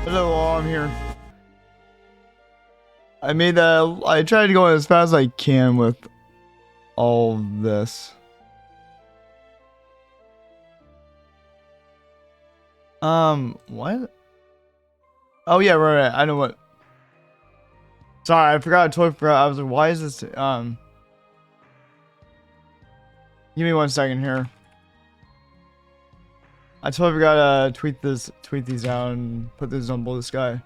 Hello, I'm here. I tried to go as fast as I can with all this. What? Oh yeah, right. I know what. Sorry, I forgot. I totally forgot. I was like, why is this? Give me 1 second here. I totally forgot to tweet these out and put this on Blue Sky.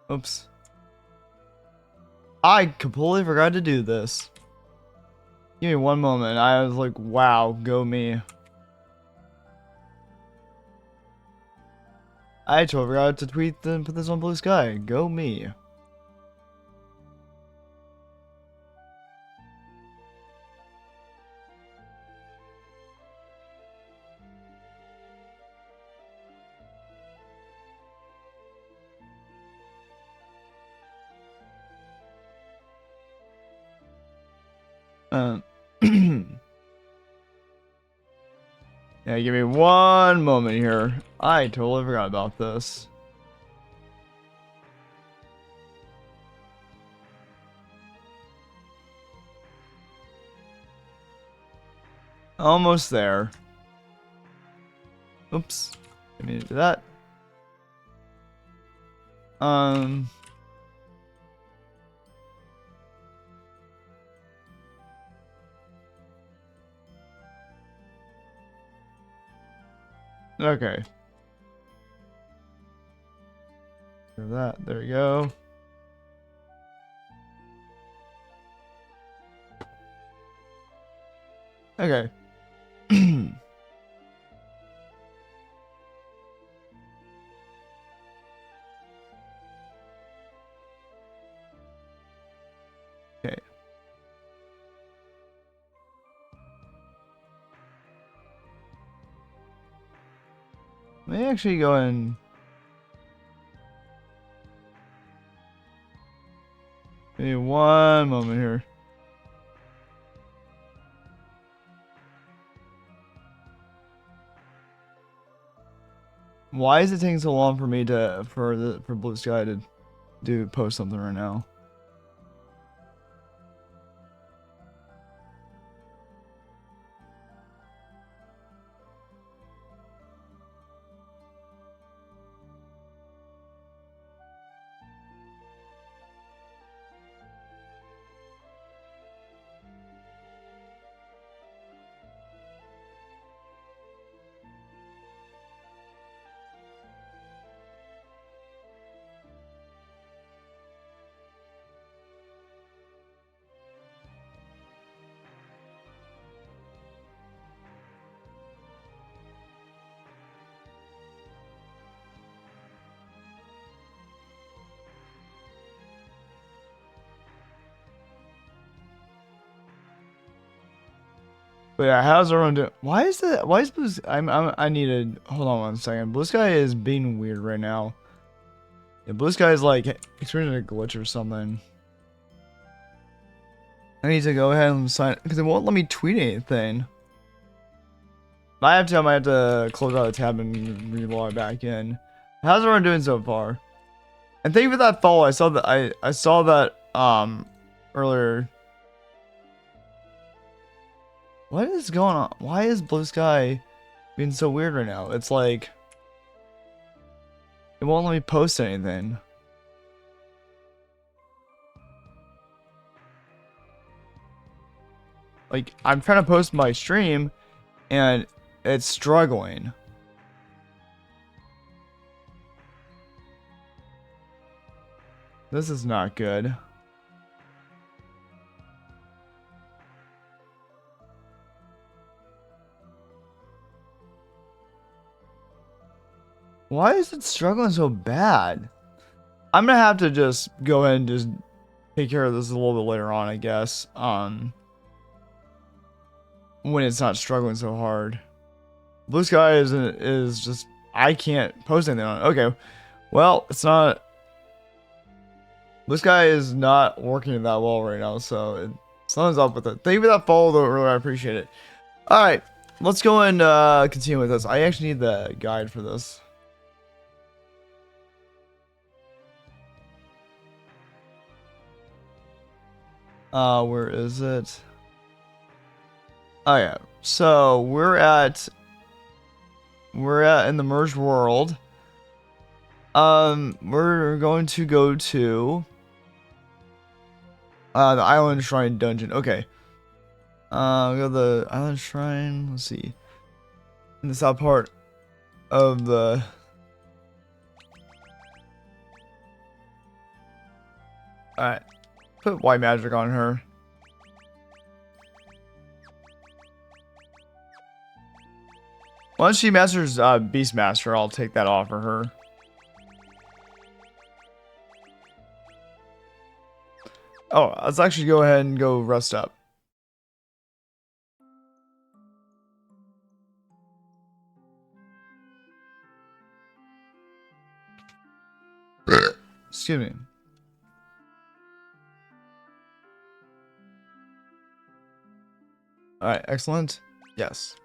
Oops. I completely forgot to do this. Give me 1 moment. I was like, wow, go me. I totally forgot to tweet and put this on Blue Sky. Go me. Yeah, give me 1 moment here. I totally forgot about this. Almost there. Oops. Didn't mean to do that. Okay. There we go. Okay. Okay. Let me actually go and give me 1 moment here. Why is it taking so long for me for Blue Sky to post something right now? But yeah, how's everyone doing? Why is Blue? I need to hold on 1 second. Blue Sky is being weird right now. Yeah, Blue Sky is like experiencing a glitch or something. I need to go ahead and sign because it won't let me tweet anything. I might have to close out the tab and re-log back in. How's everyone doing so far? And thank you for that follow. I saw that earlier. What is going on? Why is Blue Sky being so weird right now? It's like it won't let me post anything. Like I'm trying to post my stream and it's struggling. This is not good. Why is it struggling so bad? I'm gonna have to just go ahead and just take care of this a little bit later on, I guess. When it's not struggling so hard. Blue Sky is just I can't post anything on it. Okay. Well, it's not Blue Sky is not working that well right now, so something's up with it. Thank you for that follow though earlier, I appreciate it. Alright. let's go and continue with this. I actually need the guide for this. Where is it? Oh yeah. So we're at in the merged world. We're going to go to the Island Shrine dungeon. Okay. We go to the Island Shrine. Let's see. In the south part of the. Alright. Put white magic on her. Once she masters Beastmaster, I'll take that off for her. Oh, let's actually go ahead and go rest up. Excuse me. Alright, excellent. Yes.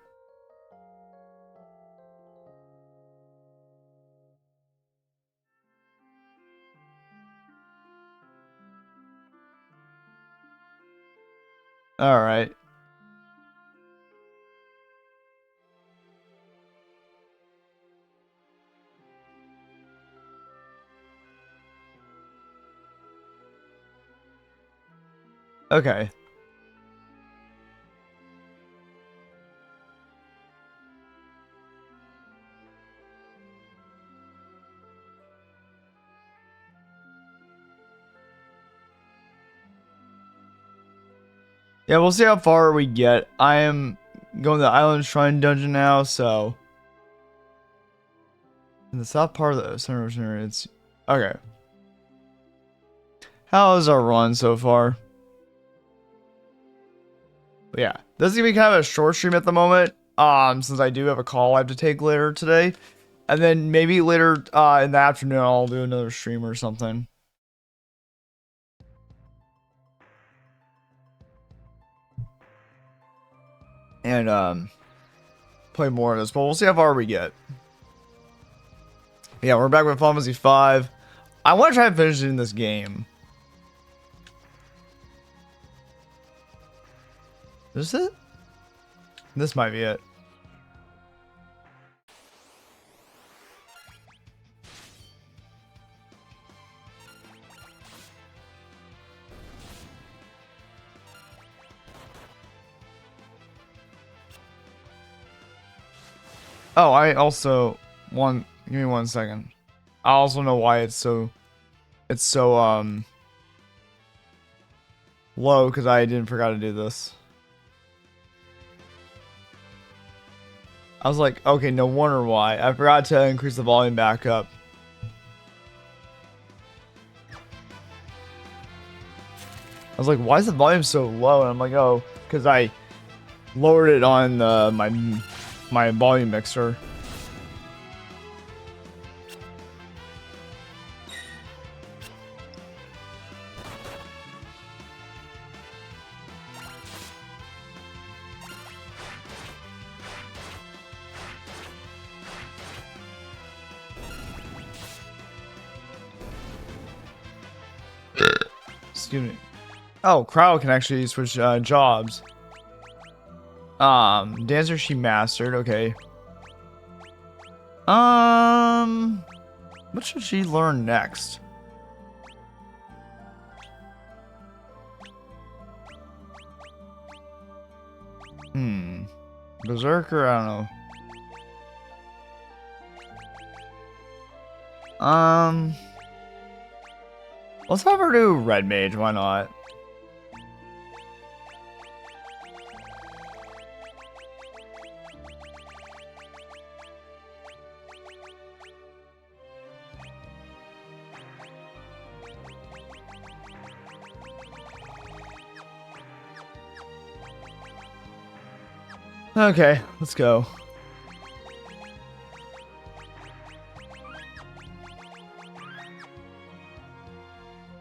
Alright. Okay. Yeah, we'll see how far we get. I am going to the Island Shrine dungeon now, so in the south part of the center area, it's okay. How is our run so far? But yeah, this is gonna be kind of a short stream at the moment. Since I do have a call I have to take later today, and then maybe later in the afternoon I'll do another stream or something. And play more of this, but we'll see how far we get. Yeah, we're back with Final Fantasy 5. I want to try finishing this game. Is it? This might be it. Oh, I also give me 1 second. I also know why it's so low, because I didn't forgot to do this. I was like, okay, no wonder why. I forgot to increase the volume back up. I was like, why is the volume so low? And I'm like, oh, because I lowered it on my volume mixer. Excuse me. Oh, Crow can actually switch jobs. Dancer she mastered. Okay. What should she learn next? Berserker, I don't know. Let's have her do Red Mage, why not? Okay, let's go.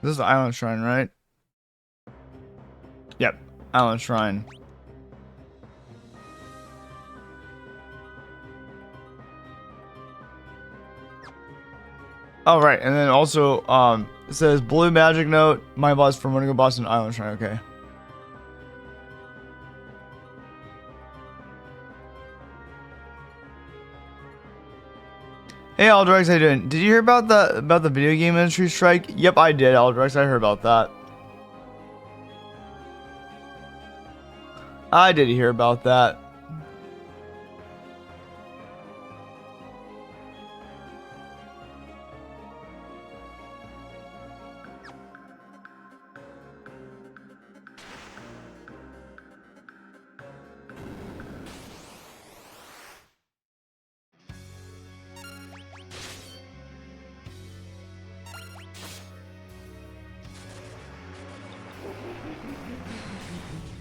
This is the Island Shrine, right? Yep, Island Shrine. Oh, right. And then also, it says Blue Magic Note, my boss from Winnebago Boston Island Shrine. Okay. Hey, Aldrex, how you doing? Did you hear about the video game industry strike? Yep, I did, Aldrex. I heard about that. I did hear about that.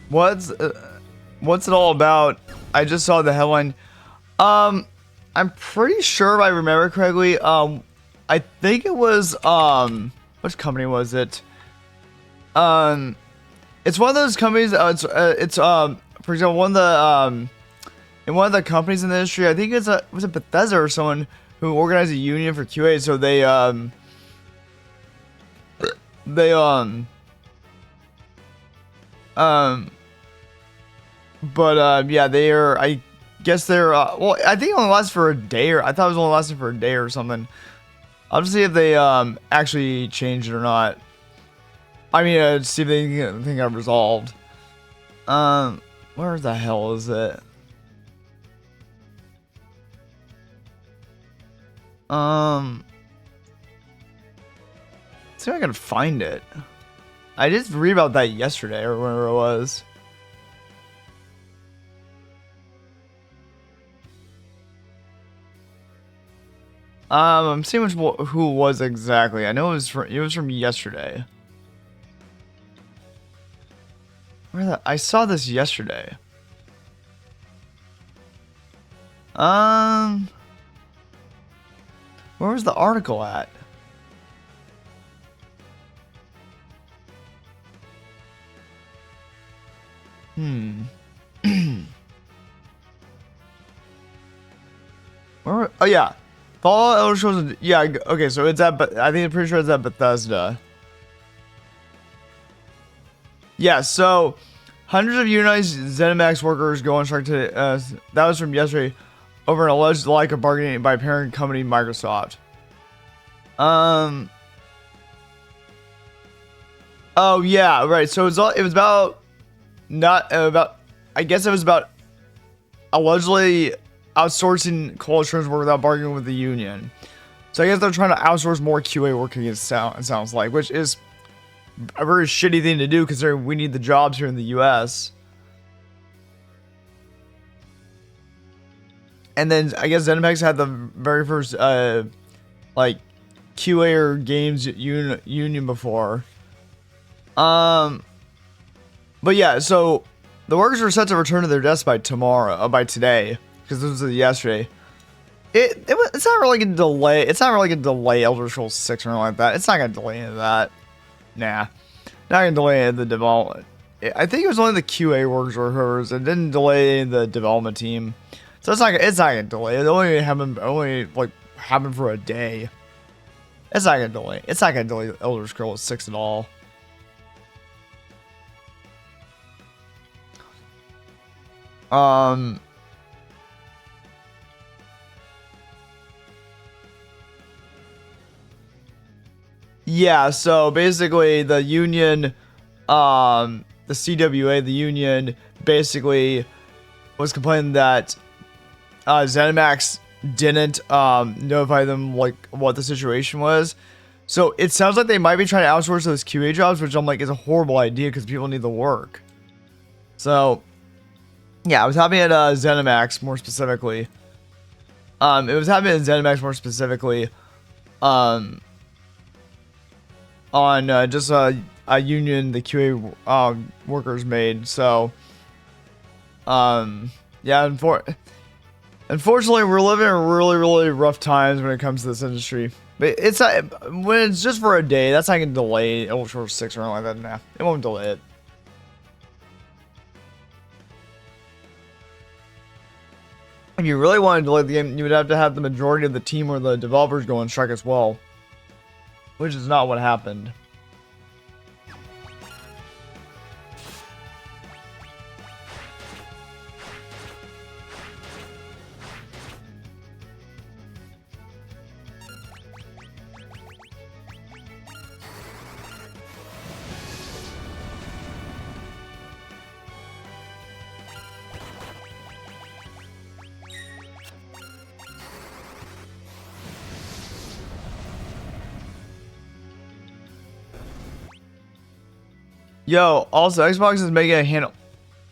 What's it all about? I just saw the headline. I'm pretty sure if I remember correctly. I think it was which company was it? It's one of those companies. It's for example, one of the in one of the companies in the industry. I think was it Bethesda or someone who organized a union for QA. So they yeah, they are. I guess they're. Well, I think it only lasts for a day, or I thought it was only lasting for a day or something. I'll just see if they actually changed it or not. I mean, see if they think I've resolved. Where the hell is it? See if I can find it. I just read about that yesterday or whenever it was. I'm seeing who it was exactly. I know it was from yesterday. I saw this yesterday. Where was the article at? Where? Oh yeah. Fallout Elder Scrolls. Yeah. Okay. So it's at. But I think I'm pretty sure it's at Bethesda. Yeah. So hundreds of unionized ZeniMax workers go on strike today. That was from yesterday, over an alleged lack of bargaining by parent company Microsoft. Oh yeah. Right. So it was about not about. I guess it was about allegedly outsourcing cold assurance work without bargaining with the union. So I guess they're trying to outsource more QA work. It sounds like, which is a very shitty thing to do considering we need the jobs here in the US. And then I guess ZeniMax had the very first like QA or games union before. But yeah, so the workers are set to return to their desks by today. Because this was yesterday. It's not really gonna delay. It's not really gonna delay Elder Scrolls 6 or anything like that. It's not gonna delay any of that. Nah, not gonna delay the development. I think it was only the QA workers or whoever's. It didn't delay the development team, so it's not gonna delay. It only happened for a day. It's not gonna delay. It's not gonna delay Elder Scrolls 6 at all. Yeah, so basically the union, the CWA, the union basically was complaining that ZeniMax didn't notify them like what the situation was. So it sounds like they might be trying to outsource those QA jobs, which I'm like is a horrible idea because people need the work. So yeah, it was happening at ZeniMax more specifically. It was happening at ZeniMax more specifically. On just a union the QA workers made. So yeah, unfortunately we're living in really rough times when it comes to this industry. But it's not, when it's just for a day, that's not gonna delay Elder Scrolls 6 or anything like that. Nah, it won't delay it. If you really want to delay the game, you would have to have the majority of the team or the developers go on strike as well. which is not what happened. Yo, also Xbox is making a handle.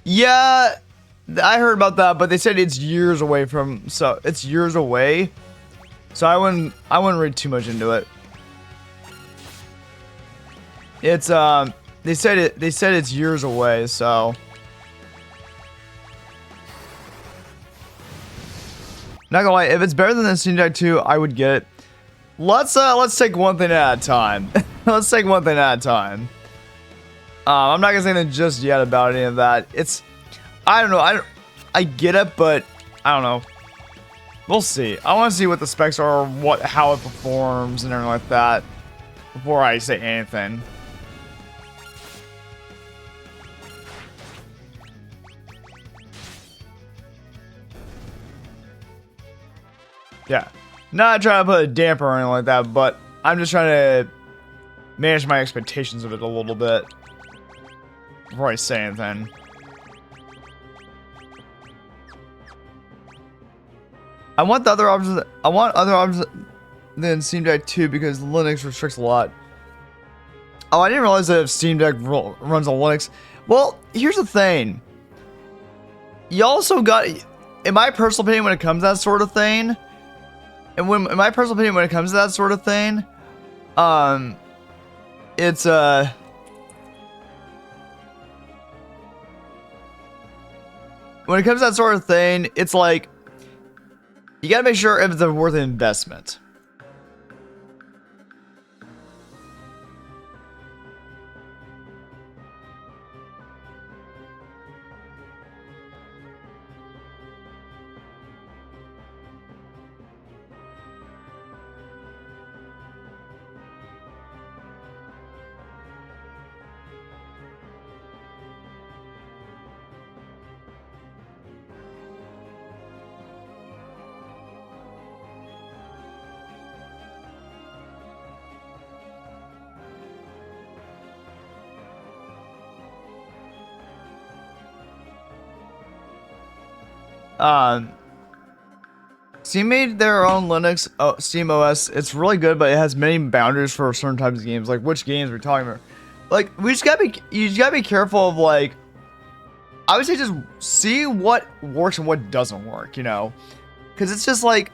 Yeah, I heard about that, but they said it's years away from. So it's years away. So I wouldn't read too much into it. It's they said it's years away. So not gonna lie, if it's better than the Steam Deck 2, I would get it. Let's take one thing at a time. Let's take one thing at a time. I'm not gonna say anything just yet about any of that. I don't know. I get it, but I don't know. We'll see. I want to see what the specs are, how it performs, and everything like that before I say anything. Yeah, not trying to put a damper or anything like that, but I'm just trying to manage my expectations of it a little bit before I say anything. I want other options than Steam Deck 2 because Linux restricts a lot. Oh, I didn't realize that if Steam Deck runs on Linux. Well, here's the thing. You also got, in my personal opinion, when it comes to that sort of thing, when it comes to that sort of thing, it's when it comes to that sort of thing, it's like you gotta make sure if it's worth an investment. Steam made their own Linux Steam OS. It's really good, but it has many boundaries for certain types of games. Like which games we're talking about. Like you just gotta be careful of, like, I would say just see what works and what doesn't work, you know, because it's just like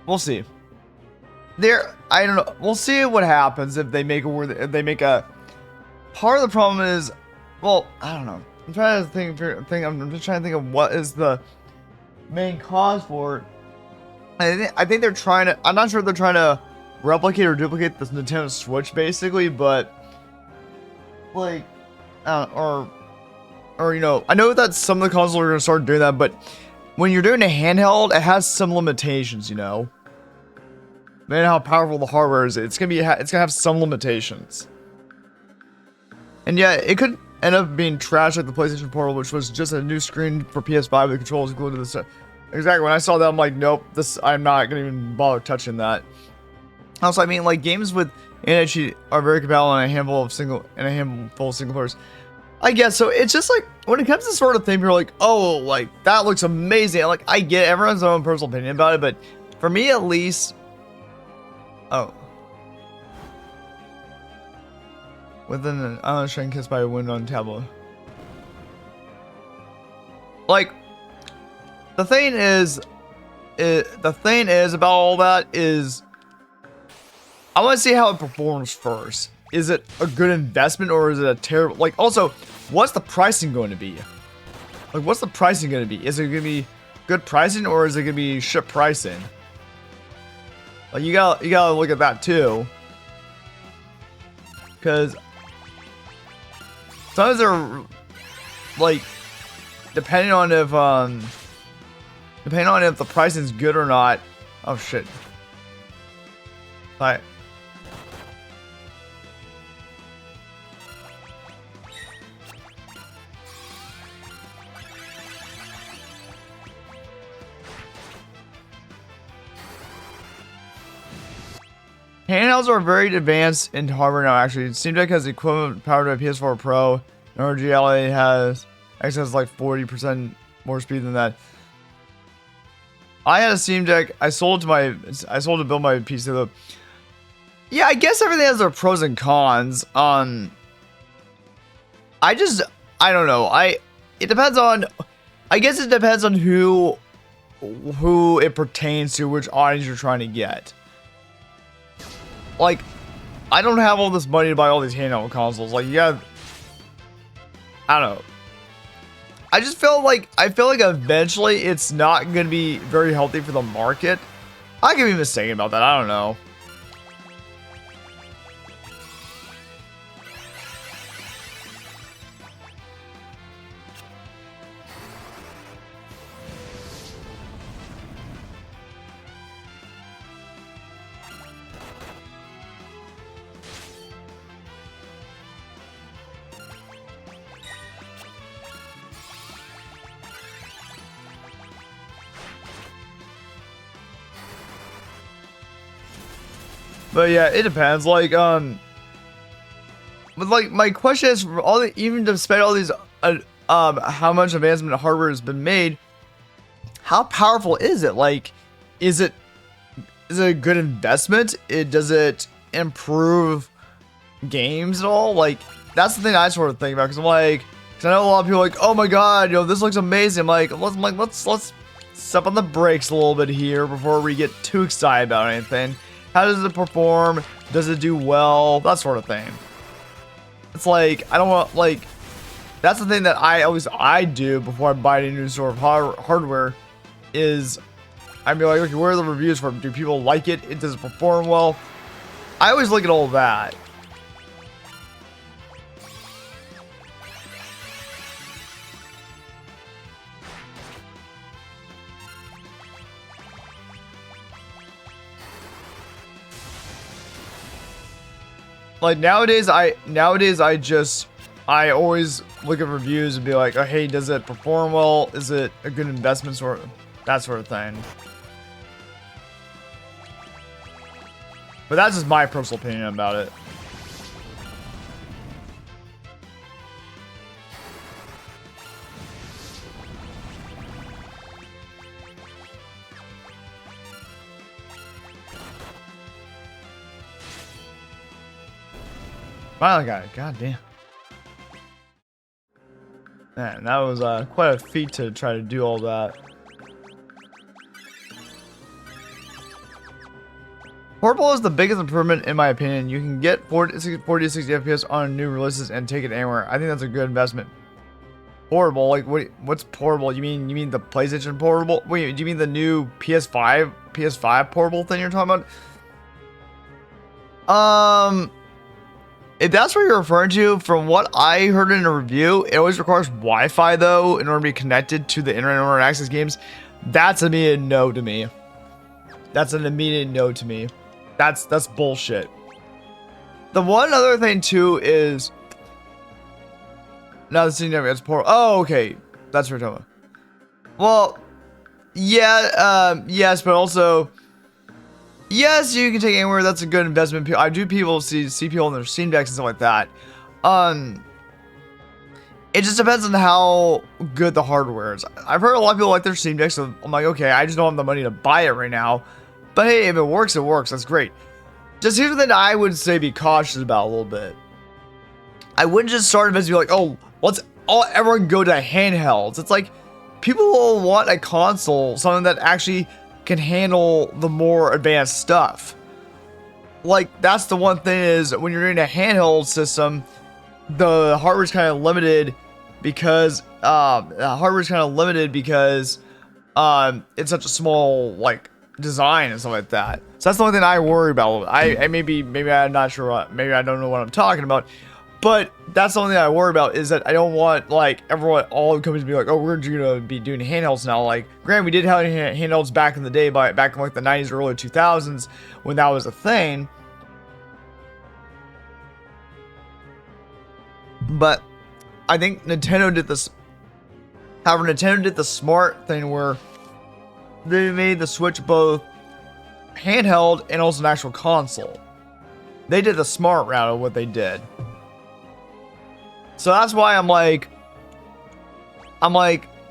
we'll see. I don't know. We'll see what happens if they make a. Part of the problem is, well, I don't know. I'm trying to think. I'm just trying to think of what is the main cause for it. I think they're trying to. I'm not sure if they're trying to replicate or duplicate this Nintendo Switch, basically, but like, or you know, I know that some of the consoles are gonna start doing that, but when you're doing a handheld, it has some limitations, you know. Man, how powerful the hardware is, it's gonna have some limitations. And yeah, it could end up being trash like the PlayStation Portal, which was just a new screen for PS5 with controls included in the. Exactly. When I saw that, I'm like, nope, I'm not gonna even bother touching that. Also, I mean, like, games with NHD are very compatible on a handful of single players. I guess so. It's just like when it comes to sort of thing, you're like, oh, like that looks amazing. Like, I get it, everyone's own personal opinion about it, but for me at least, within an island shrine kissed by a wind on tableau. Like, the thing is about all that is, I want to see how it performs first. Is it a good investment or is it a terrible? Like, also, what's the pricing going to be? Like, what's the pricing going to be? Is it going to be good pricing or is it going to be shit pricing? Like, you gotta look at that too, because sometimes they're like, depending on if the pricing is good or not. Oh shit! Handhelds are very advanced in hardware now, actually. Steam Deck has the equivalent power to a PS4 Pro, and RGLA has like 40% more speed than that. I had a Steam Deck. I sold to build my PC though. Yeah, I guess everything has their pros and cons. I don't know. It depends on. I guess it depends on who it pertains to, which audience you're trying to get. Like, I don't have all this money to buy all these handheld consoles. Like, I don't know. I feel like eventually it's not going to be very healthy for the market. I could be mistaken about that. I don't know. But yeah, it depends. Like, but like my question is, for all the, even despite all these, how much advancement in hardware has been made, how powerful is it? Like, is it a good investment? Does it improve games at all? Like, that's the thing I sort of think about, because I'm like, because I know a lot of people are like, oh my god, this looks amazing. I'm like, let's step on the brakes a little bit here before we get too excited about anything. How does it perform? Does it do well? That sort of thing. It's like, I don't want, like, that's the thing that I do before I buy a new sort of hardware, is I'd be like, okay, where are the reviews for it? Do people like it? Does it perform well? I always look at all that. Like nowadays I always look at reviews and be like, oh hey, does it perform well? Is it a good investment, sort of that sort of thing. But that's just my personal opinion about it. Finally got it. God damn. Man, that was quite a feat to try to do all that. Portable is the biggest improvement in my opinion. You can get 40 to 60 FPS on new releases and take it anywhere. I think that's a good investment. Portable, like what's portable? You mean the PlayStation portable? Wait, do you mean the new PS5 portable thing you're talking about? If that's what you're referring to, from what I heard in a review, it always requires Wi-Fi though in order to be connected to the internet in order to access games. That's an immediate no to me. That's an immediate no to me. That's bullshit. The one other thing too is, now the scene never gets poor. Oh, okay, that's what we're talking about. Well, yeah, yes, but also, yes, you can take it anywhere. That's a good investment. I do see people on their Steam Decks and stuff like that. It just depends on how good the hardware is. I've heard a lot of people like their Steam Decks, so I'm like, okay, I just don't have the money to buy it right now. But hey, if it works, it works. That's great. Just here's the thing I would say be cautious about a little bit. I wouldn't just start investing and be like, oh, everyone go to handhelds. It's like, people will want a console, something that actually can handle the more advanced stuff. Like, that's the one thing is, when you're in a handheld system, the hardware's kind of limited because it's such a small like design and stuff like that. So that's the only thing I worry about. I maybe I'm not sure. Maybe I don't know what I'm talking about. But that's the only thing I worry about, is that I don't want like all the companies to be like, oh, we're gonna be doing handhelds now. Like, granted, we did have handhelds back in the day, back in like the 90s or early 2000s when that was a thing. But I think Nintendo did this. However, Nintendo did the smart thing where they made the Switch both handheld and also an actual console. They did the smart route of what they did. So that's why I'm like,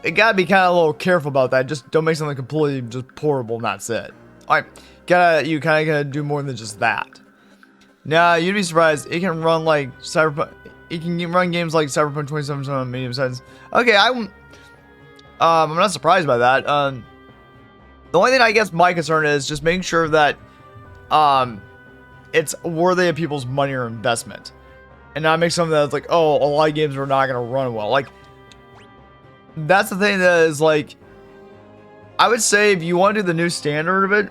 it gotta be kind of a little careful about that. Just don't make something completely just portable and that's it. Alright, you kind of gotta do more than just that. Now, you'd be surprised, it can run like Cyberpunk, it can run games like Cyberpunk 2077 on medium size. Okay, I'm not surprised by that. The only thing I guess my concern is just making sure that it's worthy of people's money or investment. And not make something that's like, oh, a lot of games are not gonna run well. Like, that's the thing that is like, I would say if you want to do the new standard of it,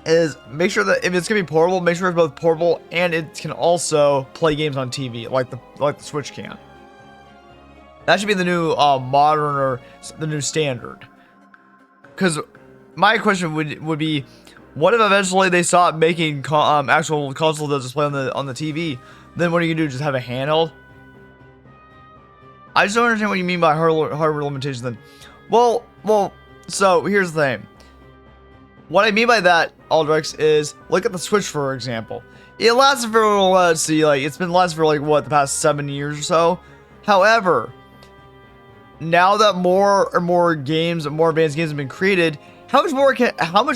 is make sure that if it's gonna be portable, make sure it's both portable and it can also play games on TV, like the Switch can. That should be the new modern or the new standard. Because my question would be, what if eventually they stop making actual console that display on the TV? Then what are you gonna do? Just have a handheld? I just don't understand what you mean by hardware limitations. Then, well. So here's the thing. What I mean by that, Aldrix, is look at the Switch for example. It lasted for, let's see, like it's been lasting for like what, the past 7 years or so. However, now that more and more games and more advanced games have been created, how much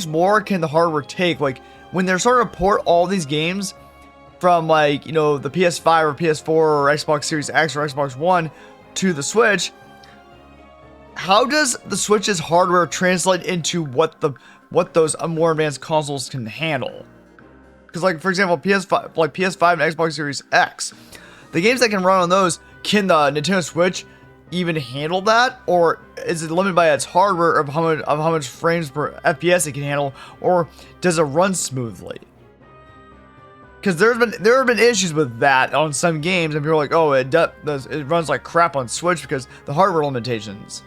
more can the hardware take? Like when they're starting to port all these games from like, you know, the PS5 or PS4 or Xbox Series X or Xbox One to the Switch, how does the Switch's hardware translate into what those more advanced consoles can handle? Because like for example, PS5 and Xbox Series X, the games that can run on those, can the Nintendo Switch even handle that, or is it limited by its hardware of how much frames per FPS it can handle, or does it run smoothly? Because there have been issues with that on some games, and people are like, oh, it runs like crap on Switch because the hardware limitations,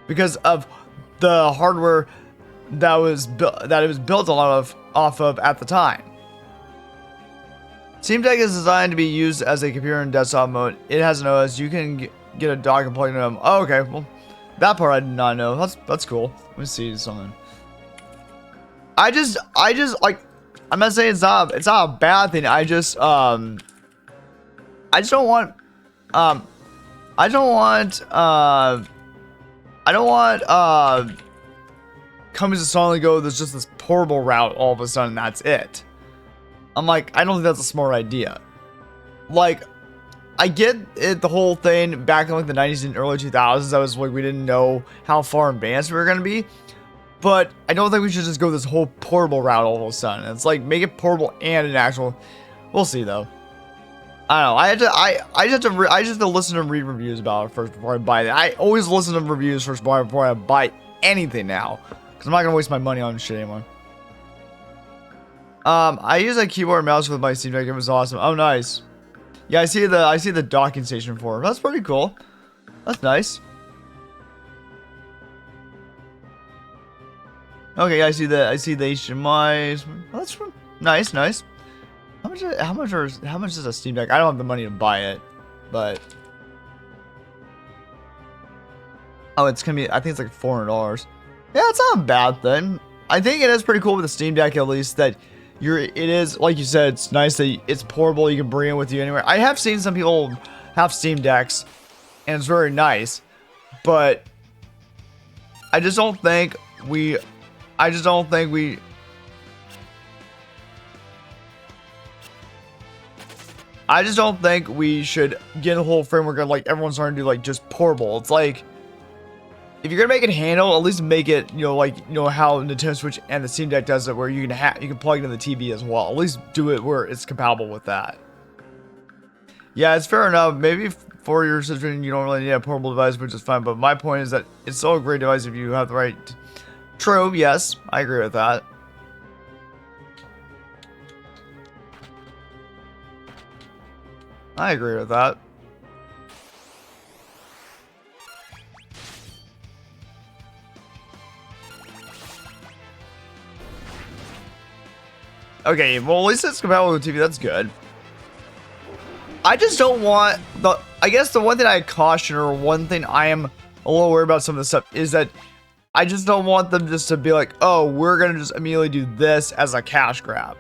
because of the hardware that it was built a lot off of at the time. Steam Deck is designed to be used as a computer in desktop mode. It has an OS. You can get a dock and plug it in. Oh, okay. Well, that part I did not know. That's cool. Let me see something. I just like, I'm not saying it's not a bad thing. I just don't want companies to suddenly go, there's just this portable route all of a sudden, that's it. I'm like, I don't think that's a smart idea. Like, I get it, the whole thing back in like the 90s and early 2000s, I was like, we didn't know how far advanced we were going to be. But I don't think we should just go this whole portable route all of a sudden. It's like, make it portable and an actual, we'll see though. I don't know, I just have to listen and read reviews about it first before I buy it. I always listen to reviews first before I buy anything now. Because I'm not going to waste my money on shit anymore. I use a keyboard and mouse with my Steam Deck. It was awesome. Oh, nice. Yeah, I see the docking station for it. That's pretty cool. That's nice. Okay, I see the HDMI. Well, that's nice. How much is a Steam Deck? I don't have the money to buy it, but oh, it's gonna be, I think it's like $400. Yeah, it's not a bad thing. I think it is pretty cool with the Steam Deck, at least, that it is, like you said, it's nice that it's portable, you can bring it with you anywhere. I have seen some people have Steam Decks, and it's very nice, but I just don't think we should get the whole framework of like everyone's starting to do like just portable. It's like, if you're gonna make it handle, at least make it, like how Nintendo Switch and the Steam Deck does it, where you can plug it in the TV as well. At least do it where it's compatible with that. Yeah, it's fair enough. Maybe for your situation, you don't really need a portable device, which is fine. But my point is that it's still a great device if you have the right. True. Yes, I agree with that. I agree with that. Okay, well, at least it's compatible with TV. That's good. I just don't want I guess the one thing I caution, or one thing I am a little worried about some of this stuff, is that I just don't want them just to be like, oh, we're gonna just immediately do this as a cash grab.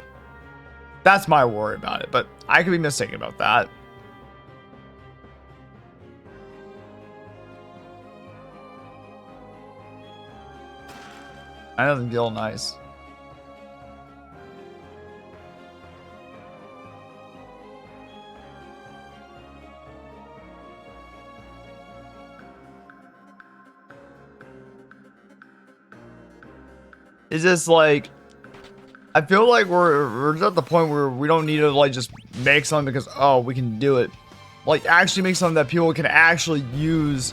That's my worry about it, but I could be mistaken about that. That doesn't feel nice. It's just like, I feel like we're at the point where we don't need to like just make something because, oh, we can do it. Like actually make something that people can actually use,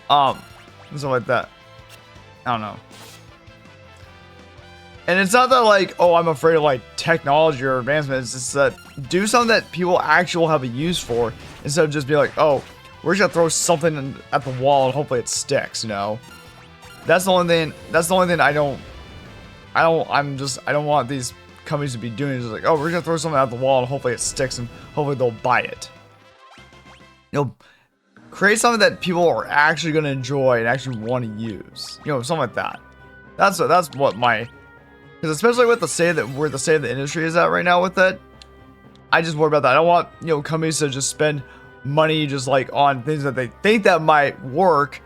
something like that. I don't know. And it's not that like, oh, I'm afraid of like technology or advancement. It's just that do something that people actually have a use for instead of just be like, oh, we're just gonna throw something at the wall and hopefully it sticks. You know, that's the only thing. That's the only thing I don't want these companies to be doing. It's just like, oh, we're gonna throw something at the wall and hopefully it sticks and hopefully they'll buy it. You know, create something that people are actually gonna enjoy and actually want to use. You know, something like that. That's what my, because especially with the state that where the state of the industry is at right now with it, I just worry about that. I don't want, you know, companies to just spend money just like on things that they think that might work,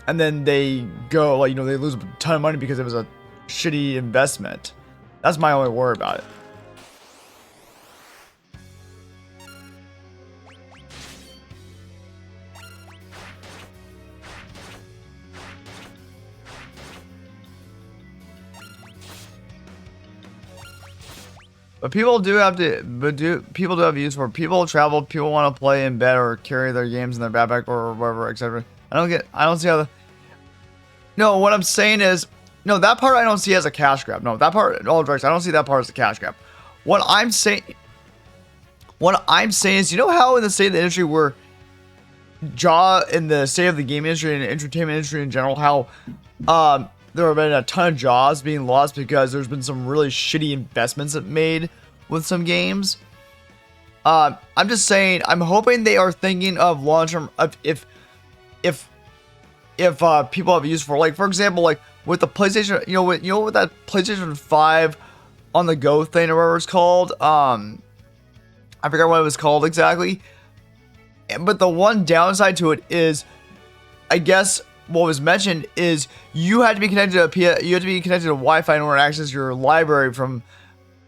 and then they go like, you know, they lose a ton of money because it was a shitty investment. That's my only worry about it. But people do have to, people do have use for it. People travel, people want to play in bed or carry their games in their backpack or whatever, etc. I don't see how the, no, what I'm saying is, no, that part I don't see as a cash grab. No, that part, all directs, I don't see that part as a cash grab. What I'm saying is, you know how in the state of the industry where in the state of the game industry and entertainment industry in general, how there have been a ton of jobs being lost because there's been some really shitty investments that made with some games. I'm just saying, I'm hoping they are thinking of long-term, if people have use for, like, for example, like with the PlayStation, you know with that PlayStation 5 on the go thing or whatever it's called. I forgot what it was called exactly. But the one downside to it is, I guess what was mentioned is you had to be connected to Wi-Fi in order to access your library from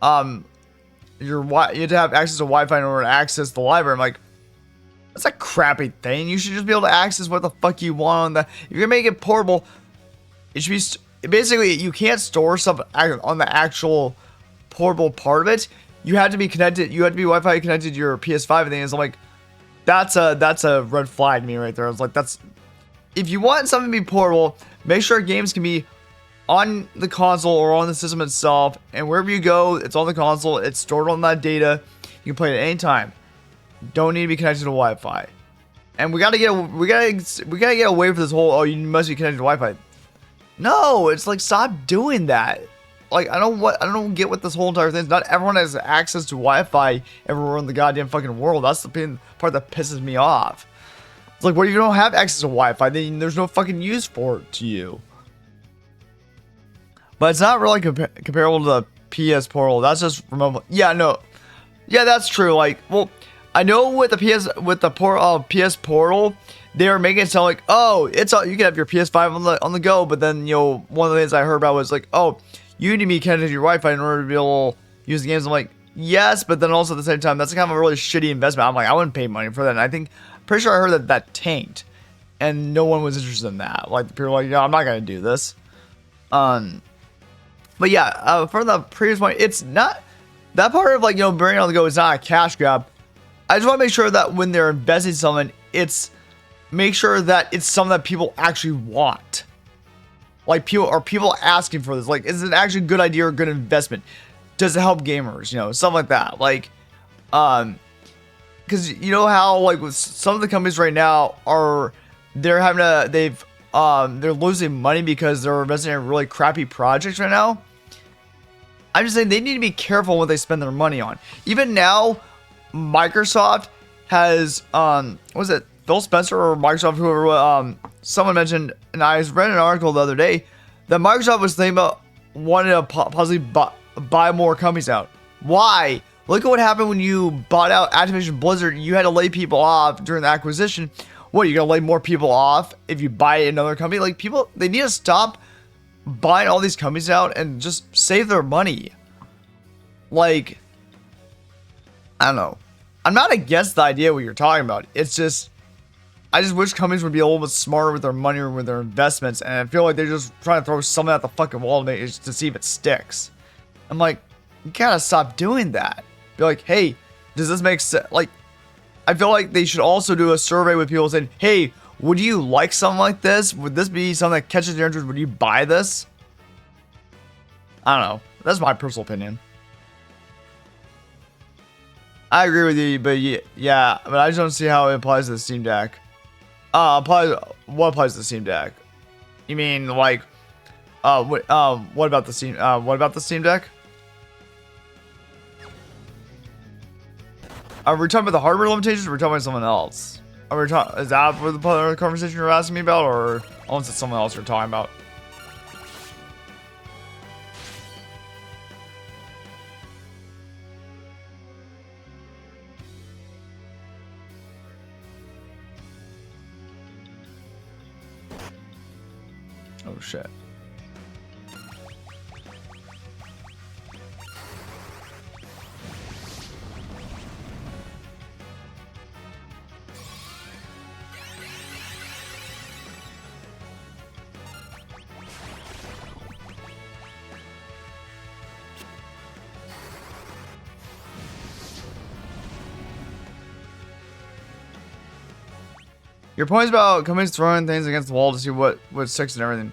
you had to have access to Wi-Fi in order to access the library. I'm like, that's a crappy thing. You should just be able to access what the fuck you want on that. If you're gonna make it portable, it should be basically, you can't store stuff on the actual portable part of it. You have to be connected. You have to be Wi-Fi connected to your PS5 and things. I'm like, that's a red flag to me right there. I was like, that's, if you want something to be portable, make sure games can be on the console or on the system itself, and wherever you go, it's on the console, it's stored on that data, you can play it at any time. Don't need to be connected to Wi-Fi. And we gotta get away from this whole, oh, you must be connected to Wi-Fi. No, it's like, stop doing that. Like, I don't get what this whole entire thing is. Not everyone has access to Wi-Fi everywhere in the goddamn fucking world. That's the part that pisses me off. It's like, well, if you don't have access to Wi-Fi, then there's no fucking use for it to you. But it's not really comparable to the PS Portal. That's just remote. Yeah, no. Yeah, that's true. Like, well, I know with the PS Portal, they were making it sound like, oh, it's all, you can have your PS5 on the go. But then, you know, one of the things I heard about was like, oh, you need to be connected to your Wi-Fi in order to be able to use the games. I'm like, yes, but then also at the same time, that's kind of a really shitty investment. I'm like, I wouldn't pay money for that. And I think, pretty sure I heard that tanked, and no one was interested in that. Like, people were like, yeah, I'm not gonna do this. But yeah, from the previous point, it's not that part of, like, you know, bringing it on the go is not a cash grab. I just want to make sure that when they're investing something, make sure that it's something that people actually want. Like, people asking for this? Like, is it actually a good idea or a good investment? Does it help gamers? You know, stuff like that. Like, because you know how, like, with some of the companies right now they're losing money because they're investing in really crappy projects right now. I'm just saying they need to be careful what they spend their money on. Even now, Microsoft has what was it, Phil Spencer or Microsoft, whoever, someone mentioned, and I read an article the other day that Microsoft was thinking about wanting to possibly buy more companies out. Why? Look at what happened when you bought out Activision Blizzard. You had to lay people off during the acquisition. What, you're gonna lay more people off if you buy another company? Like, people, they need to stop buying all these companies out and just save their money. Like, I don't know. I'm not against the idea of what you're talking about. It's just, I just wish companies would be a little bit smarter with their money or with their investments. And I feel like they're just trying to throw something at the fucking wall to see if it sticks. I'm like, you gotta stop doing that. Be like, hey, does this make sense? Like, I feel like they should also do a survey with people saying, hey, would you like something like this? Would this be something that catches your interest? Would you buy this? I don't know. That's my personal opinion. I agree with you, but yeah, but I just don't see how it applies to the Steam Deck. What applies to the Steam Deck? You mean like, what about the Steam? What about the Steam Deck? Are we talking about the hardware limitations, or are we talking about something else? Are we talking? Is that what the conversation you're asking me about, or is it something else you're talking about? Oh shit. Your points about companies throwing things against the wall to see what sticks and everything.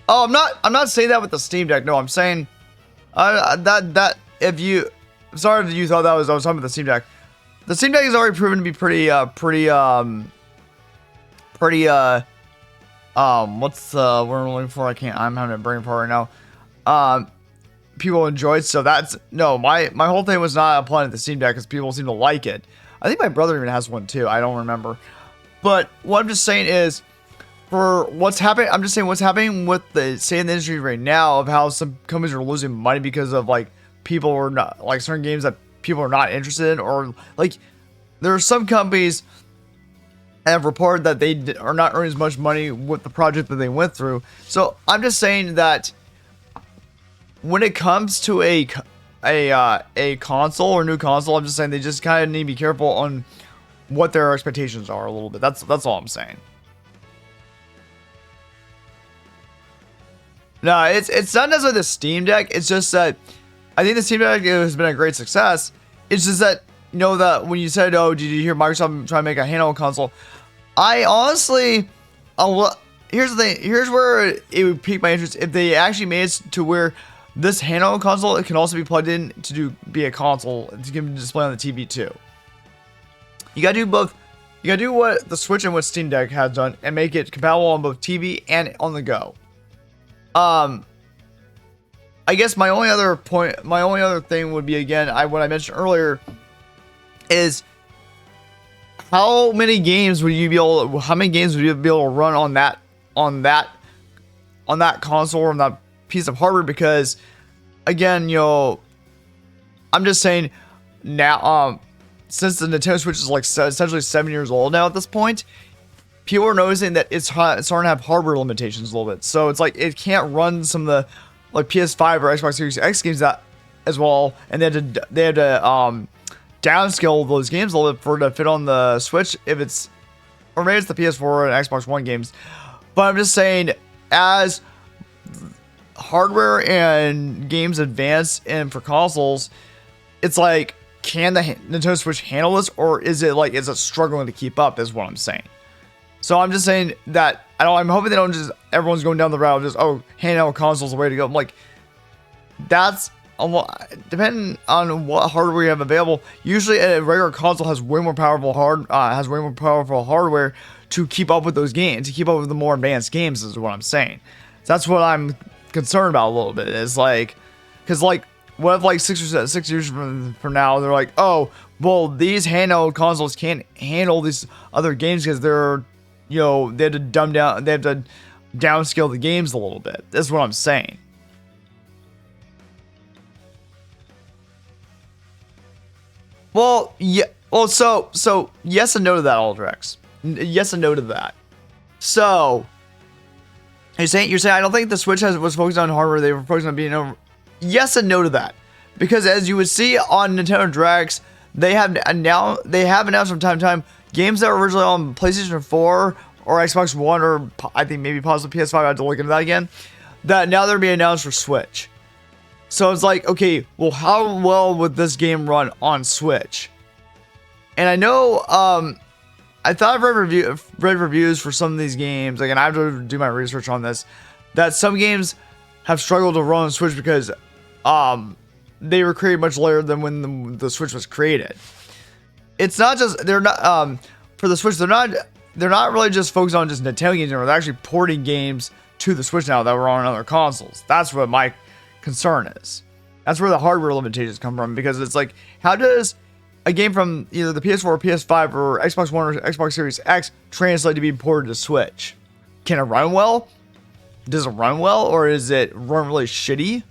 Oh, I'm not saying that with the Steam Deck. No, I'm saying that if you, sorry if you thought that was I was talking about the Steam Deck. The Steam Deck has already proven to be pretty what's the word I'm looking for? I'm having a brain fart right now. People enjoy it, so that's no. My whole thing was not applying to the Steam Deck because people seem to like it. I think my brother even has one too. I don't remember. But what I'm just saying is, for what's happening, I'm just saying what's happening with the say in the industry right now of how some companies are losing money because of like people are not like certain games that people are not interested in, or like there are some companies that have reported that they are not earning as much money with the project that they went through. So I'm just saying that when it comes to a console or new console, I'm just saying they just kind of need to be careful on what their expectations are a little bit. That's all I'm saying. No, it's not necessarily the Steam Deck. It's just that I think the Steam Deck has been a great success. It's just that, you know, that when you said, oh, did you hear Microsoft try to make a handheld console? I honestly, here's the thing. Here's where it would pique my interest if they actually made it to where this handheld console, it can also be plugged in to be a console to give display on the TV too. You gotta do both. You gotta do what the Switch and what Steam Deck has done and make it compatible on both TV and on the go. I guess my only other thing would be, again, what I mentioned earlier is how many games would you be able to run on that console or on that piece of hardware? Because again, you know, I'm just saying now, since the Nintendo Switch is like essentially 7 years old now at this point, people are noticing that it's starting to have hardware limitations a little bit. So it's like it can't run some of the like PS5 or Xbox Series X games that as well, and they had to downscale those games a little bit for it to fit on the Switch if it's, or maybe it's the PS4 and Xbox One games. But I'm just saying, as hardware and games advance and for consoles, it's like, can the Nintendo Switch handle this, or is it struggling to keep up, is what I'm saying. So I'm just saying that I'm hoping they don't just, everyone's going down the route of just, oh, handheld consoles the way to go. I'm like, that's depending on what hardware you have available. Usually a regular console has way more powerful hardware to keep up with those games, to keep up with the more advanced games, is what I'm saying. So that's what I'm concerned about a little bit, is like, because like, what if like 6 years from now they're like, oh, well, these handheld consoles can't handle these other games because they're, you know, they have to downscale the games a little bit. That's what I'm saying. Well, yeah. Well, so yes and no to that, Aldrex. Yes and no to that. So you're saying I don't think the Switch was focused on hardware. They were focused on being over. Yes and no to that, because as you would see on Nintendo Directs, they have announced from time to time games that were originally on PlayStation 4 or Xbox One, or I think maybe possibly PS5. I have to look into that again. That now they're being announced for Switch. So it's like, okay, well, how well would this game run on Switch? And I know, I thought I've read reviews for some of these games. Like, and I have to do my research on this. That some games have struggled to run on Switch because, they were created much later than when the Switch was created. It's not just they're not for the Switch. They're not really just focused on just Nintendo games anymore. They're actually porting games to the Switch now that were on other consoles. That's what my concern is. That's where the hardware limitations come from, because it's like, how does a game from either the PS4 or PS5 or Xbox One or Xbox Series X translate to be ported to Switch? Can it run well? Does it run well, or is it run really shitty?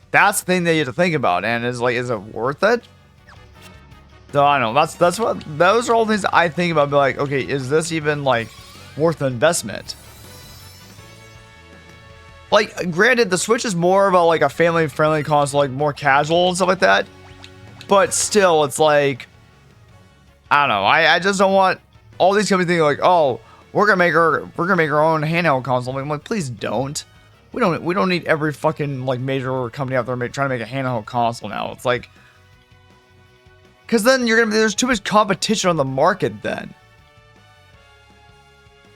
That's the thing that you have to think about, and is it worth it? So I don't know. Those are all things that I think about. Be like, okay, is this even like worth the investment? Like, granted, the Switch is more of a family-friendly console, like more casual and stuff like that. But still, it's like, I don't know. I just don't want all these companies thinking like, oh, we're gonna make our own handheld console. I'm like, please don't. We don't need every fucking like major company out there trying to make a handheld console now. It's like, because then there's too much competition on the market then.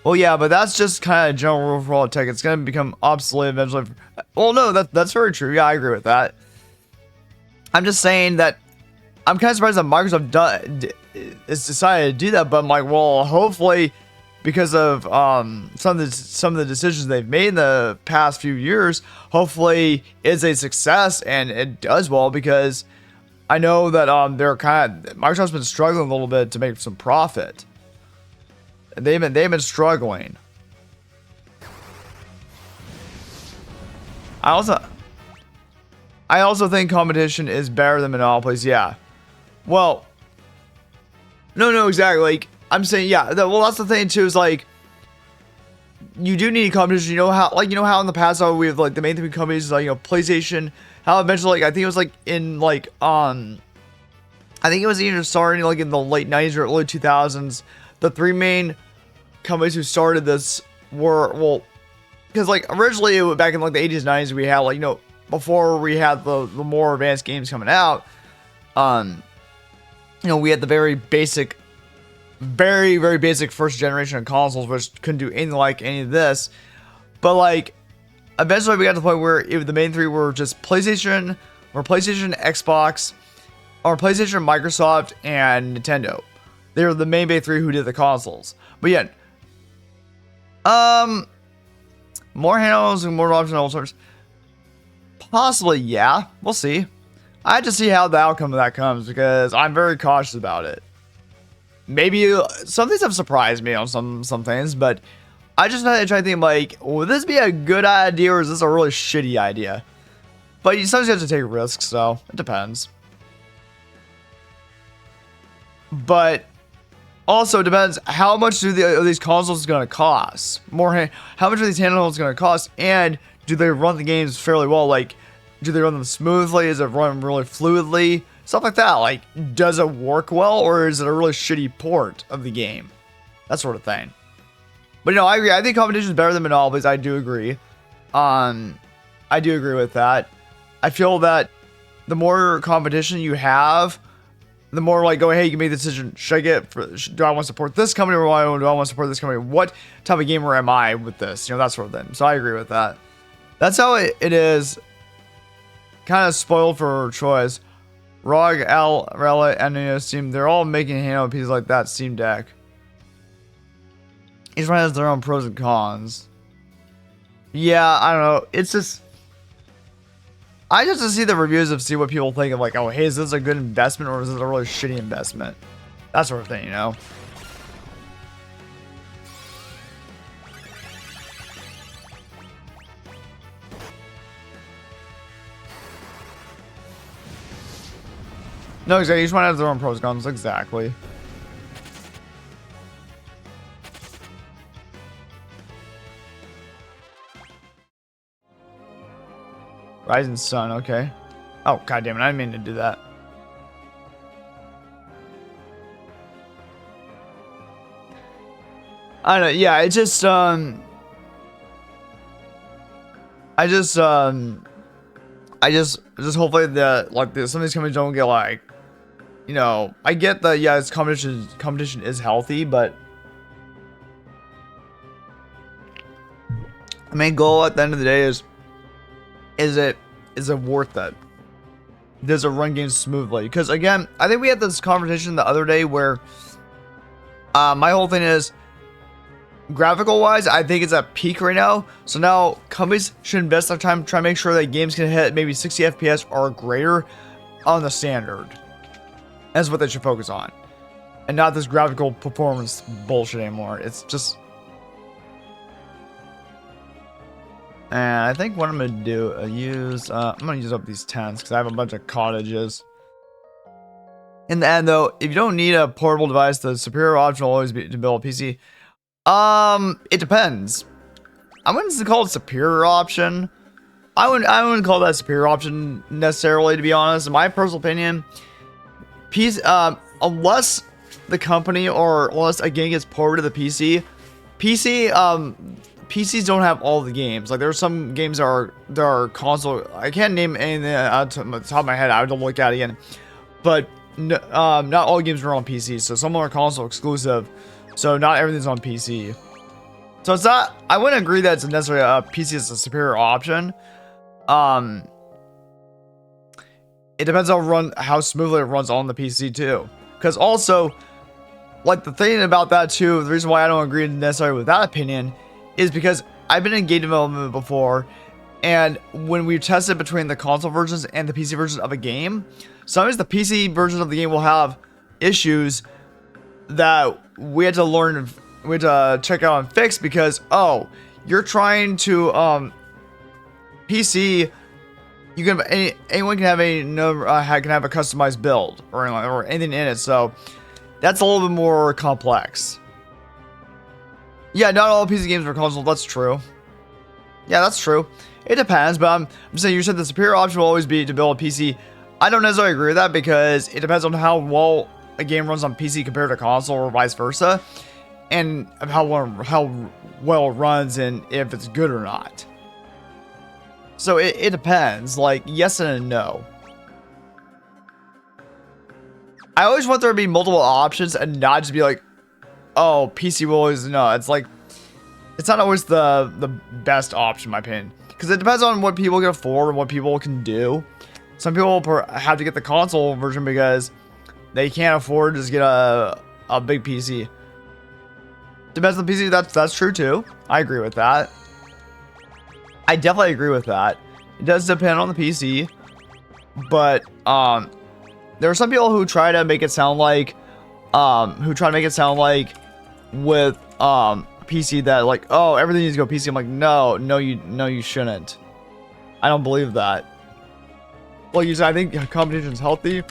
Well, yeah, but that's just kind of a general rule for all tech. It's going to become obsolete eventually. Well, no, that's very true. Yeah, I agree with that. I'm just saying that I'm kind of surprised that Microsoft has decided to do that, but I'm like, well, hopefully, because of some of the decisions they've made in the past few years, hopefully it's a success and it does well, because I know that Microsoft's been struggling a little bit to make some profit. They've been struggling. I also think competition is better than monopolies. Yeah. Well, no, exactly. Like, I'm saying, yeah. Well, that's the thing too. Is like, you do need competition. You know how in the past, we have like the main three companies, is like, PlayStation. How eventually, like, I think it was like in like I think it was either starting like in the late 90s or early 2000s. The three main companies who started this were, well, because like originally back in like the 80s, 90s, we had like, before we had the more advanced games coming out, we had the very basic, very, very basic first generation of consoles, which couldn't do anything like any of this. But like, eventually we got to the point where the main three were just PlayStation, Xbox, or PlayStation, Microsoft, and Nintendo. They were the main big three who did the consoles. But yeah, more handhelds and more options and all sorts. Possibly, yeah. We'll see. I have to see how the outcome of that comes, because I'm very cautious about it. Maybe some things have surprised me on some things, but I just try to think like, would this be a good idea or is this a really shitty idea? But you sometimes have to take risks, so it depends. But also, it depends how much are these consoles going to cost. How much are these handhelds going to cost, and do they run the games fairly well? Like, do they run them smoothly? Is it run really fluidly? Stuff like that. Like, does it work well, or is it a really shitty port of the game? That sort of thing. But I agree. I think competition is better than monopolies. I do agree. I do agree with that. I feel that the more competition you have, the more like, hey, you can make the decision. Do I want to support this company, or do I want to support this company? What type of gamer am I with this? That sort of thing. So I agree with that. That's how it is. Kind of spoiled for choice. ROG, Rela, and Steam, they're all making handheld pieces like that Steam Deck. Each one has their own pros and cons. Yeah, I don't know. It's just, I just to see the reviews of see what people think of, like, oh, hey, is this a good investment or is this a really shitty investment? That sort of thing, No, exactly. Each one has their own pros and cons. Exactly. Rising Sun, okay. Oh, god damn it, I didn't mean to do that. I don't know, yeah, it just, I just hopefully that, like, some of these companies don't get, like, you know, I get that, yeah, it's competition is healthy, but the main goal at the end of the day is it worth it? Does it run games smoothly? Because again, I think we had this conversation the other day where my whole thing is graphical wise, I think it's at peak right now. So now companies should invest their time trying to make sure that games can hit maybe 60 FPS or greater on the standard. That's what they should focus on, and not this graphical performance bullshit anymore. It's just. And I think what I'm gonna do, I'm gonna use up these tents because I have a bunch of cottages. In the end, though, if you don't need a portable device, the superior option will always be to build a PC. It depends. I wouldn't call it superior option. I wouldn't call that superior option necessarily, to be honest. In my personal opinion, unless the company or unless a game gets ported to the PC, PCs don't have all the games. Like, there are some games that are console. I can't name anything out of the top of my head. I would have to look at it again. But not all games are on PC. So some are console exclusive. So not everything's on PC. So it's not. I wouldn't agree that it's necessarily a PC is a superior option. It depends on how smoothly it runs on the PC too. Because also, like, the thing about that too, the reason why I don't agree necessarily with that opinion is because I've been in game development before, and when we tested between the console versions and the PC versions of a game, sometimes the PC version of the game will have issues that we had to learn, we had to check out and fix because, oh, you're trying to, PC, you can have anyone can have can have a customized build or anything in it, so that's a little bit more complex. Yeah, not all PC games are console. That's true. Yeah, that's true. It depends, but I'm saying you said the superior option will always be to build a PC. I don't necessarily agree with that because it depends on how well a game runs on PC compared to console or vice versa, and how well it runs and if it's good or not. So it depends. Like, yes and a no. I always want there to be multiple options and not just be like, oh, PC will always, no, it's like, it's not always the best option in my opinion. Because it depends on what people can afford and what people can do. Some people have to get the console version because they can't afford to just get a big PC. Depends on the PC, that's true too. I agree with that. I definitely agree with that. It does depend on the PC. But, there are some people who try to make it sound like, with PC that like, oh, everything needs to go PC. I'm like, no, you shouldn't. I don't believe that. Like you said, I think competition is healthy.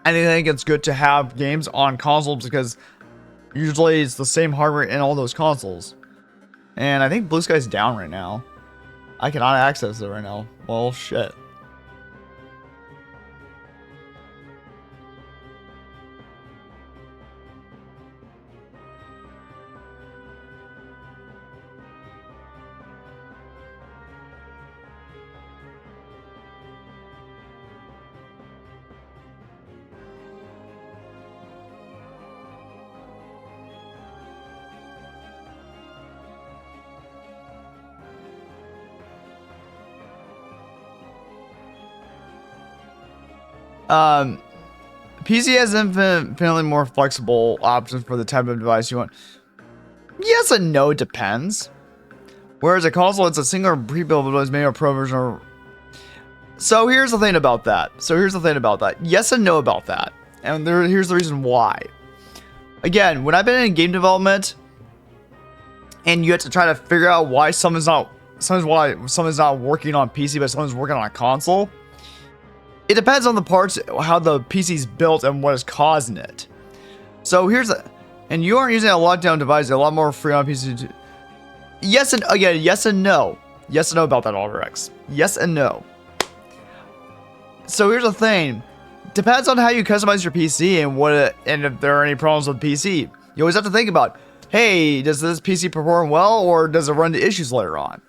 I think it's good to have games on consoles because usually it's the same hardware in all those consoles. And I think Blue Sky's down right now. I cannot access it right now. Well, shit. PC has infinitely more flexible options for the type of device you want. Yes and no, it depends. Whereas a console, it's a single pre-built device, maybe a pro version. Or... So here's the thing about that. Yes and no about that. And here's the reason why. Again, when I've been in game development, and you have to try to figure out why something's not working on PC, but something's working on a console. it depends on the parts, how the PC's built and what is causing it. So and you aren't using a lockdown device, a lot more free on PC. Yes and again, yes and no. Yes and no about that, AlterX. Yes and no. So here's the thing. Depends on how you customize your PC and if there are any problems with PC. You always have to think about, hey, does this PC perform well or does it run into issues later on?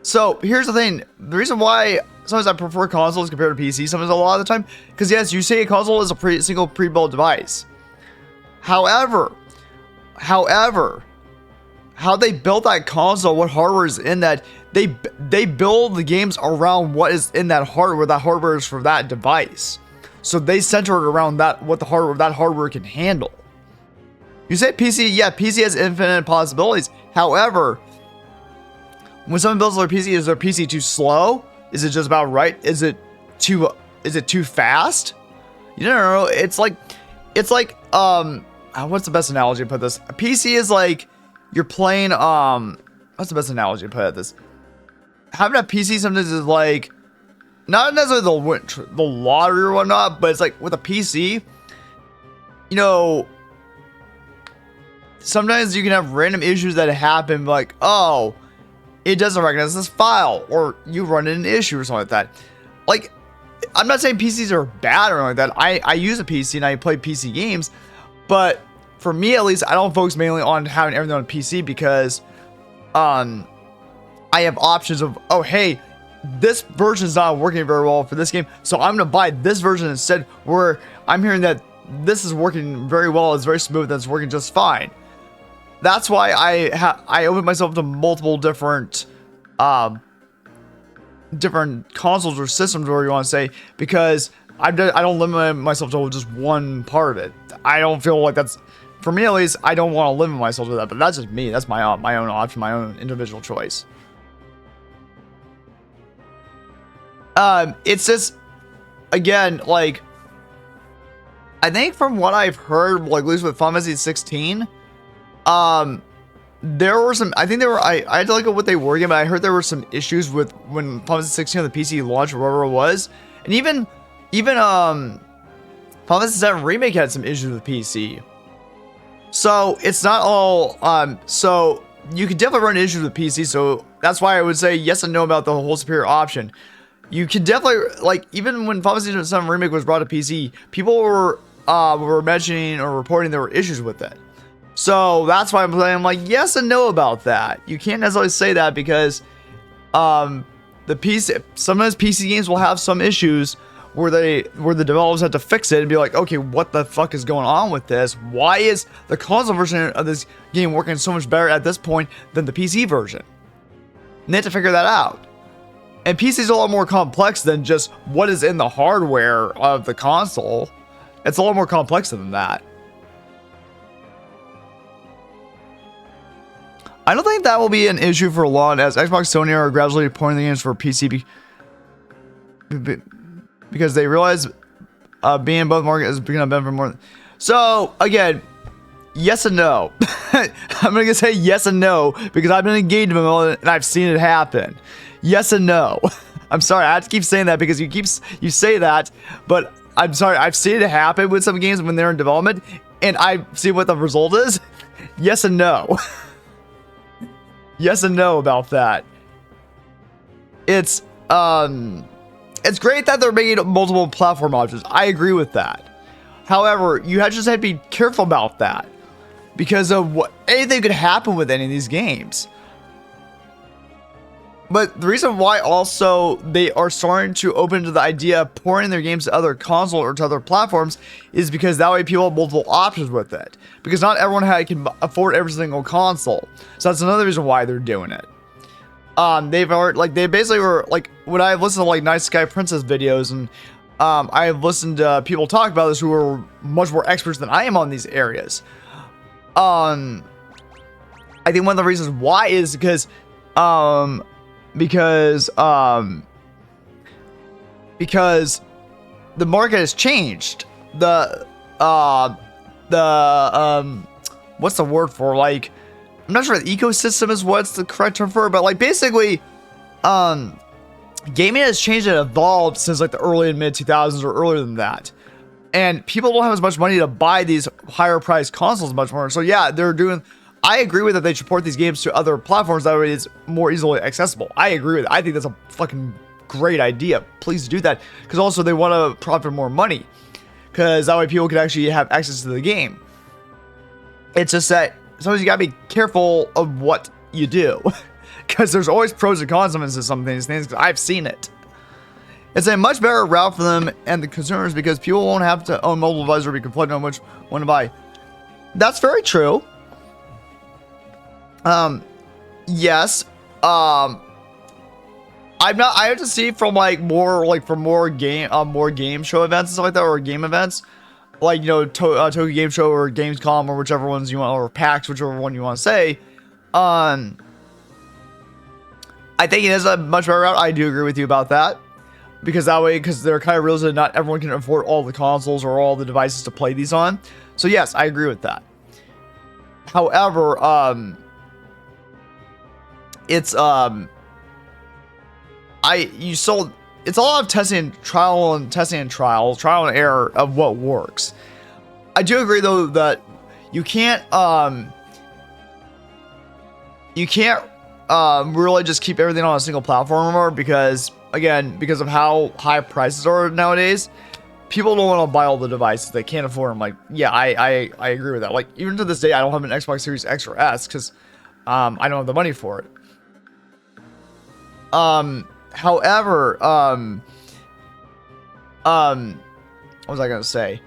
So here's the thing. The reason why sometimes I prefer consoles compared to PC sometimes a lot of the time, because yes, you say a console is a single pre-built device. However, how they built that console, what hardware is in that, they build the games around what is in that hardware is for that device. So they center it around what that hardware can handle. You say PC, yeah, PC has infinite possibilities. However, when someone builds their PC, is their PC too slow? Is it just about right? Is it too fast? You don't know. It's like what's the best analogy to put this? A PC is like you're playing what's the best analogy to put this? Having a PC sometimes is like not necessarily the lottery or whatnot, but it's like with a PC, you know, sometimes you can have random issues that happen, like, oh, it doesn't recognize this file, or you run into an issue or something like that. Like, I'm not saying PCs are bad or anything like that. I use a PC and I play PC games, but for me at least, I don't focus mainly on having everything on a PC because I have options of, oh, hey, this version is not working very well for this game, so I'm gonna buy this version instead, where I'm hearing that this is working very well, it's very smooth, and it's working just fine. That's why I open myself to multiple different consoles or systems, or you want to say, because I don't limit myself to just one part of it. I don't feel like that's, for me at least, I don't want to limit myself to that, but that's just me. That's my own option, my own individual choice. It's just, again, like, I think from what I've heard, like, at least with Final Fantasy 16, there were some, I think there were, I had to look at what they were again, but I heard there were some issues with when Final Fantasy 16 on the PC launched or whatever it was, and even Final Fantasy 7 Remake had some issues with PC. So it's not all, so you could definitely run issues with PC, so that's why I would say yes and no about the whole superior option. You can definitely, like, even when Final Fantasy 7 Remake was brought to PC, people were mentioning or reporting there were issues with it. So that's why I'm like yes and no about that. You can't necessarily say that because sometimes PC games will have some issues where the developers have to fix it and be like, okay, what the fuck is going on with this? Why is the console version of this game working so much better at this point than the PC version? And they have to figure that out. And PC is a lot more complex than just what is in the hardware of the console. It's a lot more complex than that. I don't think that will be an issue for long, as Xbox and Sony are gradually porting the games for PC because they realize being in both markets is going to benefit more. So again, yes and no. I'm going to say yes and no because I've been engaged in it and I've seen it happen. Yes and no. I'm sorry, I have to keep saying that because you say that, but I'm sorry, I've seen it happen with some games when they're in development, and I see what the result is. Yes and no. Yes and no about that. It's great that they're making multiple platform options. I agree with that. However, you just have to be careful about that because of anything could happen with any of these games. But the reason why also they are starting to open to the idea of porting their games to other consoles or to other platforms is because that way people have multiple options with it. Because not everyone can afford every single console. So that's another reason why they're doing it. They basically were like, when I've listened to like Night Sky Princess videos, and I've listened to people talk about this who are much more experts than I am on these areas. I think one of the reasons why is because the market has changed. What's the word for, like, I'm not sure the ecosystem is what's the correct term for it, but like basically gaming has changed and evolved since like the early and mid 2000s or earlier than that. And people don't have as much money to buy these higher priced consoles much more. So yeah, I agree with that they should port these games to other platforms. That way it's more easily accessible. I agree with it. I think that's a fucking great idea. Please do that. Because also they want to profit more money. Because that way people can actually have access to the game. It's just that sometimes you gotta be careful of what you do. Because there's always pros and cons to some of these things. I've seen it. It's a much better route for them and the consumers because people won't have to own mobile devices or be conflicted on which one to buy. That's very true. Yes. I have to see from more game show events and stuff like that, or game events, like, you know, Tokyo Game Show or Gamescom or whichever ones you want, or PAX, whichever one you want to say. I think it is a much better route. I do agree with you about that. Because that way, because they're kind of realizing that not everyone can afford all the consoles or all the devices to play these on. So yes, I agree with that. However, it's a lot of trial and error of what works. I do agree though that you can't really just keep everything on a single platform anymore because, again, because of how high prices are nowadays, people don't want to buy all the devices. They can't afford them. Like, yeah, I agree with that. Like, even to this day, I don't have an Xbox Series X or S because I don't have the money for it. However, what was I gonna say?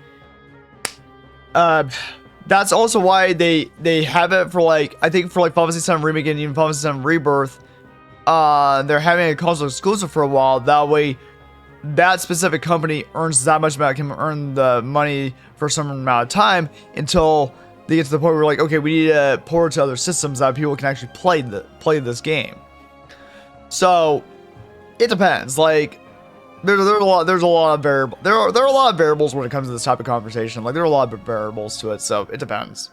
That's also why they have it for, like, I think for like Final Fantasy 7 Remake and even Final Fantasy 7 Rebirth. They're having a console exclusive for a while. That way, that specific company earns that much amount, can earn the money for a certain amount of time until they get to the point where, like, okay, we need to port it to other systems that people can actually play this game. So it depends. Like, there's a lot of variables. There are a lot of variables when it comes to this type of conversation. Like, there are a lot of variables to it, so it depends.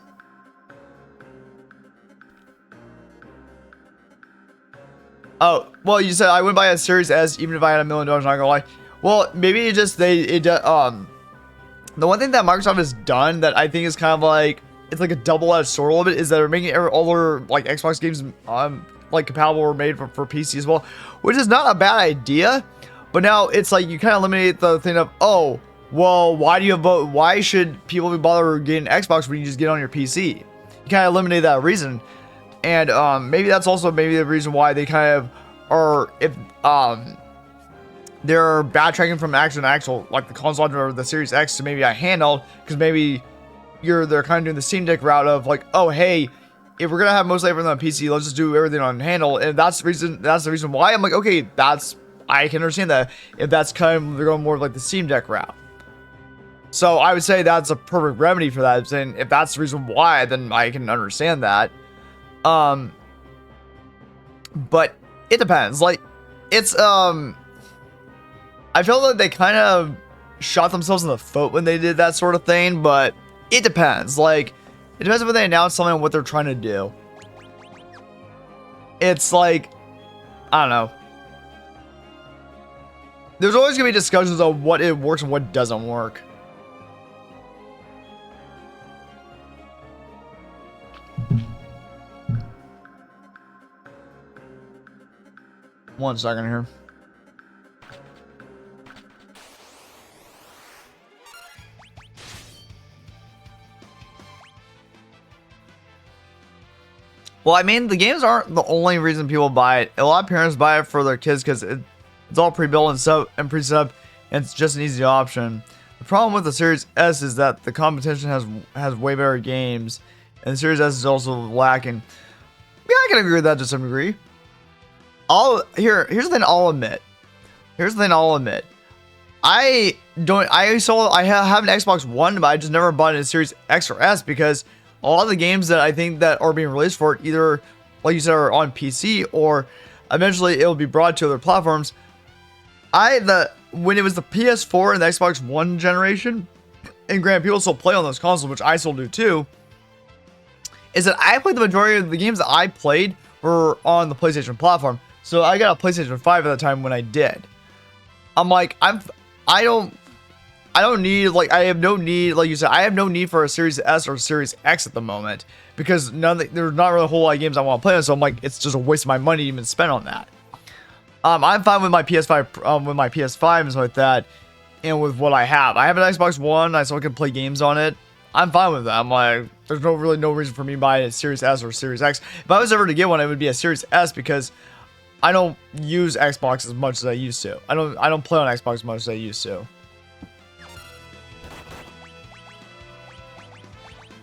Oh, well, you said I wouldn't buy a Series S even if I had $1 million, not gonna lie. Well, maybe it just, the one thing that Microsoft has done that I think is kind of like, it's like a double-edged sword a little bit, is that they're making all their, like, Xbox games, like, compatible or made for PC as well, which is not a bad idea, but now it's like, you kind of eliminate the thing of, oh, well, why should people be bothered getting Xbox when you just get on your PC? You kind of eliminate that reason. And maybe that's also the reason why they kind of are, if they're backtracking from actual like the console or the Series X to maybe a handheld, because maybe they're kind of doing the Steam Deck route of like, oh hey, if we're gonna have most everything on PC, let's just do everything on handheld. And that's the reason why I'm like, okay, I can understand that if that's kind of, they're going more of like the Steam Deck route. So I would say that's a perfect remedy for that. And if that's the reason why, then I can understand that. But it depends. Like, it's, I feel like they kind of shot themselves in the foot when they did that sort of thing, but it depends. Like, it depends when they announce something on what they're trying to do. It's like, I don't know. There's always gonna be discussions on what it works and what doesn't work. One second here. Well, I mean, the games aren't the only reason people buy it. A lot of parents buy it for their kids because it's all pre-built and pre-set up, and it's just an easy option. The problem with the Series S is that the competition has way better games, and the Series S is also lacking. Yeah, I can agree with that to some degree. Here's the thing I'll admit. I have an Xbox One, but I just never bought a Series X or S because a lot of the games that I think that are being released for it, either, like you said, are on PC or eventually it will be brought to other platforms. When it was the PS4 and the Xbox One generation, and granted, people still play on those consoles, which I still do too, is that I played the majority of the games that I played were on the PlayStation platform. So I got a PlayStation 5 at the time when I did. I'm like, I don't need, like, I have no need, like you said, I have no need for a Series S or Series X at the moment because there's not really a whole lot of games I want to play on. So I'm like, it's just a waste of my money to even spend on that. I'm fine with my PS5, with my PS5 and stuff like that, and with what I have. I have an Xbox One, I still can play games on it. I'm fine with that. I'm like, there's really no reason for me to buy a Series S or Series X. If I was ever to get one, it would be a Series S because I don't use Xbox as much as I used to. I don't play on Xbox as much as I used to.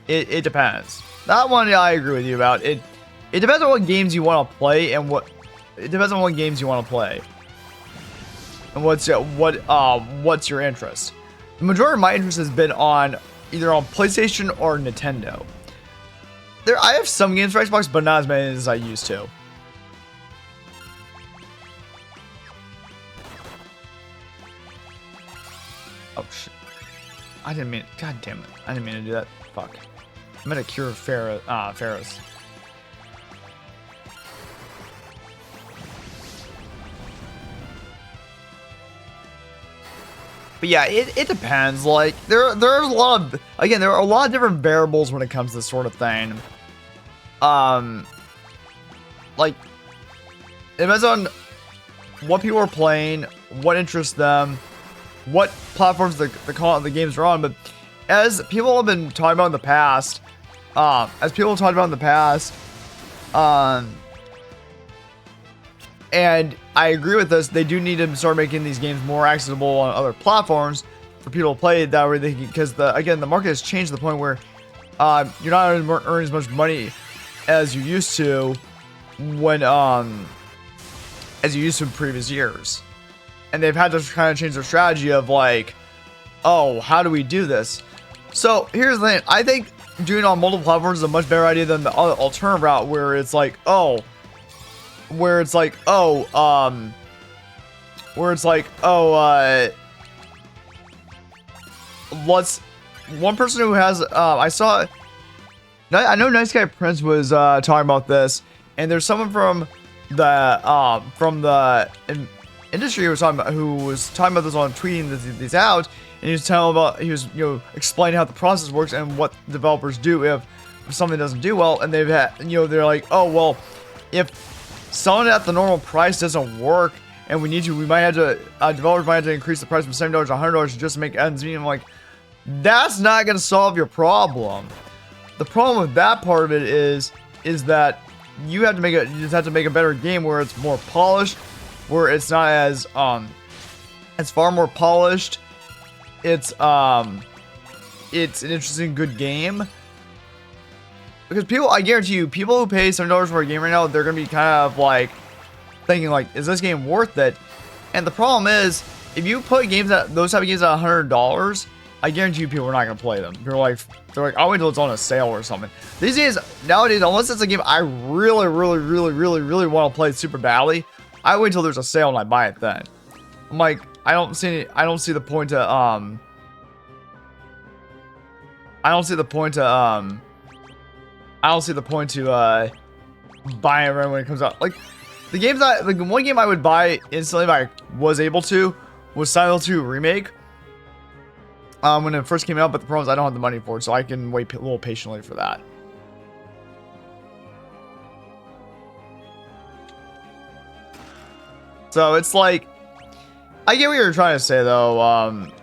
It depends. That one, yeah, I agree with you about. It depends on what games you want to play and it depends on what games you want to play. And what's your interest? The majority of my interest has been on either on PlayStation or Nintendo. I have some games for Xbox, but not as many as I used to. Oh shit! I didn't mean. God damn it! I didn't mean to do that. Fuck. I'm gonna cure Pharaohs. But yeah, it depends. Like there's a lot of, again, there are a lot of different variables when it comes to this sort of thing. Like it depends on what people are playing, what interests them, what platforms the games are on. But as people have been talking about in the past, and I agree with this, they do need to start making these games more accessible on other platforms for people to play that way. Because the market has changed to the point where you're not earning as much money as you used to when as you used to in previous years, and they've had to kind of change their strategy of like, oh, how do we do this? So here's the thing: I think doing it on multiple platforms is a much better idea than the alternative route where it's like, one person who has, I know Nice Guy Prince was talking about this, and there's someone from the industry who was talking about this on tweeting these out, and he was explaining how the process works and what developers do if something doesn't do well, and they're like, oh well, if selling it at the normal price doesn't work, and we might have to, developers might have to increase the price from $70 to $100 just to make ends meet. I'm like, that's not going to solve your problem. The problem with that part of it is that you just have to make a better game where it's more polished, where it's not as, it's far more polished. It's an interesting, good game. Because I guarantee you, people who pay $7 for a game right now, they're going to be kind of like thinking like, is this game worth it? And the problem is, if you put those type of games at $100, I guarantee you people are not going to play them. They're like, I'll wait until it's on a sale or something. These days, nowadays, unless it's a game I really, really, really, really, really want to play super badly, I wait until there's a sale and I buy it then. I'm like, I don't see the point to, buying it right when it comes out. Like the one game I would buy instantly if I was able to was Silent Hill 2 Remake. When it first came out, but the problem is I don't have the money for it, so I can wait a little patiently for that. So it's like, I get what you're trying to say though,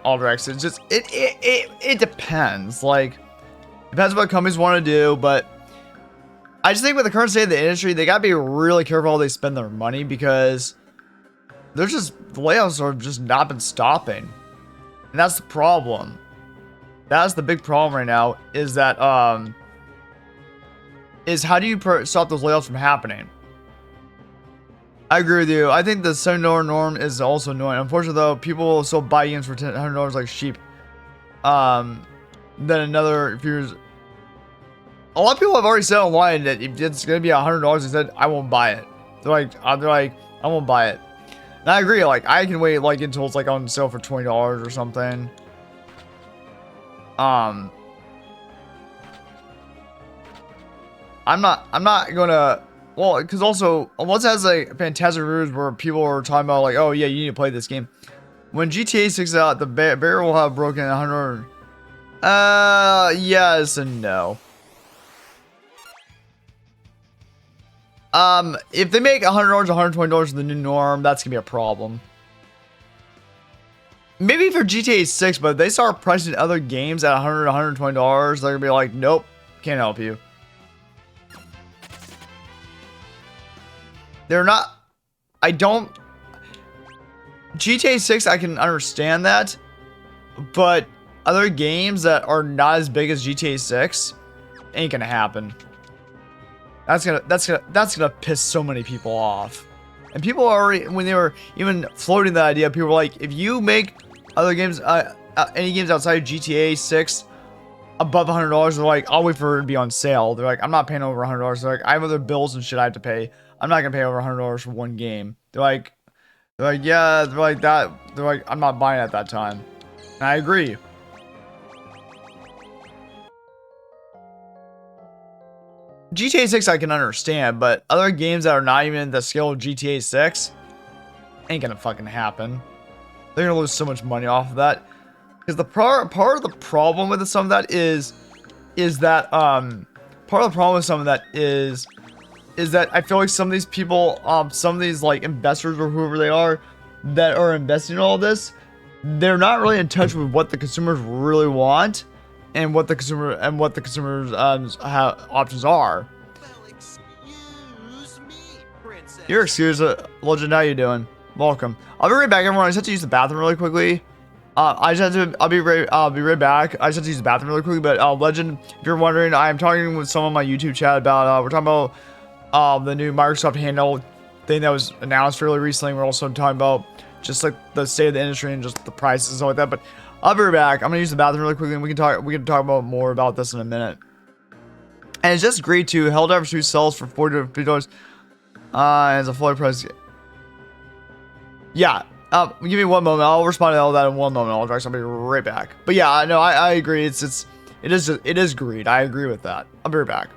Aldrex. It's just it depends. Like, depends what companies want to do, but I just think with the current state of the industry, they gotta be really careful how they spend their money, because there's just, the layoffs have just not been stopping. And that's the problem. That's the big problem right now, is that, is how do you stop those layoffs from happening? I agree with you. I think the $7 norm is also annoying. Unfortunately though, people will still buy games for $100 like sheep. Then another few years. A lot of people have already said online that if it's gonna be $100, they said I won't buy it. They're like, I won't buy it. And I agree. Like, I can wait like until it's like on sale for $20 or something. I'm not gonna well, because also, unless it has like fantastic reviews where people are talking about like, oh yeah, you need to play this game. When GTA 6 is out, the barrier will have broken 100. Yes and no. If they make $100, $120 the new norm, that's gonna be a problem. Maybe for GTA 6, but if they start pricing other games at $100, $120, they're gonna be like, nope, can't help you. They're not. I don't. GTA 6, I can understand that, but other games that are not as big as GTA 6 ain't gonna happen. That's gonna piss so many people off. And people already, when they were even floating the idea, people were like, if you make other games, any games outside of GTA 6 above $100, they're like, I'll wait for it to be on sale. They're like, I'm not paying over $100. They're like, I have other bills and shit I have to pay. I'm not gonna pay over $100 for one game. They're like, yeah, they're like that. They're like, I'm not buying it at that time. And I agree. GTA 6 I can understand, but other games that are not even the scale of GTA 6 ain't gonna fucking happen. They're gonna lose so much money off of that. Because the part of the problem with some of that is that part of the problem with some of that is that I feel like some of these people, some of these like investors or whoever they are that are investing in all this, they're not really in touch with what the consumers really want and what the consumers options are. Well, excuse me, princess. Your excuse, Legend. How you doing? Welcome. I'll be right back, everyone. I just have to use the bathroom really quickly. I'll be right back. I just have to use the bathroom really quickly. But Legend, if you're wondering, I'm talking with someone on my YouTube chat about we're talking about the new Microsoft handheld thing that was announced fairly recently. We're also talking about just like the state of the industry and just the prices and stuff like that. But I'll be right back. I'm gonna use the bathroom really quickly, and we can talk about more about this in a minute. And it's just agreed to Helldivers 2 sells for $40 to $50. As a fully price. Yeah. Give me one moment. I'll respond to all that in one moment. I'll be right back. But yeah, no, I agree. It is greed. I agree with that. I'll be right back.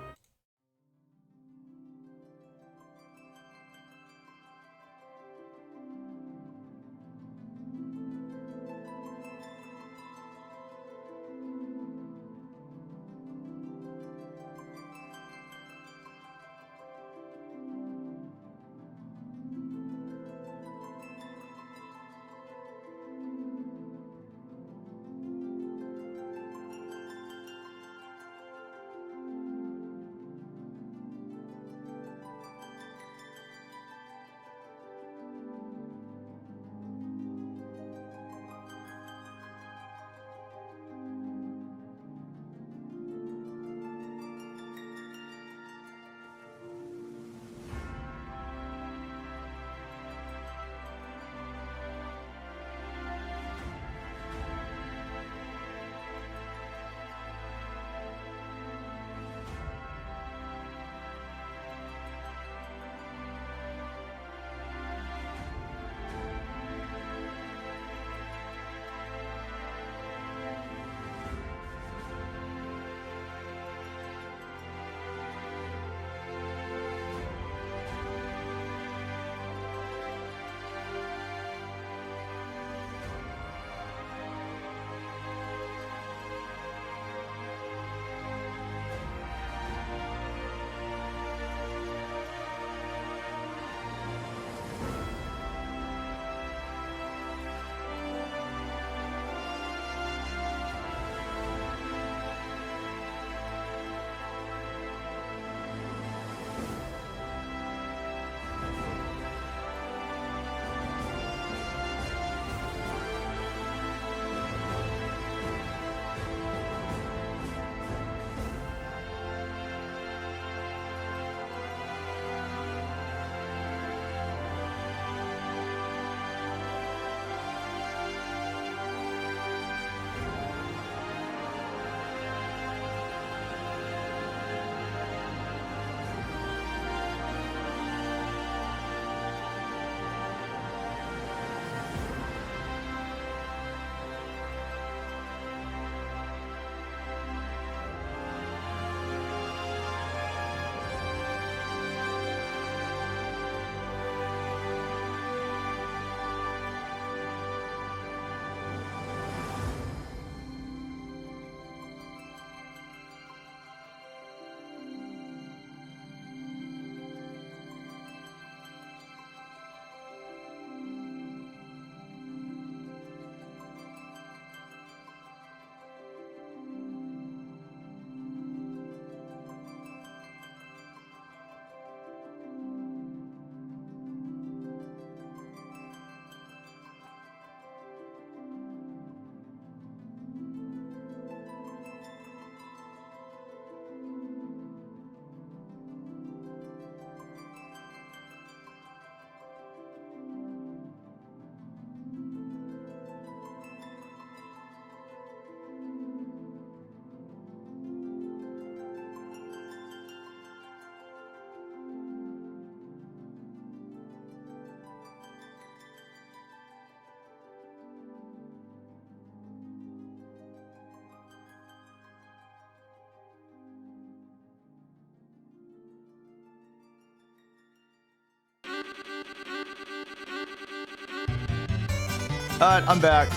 I'm back.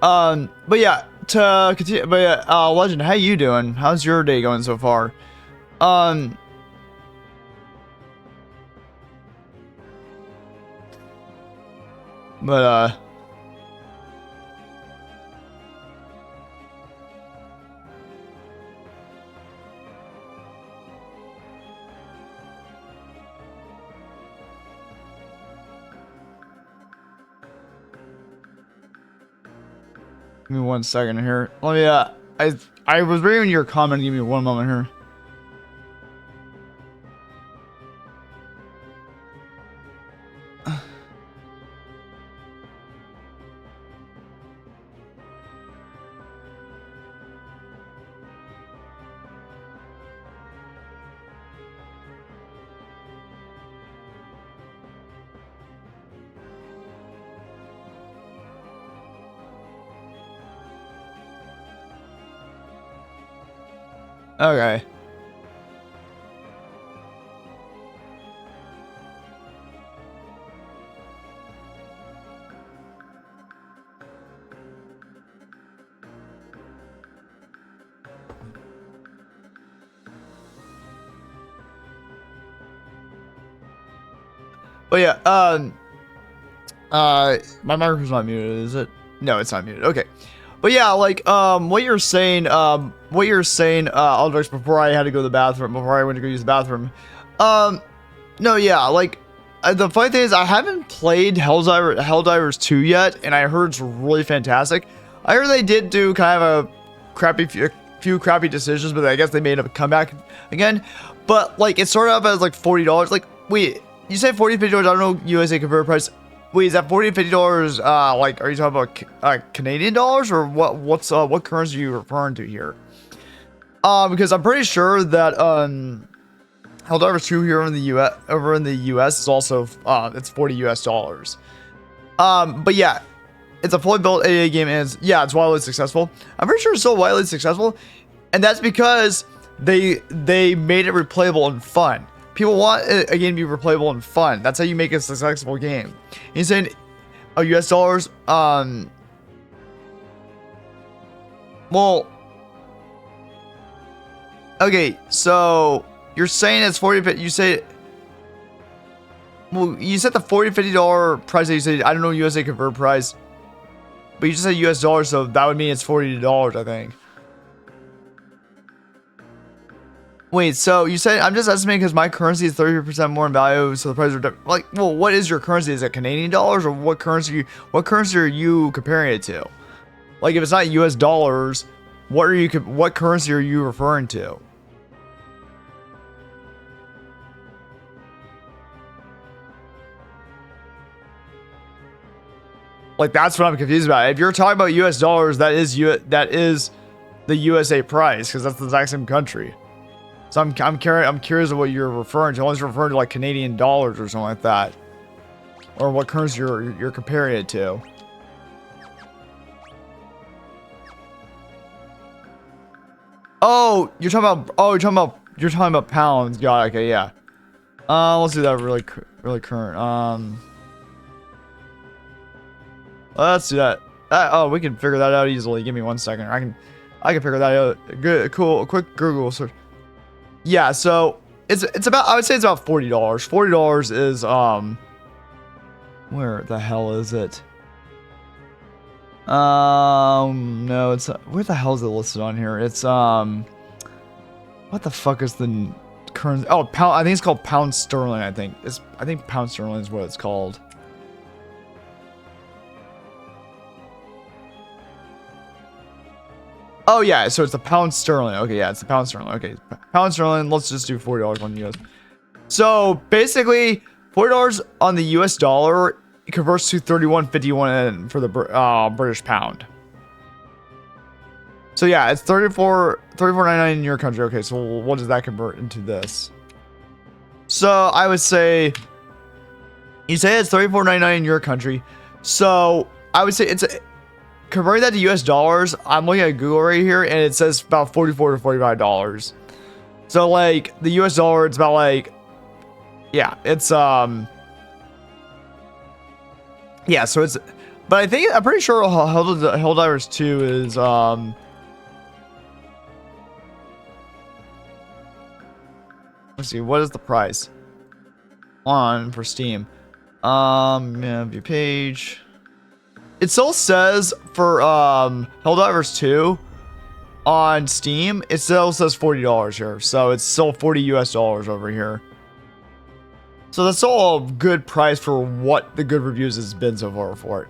But yeah, to continue, but yeah, Legend, how you doing? How's your day going so far? Um, but give me 1 second here. Let me, I was reading your comment. Give me 1 moment here. Okay. But yeah, my microphone's not muted, is it? No, it's not muted. Okay. But yeah, like, what you're saying, Aldrich, before I had to go to the bathroom, before I went to go use the bathroom, no, yeah, like, the funny thing is, I haven't played Helldivers 2 yet, and I heard it's really fantastic. I heard they did do kind of a few crappy decisions, but I guess they made a comeback again. But, like, it started off as, like, $40. Like, wait, you said $40, $50, I don't know USA converter price. Wait, is that $40, $50, like, are you talking about Canadian dollars, or what currency are you referring to here? Because I'm pretty sure that, Helldivers 2 here in the US is also, it's $40 US. But yeah, it's a fully built AA game, and it's wildly successful. I'm pretty sure it's still wildly successful, and that's because they made it replayable and fun. People want a game to be replayable and fun. That's how you make a successful game. You're saying, oh, US dollars, well, okay, so you're saying it's 40, but you say, well, you said the $40, $50 price that you said, I don't know USA convert price, but you just said US dollars, so that would mean it's $40, I think. Wait, so you said, I'm just estimating because my currency is 30% more in value, so the price are like, well, what is your currency? Is it Canadian dollars, or what currency are you comparing it to? Like, if it's not US dollars, what currency are you referring to? Like, that's what I'm confused about. If you're talking about US dollars, that is the USA price, because that's the exact same country. So I'm curious of what you're referring to. Unless you're referring to like Canadian dollars or something like that, or what currency you're comparing it to. Oh, you're talking about pounds. Got it. Okay, yeah. Let's do that really current. Let's do that. Oh, we can figure that out easily. Give me 1 second. I can figure that out. Good, cool. Quick Google search. Yeah, so it's about, I would say it's about $40. $40 is where the hell is it? No, it's where the hell is it listed on here? It's what the fuck is the currency? Oh, pound. I think it's called pound sterling. I think pound sterling is what it's called. Oh yeah, so it's the pound sterling. Okay, yeah, it's the pound sterling. Okay, pound sterling. Let's just do $40 on US. So basically, $40 on the US dollar converts to 31.51 for the British pound. So yeah, it's 34.99 in your country. Okay, so what does that convert into this? So I would say, you say it's 34.99 in your country. So I would say it's converting that to US dollars. I'm looking at Google right here, and it says about $44 to $45. So like the US dollar, it's about like, yeah, it's yeah. So it's But I'm pretty sure Helldivers 2 is let's see, what is the price on for Steam? Yeah, view page. It still says for Helldivers 2 on Steam, it still says $40 here. So it's still $40 US over here. So that's still a good price for what the good reviews has been so far for it.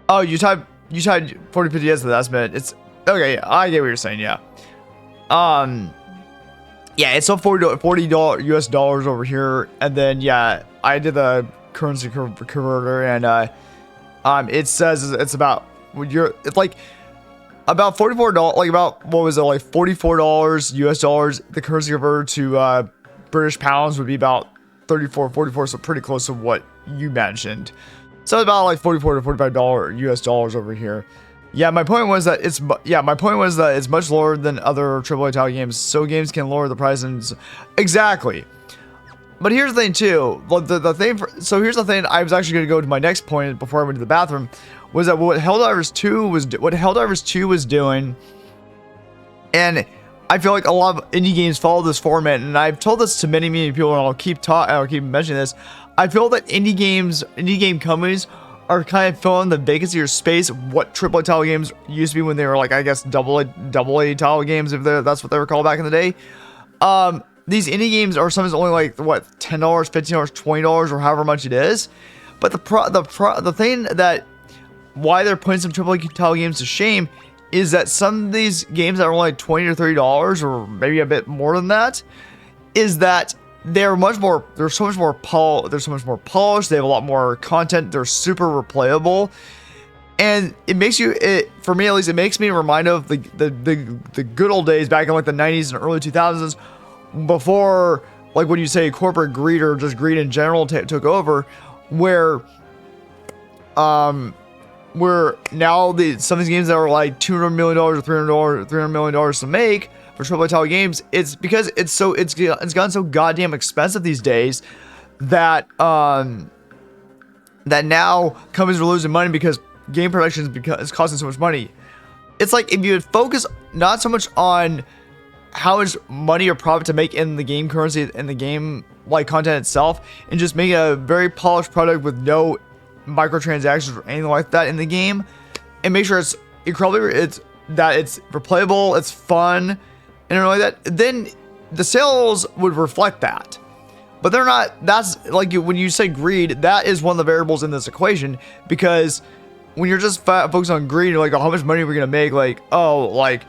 Oh, you type 4050 as the estimate. It's okay. I get what you're saying. Yeah. Yeah, it's still $40 US over here, and then yeah, I did the currency converter, and it says it's about it's like about $44, like about what was it, like $44 US. The currency converter to British pounds would be about 44, so pretty close to what you mentioned. So about like $44 to $45 US over here. Yeah, my point was that it's much lower than other AAA title games, so games can lower the price. And exactly. But here's the thing too. Here's the thing. I was actually going to go to my next point before I went to the bathroom. Was that what Helldivers 2 was doing? And I feel like a lot of indie games follow this format, and I've told this to many people, and I'll keep mentioning this. I feel that indie game companies are kind of filling the vacancy or space of what AAA title games used to be when they were like, I guess, double A title games, if that's what they were called back in the day. These indie games are sometimes only like what, $10, $15, $20, or however much it is. But the thing that why they're putting some AAA title games to shame is that some of these games that are only like $20 or $30, or maybe a bit more than that, is that they're so much more polished. They have a lot more content. They're super replayable, and it makes for me at least, it makes me remind of the good old days back in like the 90s and early 2000s, before, like, when you say corporate greed or just greed in general took over, where now some of these games that are like $200 million or $300 million to make for AAA title games, it's because it's gotten so goddamn expensive these days that that now companies are losing money because game production is costing so much money. It's like if you would focus not so much on how much money or profit to make in the game currency and the game like content itself, and just make a very polished product with no microtransactions or anything like that in the game, and make sure it's replayable, it's fun, and like that, then the sales would reflect that. But they're not. That's like when you say greed, that is one of the variables in this equation, because when you're just focused on greed, you're like, oh, how much money are we gonna make? Like, oh, like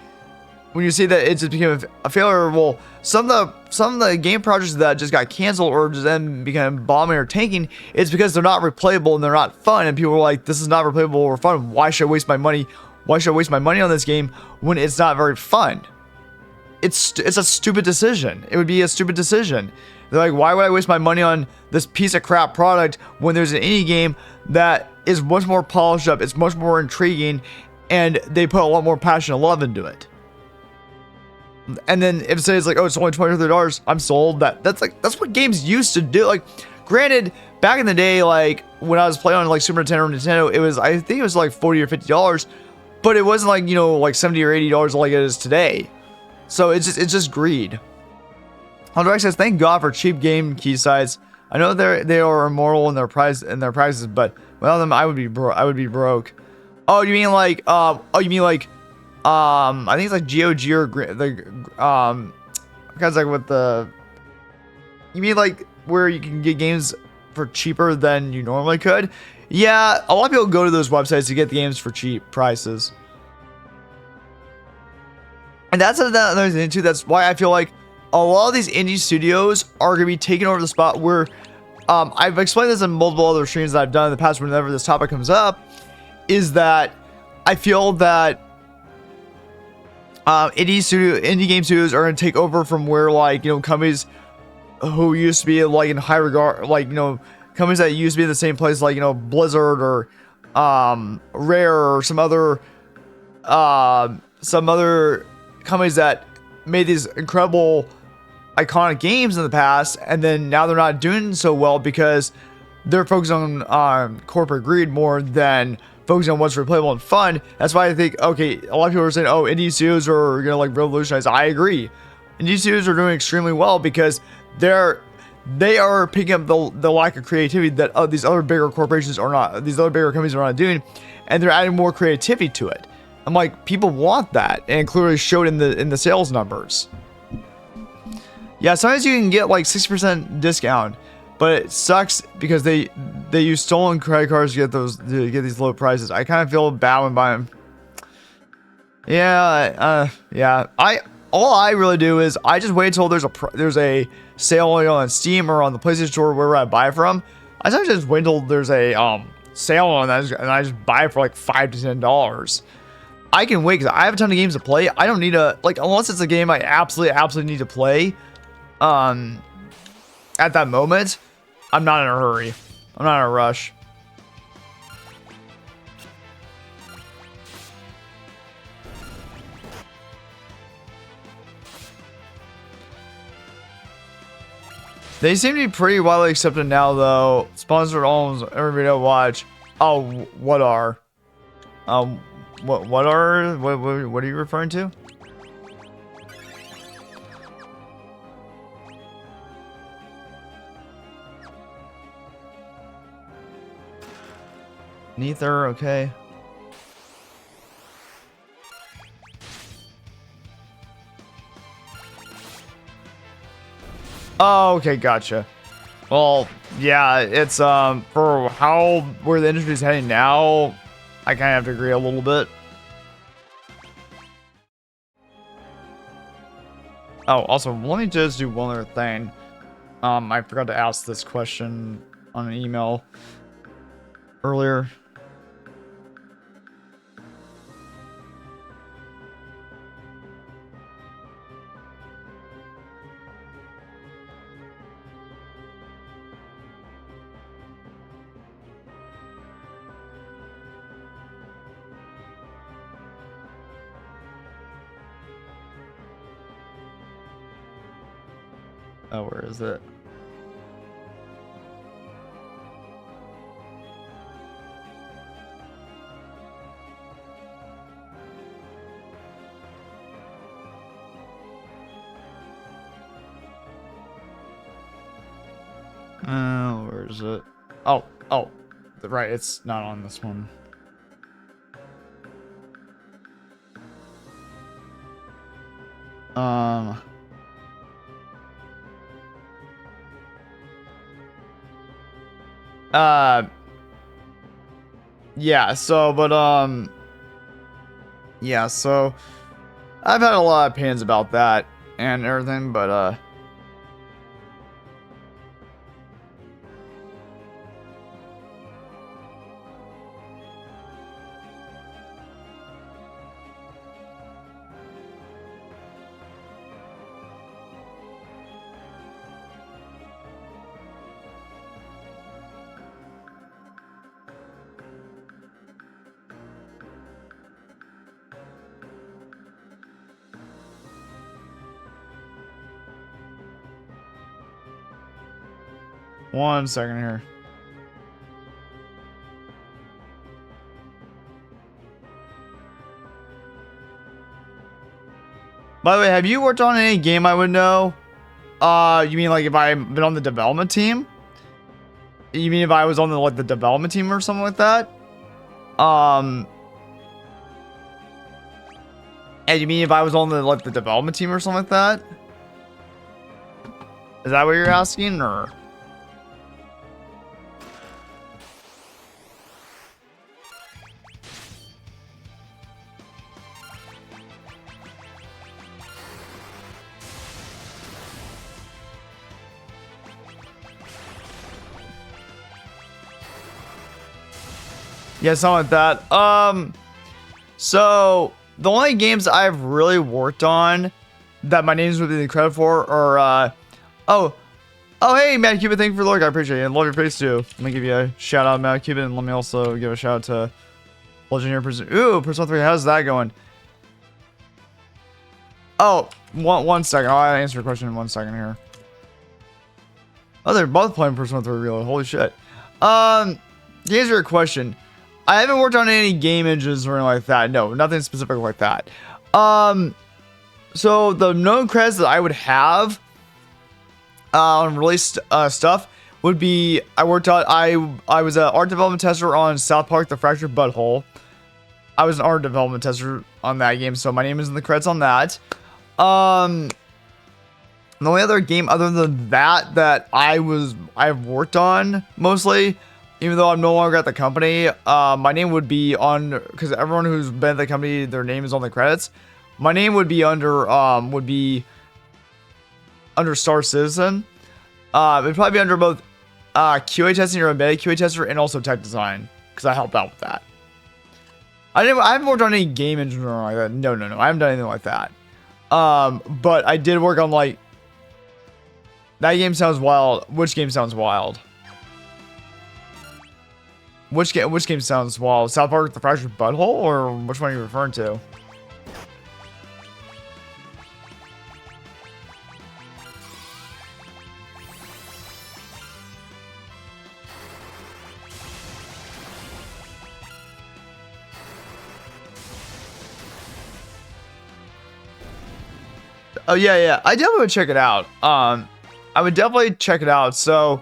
when you see that it just became a failure, well, some of the game projects that just got canceled or just then became bombing or tanking, it's because they're not replayable and they're not fun, and people are like, this is not replayable or fun. Why should I waste my money? Why should I waste my money on this game when it's not very fun? It's a stupid decision. It would be a stupid decision. They're like, why would I waste my money on this piece of crap product when there's an indie game that is much more polished up, it's much more intriguing, and they put a lot more passion and love into it. And then if it says like, oh, it's only $20 or $30, I'm sold. That's what games used to do. Like, granted, back in the day, like when I was playing on like Super Nintendo or Nintendo, I think it was like $40 or $50, but it wasn't like, like $70 or $80 like it is today. So it's just greed. Hunter says, thank God for cheap game key sites. I know they are immoral in their prices, but without them I would be broke. Oh, you mean like I think it's like GOG or the because like with the, you mean like where you can get games for cheaper than you normally could? Yeah, a lot of people go to those websites to get the games for cheap prices. And that's another thing too. That's why I feel like a lot of these indie studios are going to be taking over the spot where, I've explained this in multiple other streams that I've done in the past whenever this topic comes up, is that I feel that indie game studios are going to take over from where, like, companies who used to be like in high regard, like, companies that used to be in the same place, like, Blizzard or Rare or some other companies that made these incredible iconic games in the past, and then now they're not doing so well because they're focused on corporate greed more than focusing on what's replayable and fun. That's why I think, okay, a lot of people are saying, oh, indie studios are gonna like revolutionize. I agree. Indie studios are doing extremely well because they are picking up the lack of creativity that these other bigger corporations are not, these other bigger companies are not doing, and they're adding more creativity to it. I'm like, people want that, and it clearly showed in the sales numbers. Yeah, sometimes you can get like 60% discount, but it sucks because they use stolen credit cards to get these low prices. I kind of feel bad when buying them. Yeah, yeah. All I really do is I just wait until there's a sale on Steam or on the PlayStation Store wherever I buy from. I sometimes just wait until there's a sale on that and I just buy it for like $5 to $10. I can wait because I have a ton of games to play. I don't need unless it's a game I absolutely need to play. At that moment, I'm not in a hurry. I'm not in a rush. They seem to be pretty widely accepted now, though. Sponsored almost every video I watch. Oh, what are? What are you referring to? Neither, okay. Oh, okay, gotcha. Well, yeah, it's for where the industry is heading now, I kind of have to agree a little bit. Oh, also, let me just do one other thing. I forgot to ask this question on an email earlier. Oh, where is it? Where is it? Oh, right, it's not on this one. Yeah, so, yeah, so, I've had a lot of opinions about that and everything, but, one second here. By the way, have you worked on any game I would know? You mean like if I've been on the development team? You mean if I was on the development team or something like that? And you mean if I was on the development team or something like that? Is that what you're asking, or? Yeah, something like that. So the only games I've really worked on that my names would be the credit for are, oh, hey, Mad Cupid, thank you for the look. I appreciate it. And love your face too. Let me give you a shout out, Mad Cupid, and let me also give a shout out to Legendary Person. Ooh, Persona 3, how's that going? Oh, one second. I'll answer your question in 1 second here. Oh, they're both playing Persona 3 Reload. Holy shit. To answer your question, I haven't worked on any game engines or anything like that. No, nothing specific like that. So the known credits that I would have on released stuff would be I was an art development tester on South Park: The Fractured Butthole. I was an art development tester on that game, so my name is in the credits on that. The only other game other than that I've worked on mostly, even though I'm no longer at the company, my name would be on, because everyone who's been at the company, their name is on the credits. My name would be under Star Citizen. It'd probably be under both QA testing or embedded QA tester and also tech design, because I helped out with that. I haven't worked on any game engine or like that. No. I haven't done anything like that. But I did work on like that game sounds wild. Which game sounds wild? Which game sounds wild? South Park: The Fractured Butthole, or which one are you referring to? Oh yeah. I definitely would check it out. I would definitely check it out. So,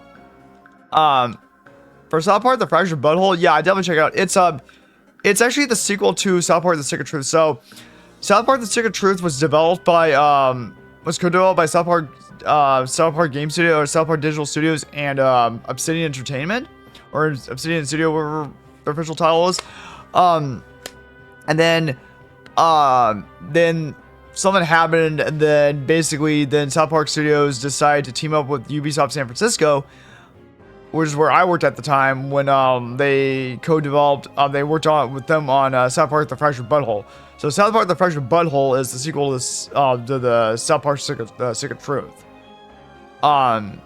for South Park: The Fractured Butthole, yeah, I definitely check it out. It's actually the sequel to South Park: The Stick of Truth. So, South Park: The Stick of Truth was developed by was co-developed by South Park Game Studio or South Park Digital Studios and Obsidian Entertainment or Obsidian Studio, whatever their official title is. And then something happened, and then South Park Studios decided to team up with Ubisoft San Francisco, which is where I worked at the time when they co-developed. They worked on with them on South Park: The Fractured Butthole. So South Park: The Fractured Butthole is the sequel to the South Park Stick of Truth. I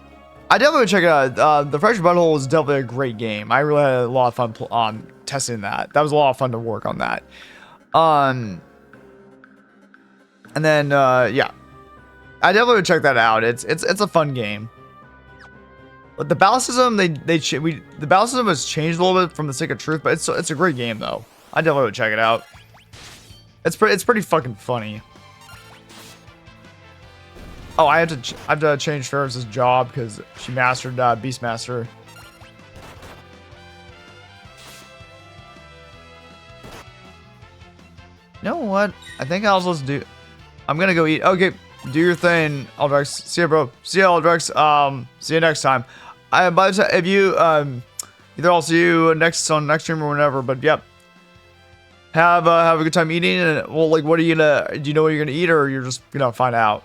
definitely would check it out. The Fractured Butthole is definitely a great game. I really had a lot of fun testing that. That was a lot of fun to work on that. And then yeah, I definitely would check that out. It's a fun game. But the battle system the battle system has changed a little bit from the Stick of Truth, but it's a great game though. I definitely would check it out. It's pretty fucking funny. Oh, I have to change Ferris's job because she mastered Beastmaster. You know what? I think I'll just do. I'm gonna go eat. Okay, do your thing, Aldrex. See ya, bro. See ya, Aldrex. See you next time. By the time, if you either I'll see you next stream or whenever. But yep. Have a good time eating. And well, like, what are you gonna? Do you know what you're gonna eat, or you're just gonna find out?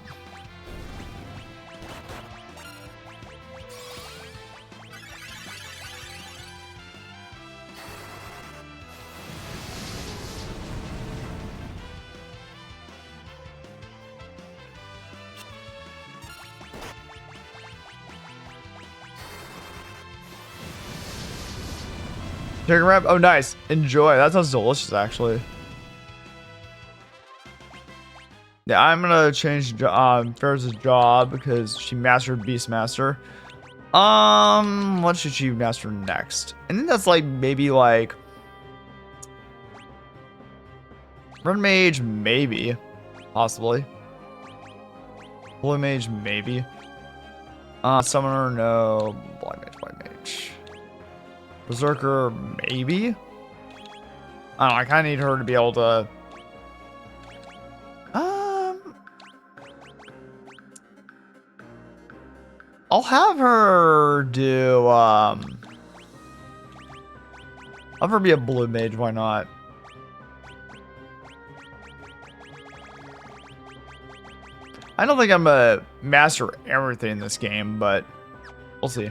Chicken wrap? Oh, nice. Enjoy. That sounds delicious, actually. Yeah, I'm gonna change Ferris' job because she mastered Beastmaster. What should she master next? I think that's like maybe like Red Mage, maybe, possibly. Holy Mage, maybe. Summoner, no. Blind Mage, Blind Mage. Berserker, maybe? I don't know, I kind of need her to be able to... I'll have her do, I'll have her be a blue mage, why not? I don't think I'm gonna master everything in this game, but we'll see.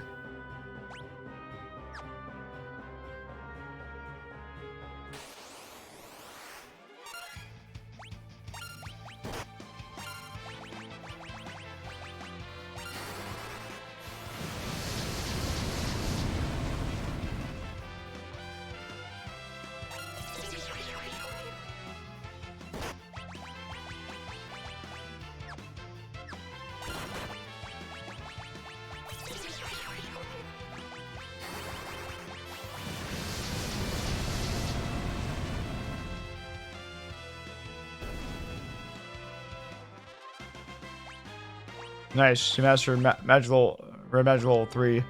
Nice. You mastered magical, red magical 3.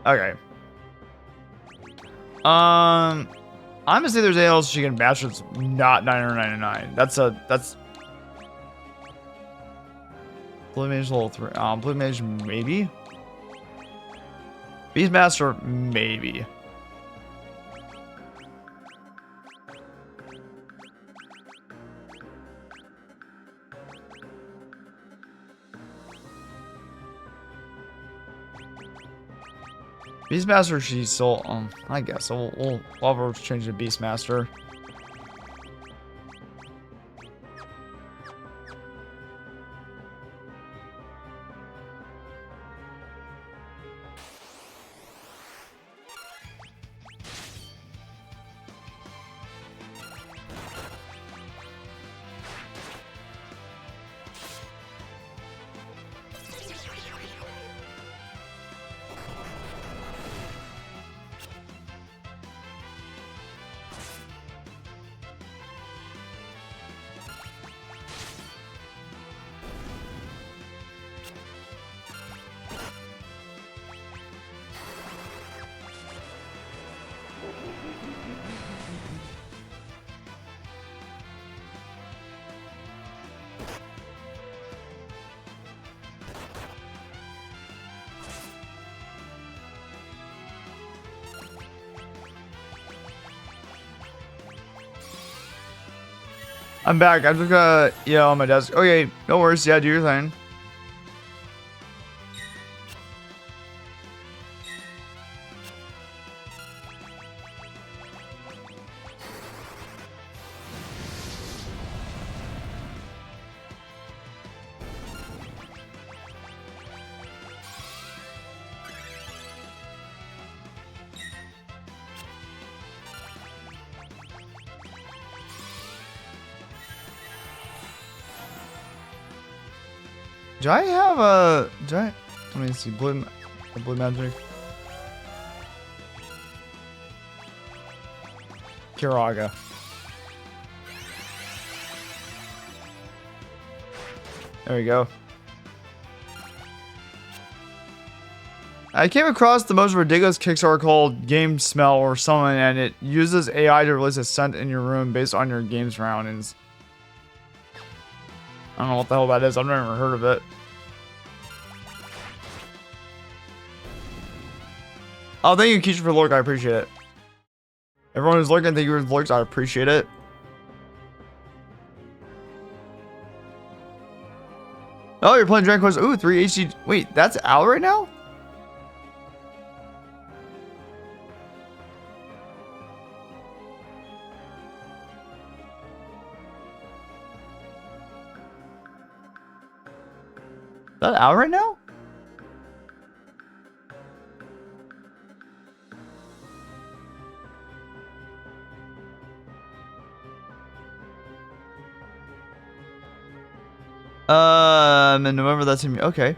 Okay. I'm gonna say there's anything else she can master that's not 999. That's Blue Mage level 3. Blue Mage maybe. Beastmaster maybe. Beastmaster, she's still, I guess we'll have her change to Beastmaster. I'm back. I just got on my desk. Okay, no worries. Yeah, do your thing. Do I have a? Let me see. Blue magic. Kiraga. There we go. I came across the most ridiculous Kickstarter called Game Smell or something, and it uses AI to release a scent in your room based on your game surroundings. I don't know what the hell that is. I've never heard of it. Oh, thank you, Keisha, for the lurk. I appreciate it. Everyone who's lurking, thank you for the lurks. I appreciate it. Oh, you're playing Dragon Quest. Ooh, 3 HD. Wait, that's out right now? Is that out right now? In November, that's in, okay.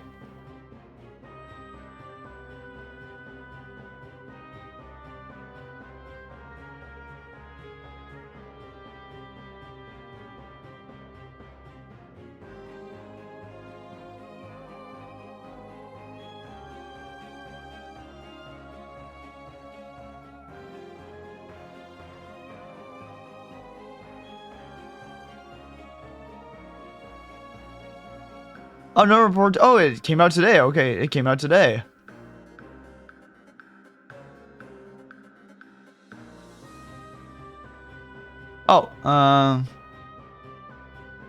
Oh, no report. Oh, it came out today. Okay, it came out today. Oh,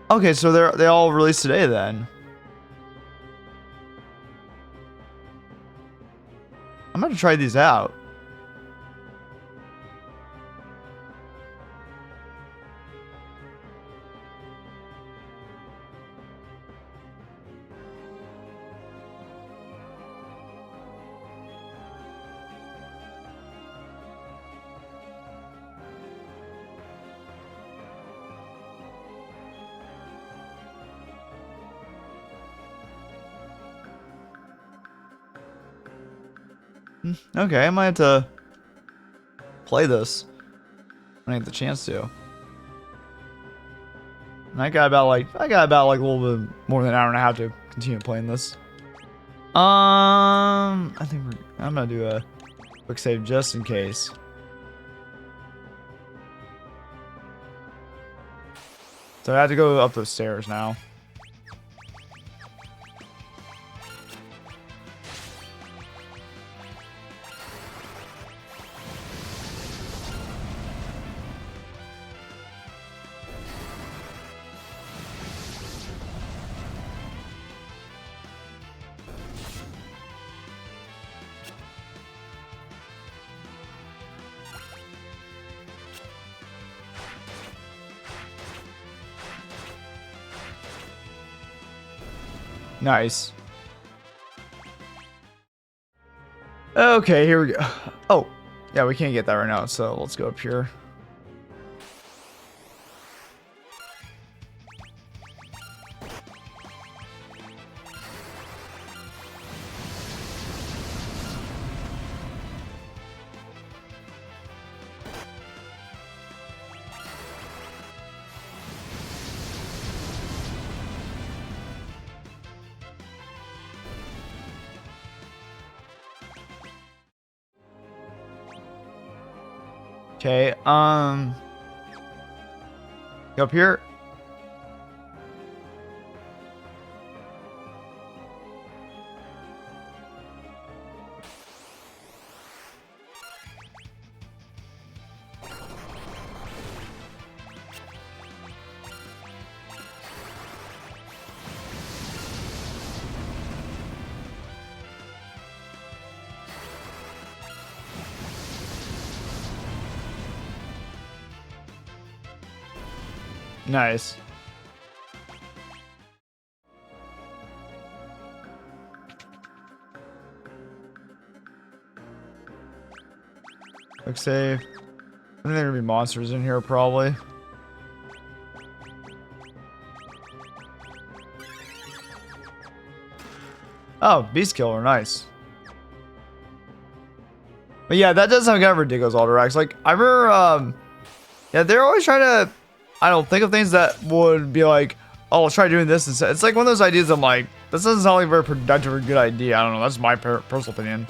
okay, so they all released today then. I'm gonna try these out. Okay, I might have to play this when I get the chance to. And I got about like a little bit more than an hour and a half to continue playing this. I think I'm gonna do a quick save just in case. So I have to go up those stairs now. Nice. Okay, here we go. Oh, yeah, we can't get that right now, so let's go up here. Okay, go up here. Nice. Quick save. I think there are gonna be monsters in here probably. Oh, Beast Killer, nice. But yeah, that does sound kind of ridiculous, Alderax. Like, I remember, yeah, they're always trying to, I don't think of things that would be like, oh, let's try doing this instead. It's like one of those ideas I'm like, this doesn't sound like a very productive or good idea. I don't know, that's my personal opinion.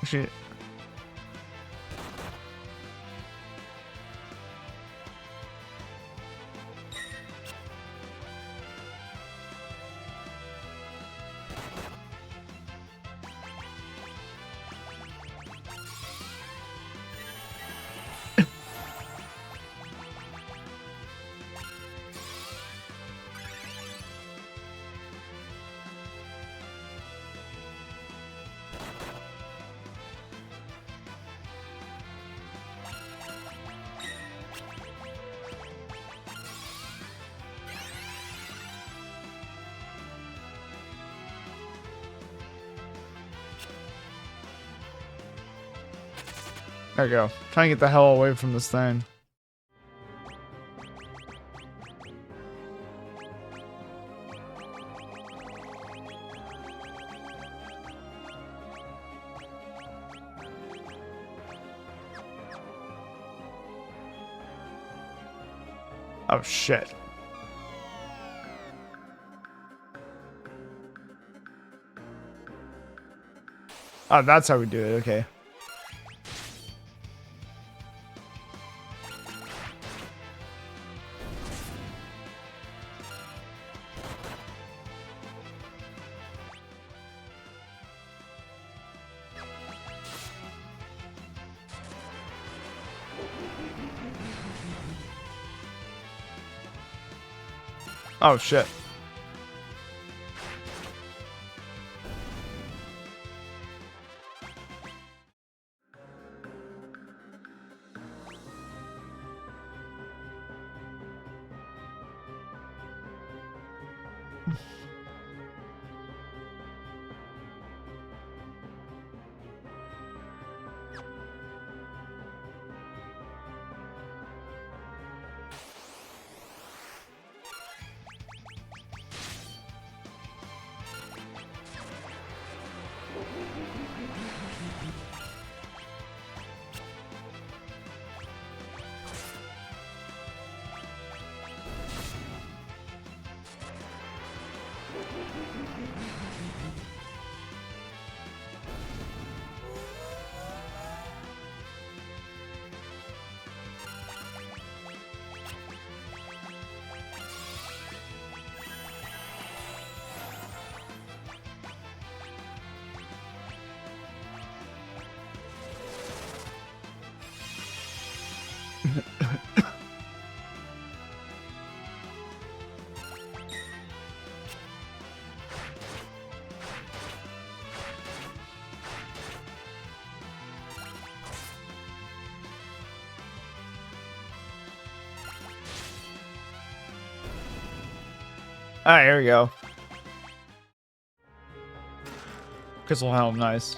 Actually, there we go. Trying to get the hell away from this thing. Oh shit. Oh, that's how we do it, okay. Oh shit. Alright, here we go. Crystal Helm, nice.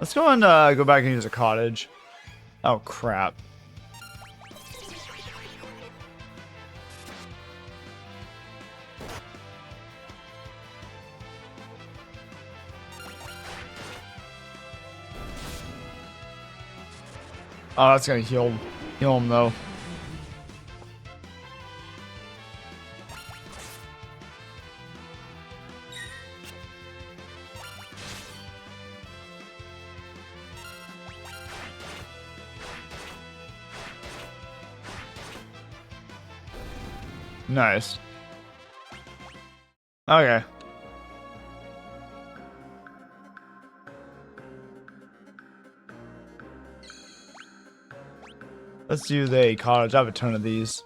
Let's go and go back and use a cottage. Oh crap. Oh, that's gonna heal him though. Nice. Okay. Let's do the cottage. I have a ton of these.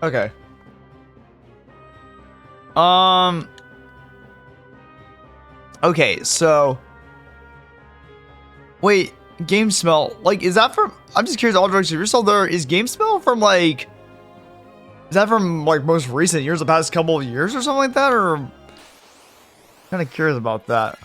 Okay. Okay, so wait, game smell. Like, is that from? I'm just curious. All drugs, you're still there. Is game smell from like? Is that from like most recent years, the past couple of years or something like that, or? Kind of curious about that.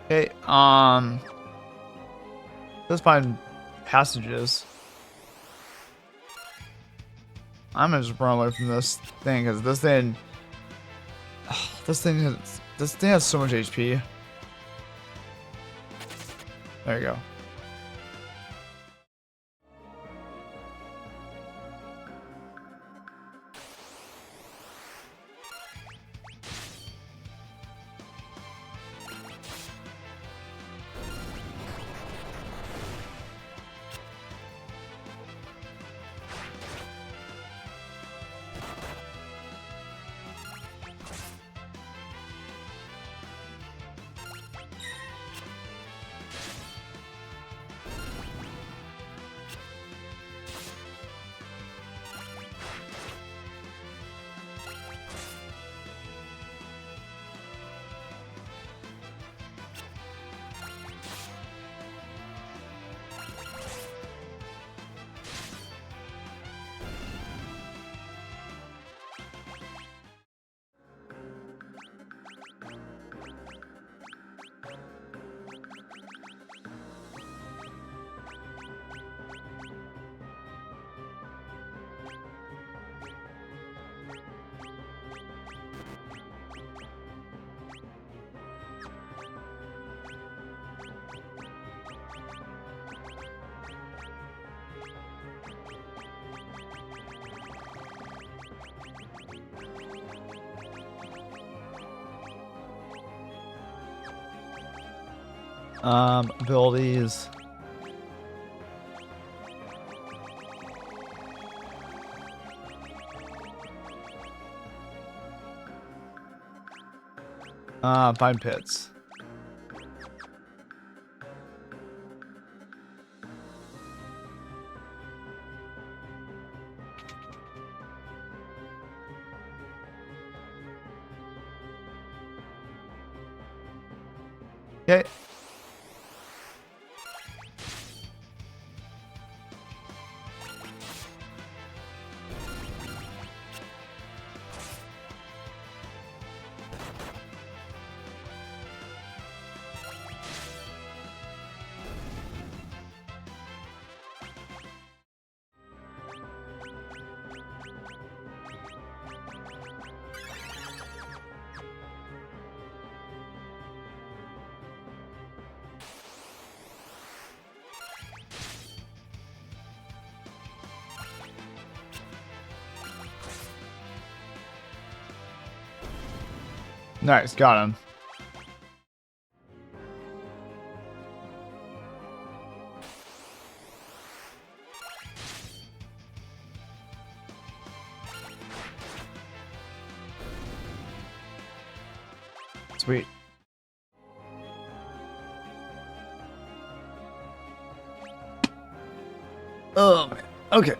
Okay, let's find passages. I'm gonna just run away from this thing because this thing has so much HP. There you go. Abilities. Find pits. Okay. Nice, got him. Sweet. Oh man. Okay.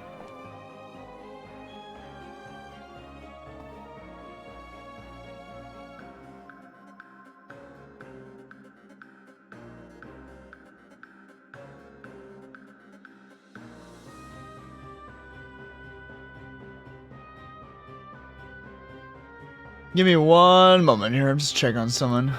Give me one moment here. I'm just checking on someone.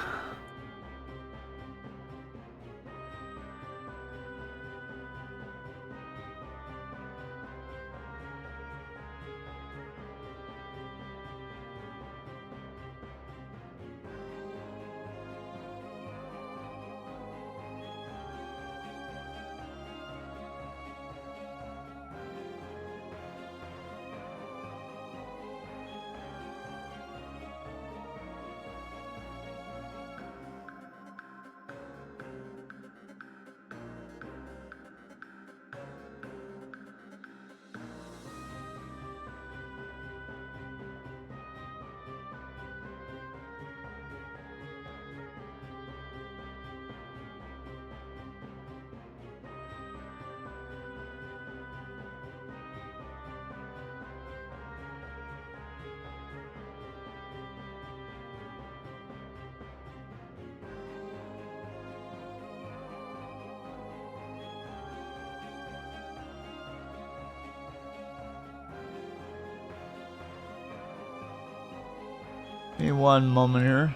Give me one moment here.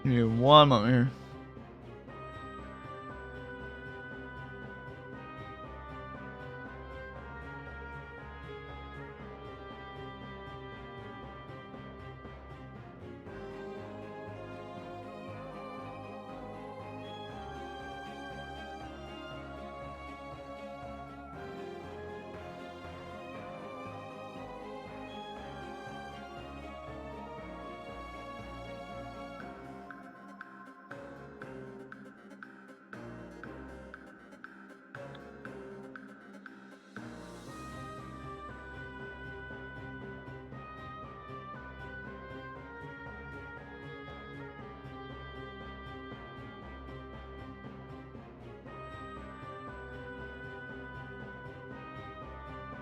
Give me one moment here.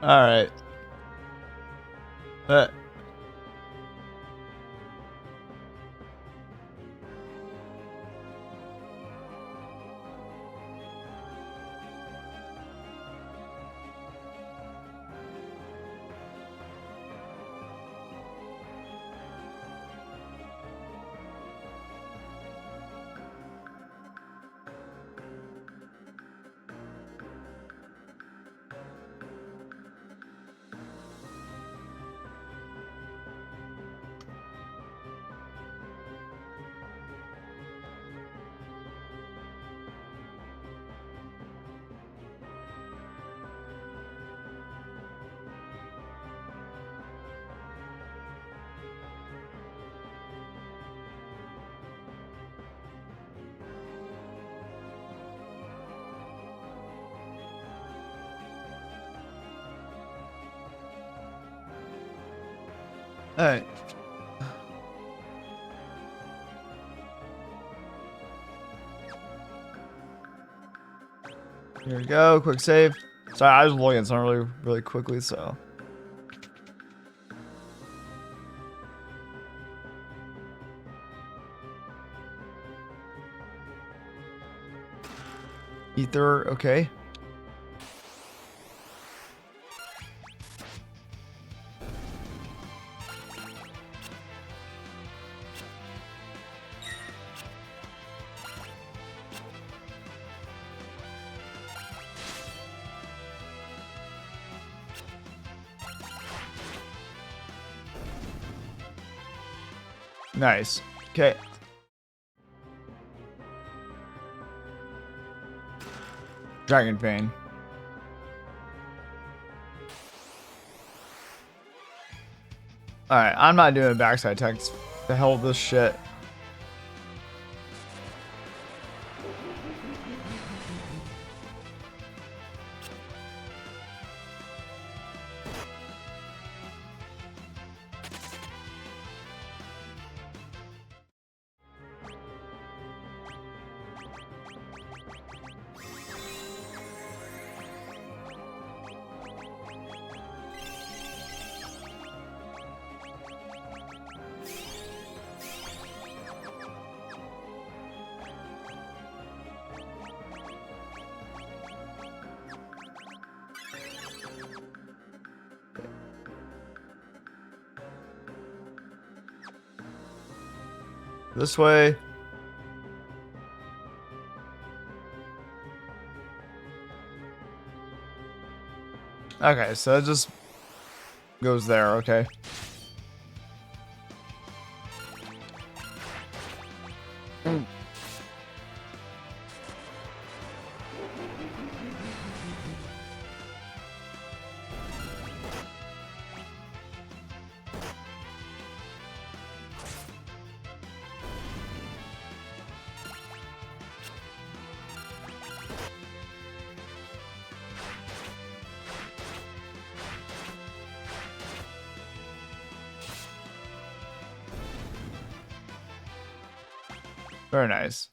All right. All right. Here we go. Quick save. Sorry, I was looking at something really quickly, so. Ether, okay. Nice. Okay. Dragon Vein. Alright, I'm not doing backside attacks. The hell with this shit. This way. Okay, so it just goes there, okay. Very nice.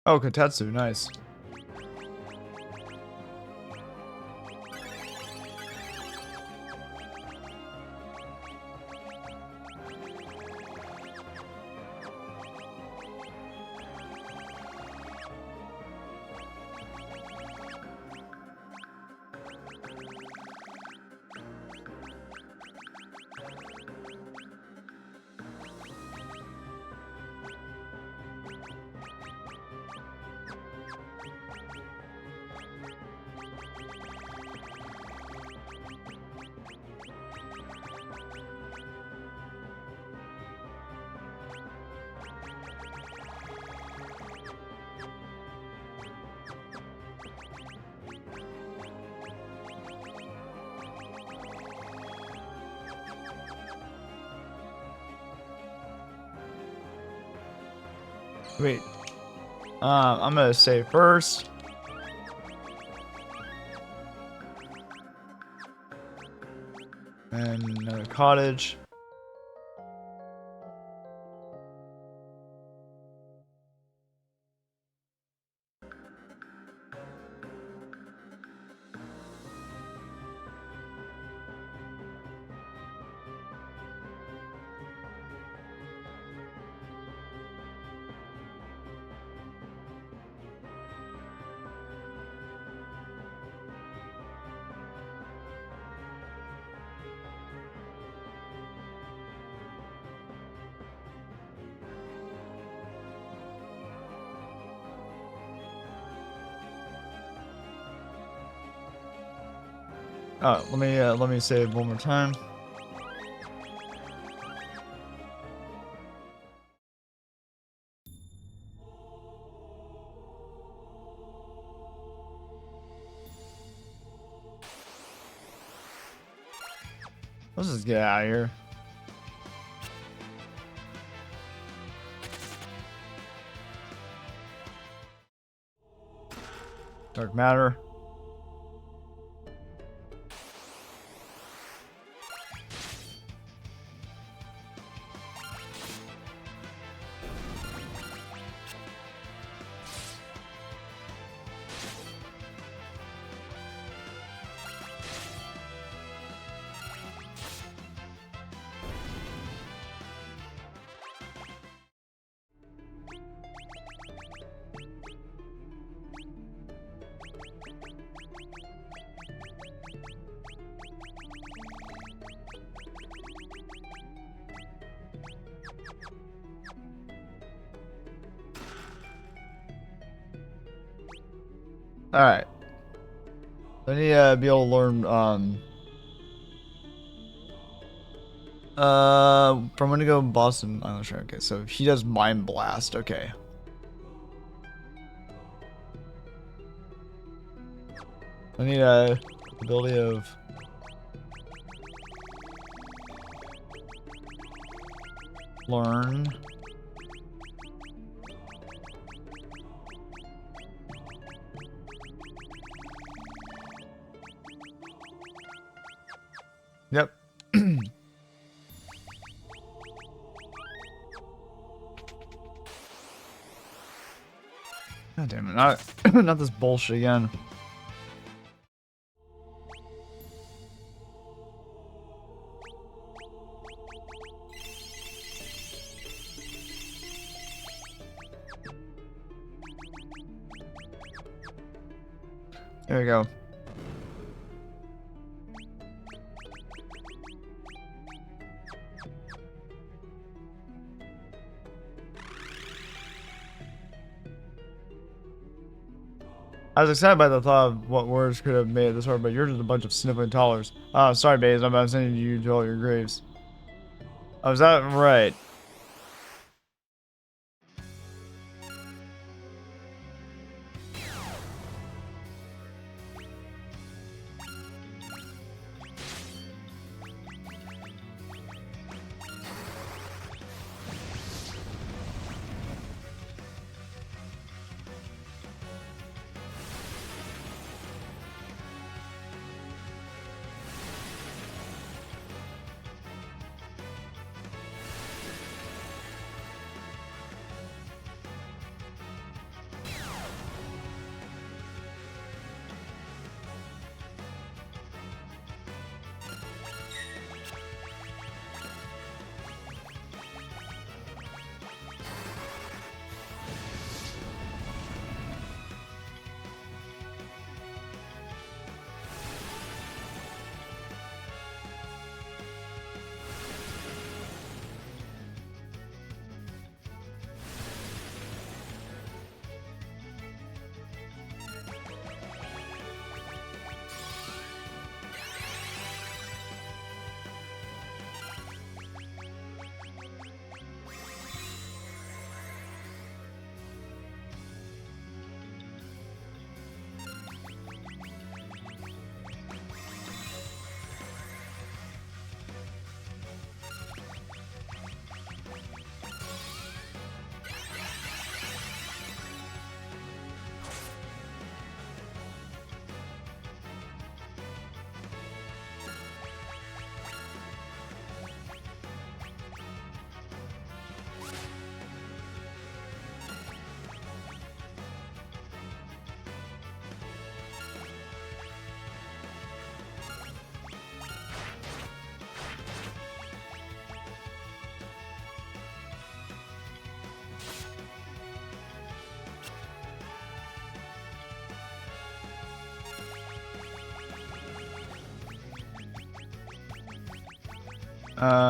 Oh, Kotetsu, nice. Wait. I'm gonna save first. And another cottage. Oh, let me save one more time. Let's just get out of here. Dark matter. Alright. I need to be able to learn, from when to go Boston. I'm not sure. Okay, so he does Mind Blast. Okay. I need a ability of learn. Yep. God damn it! Not, not this bullshit again. There we go. I was excited by the thought of what words could have made this hard, but you're just a bunch of sniffling toddlers. Oh, sorry, babes. I'm sending you to all your graves. Oh, is that right?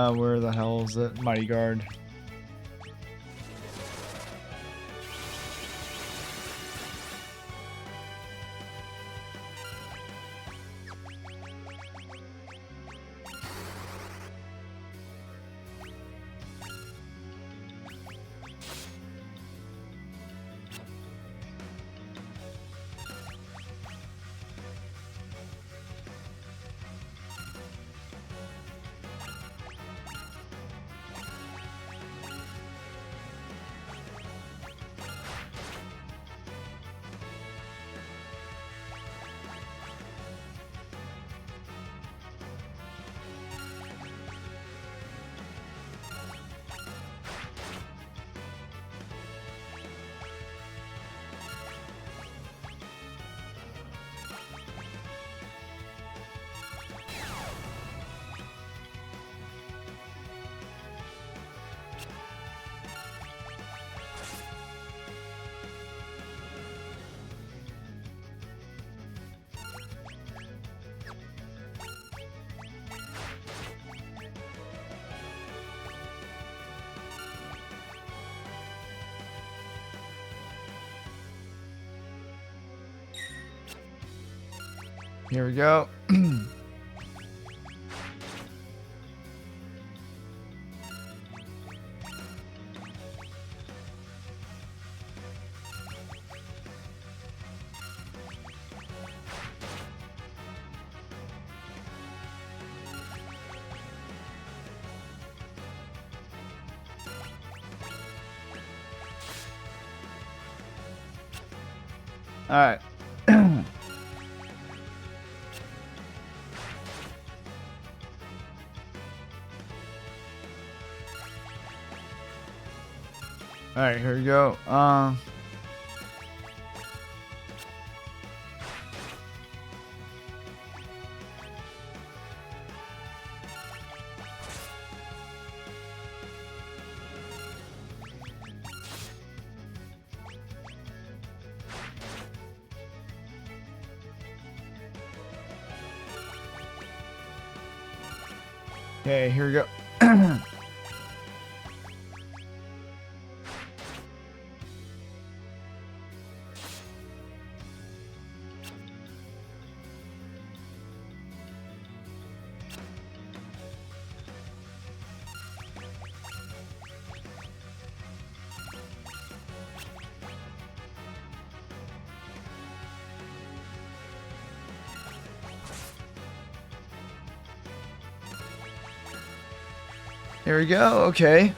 Where the hell is it? Mighty Guard. Here we go. All right. All right, here we go. Okay, here we go. Here we go. Okay.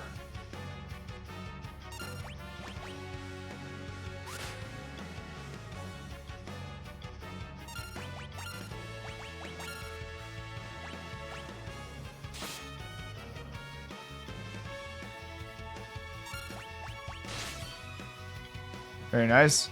Very nice.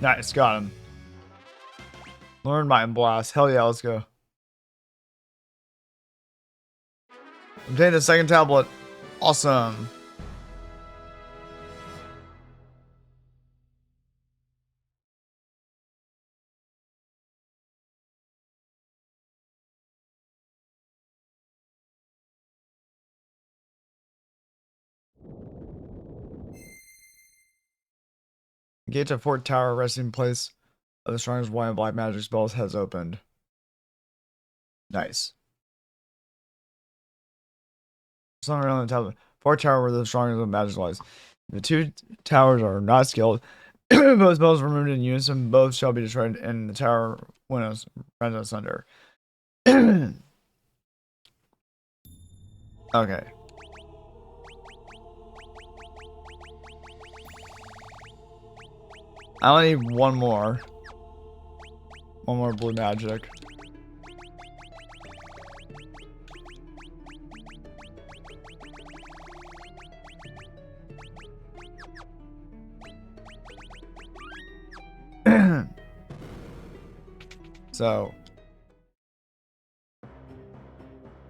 Nice, got him. Learn Mind Blast. Hell yeah, let's go. Obtain the second tablet. Awesome. Gate to Fort Tower, resting place of the strongest white and black magic spells has opened. Nice. Somewhere on the tablet. Fort Tower where the strongest of magic lies. The two towers are not skilled. Both spells removed in unison. Both shall be destroyed, and the tower rends asunder. Okay. I only need one more. One more blue magic. So,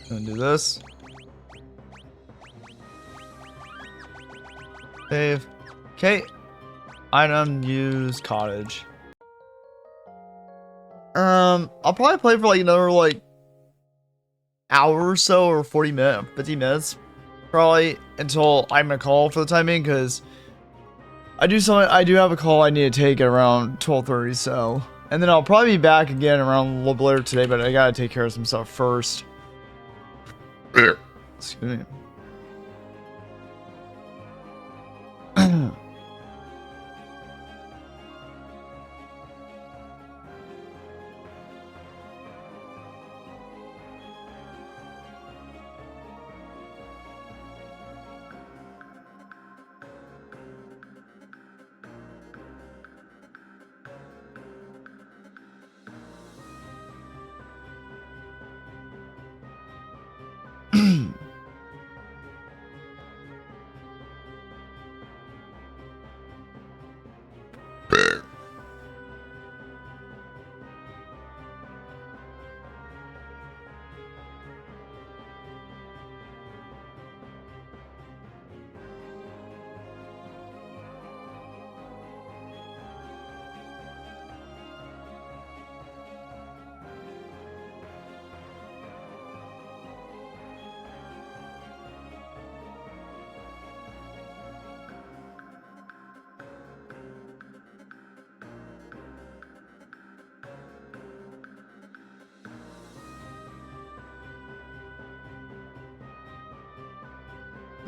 gonna do this. Save. Okay. Item use cottage. I'll probably play for like another like hour or so, or 50 minutes, probably, until I'm gonna call for the time being, because I do have a call I need to take at around 12:30, so, and then I'll probably be back again around a little bit later today, but I gotta take care of some stuff first. Excuse me.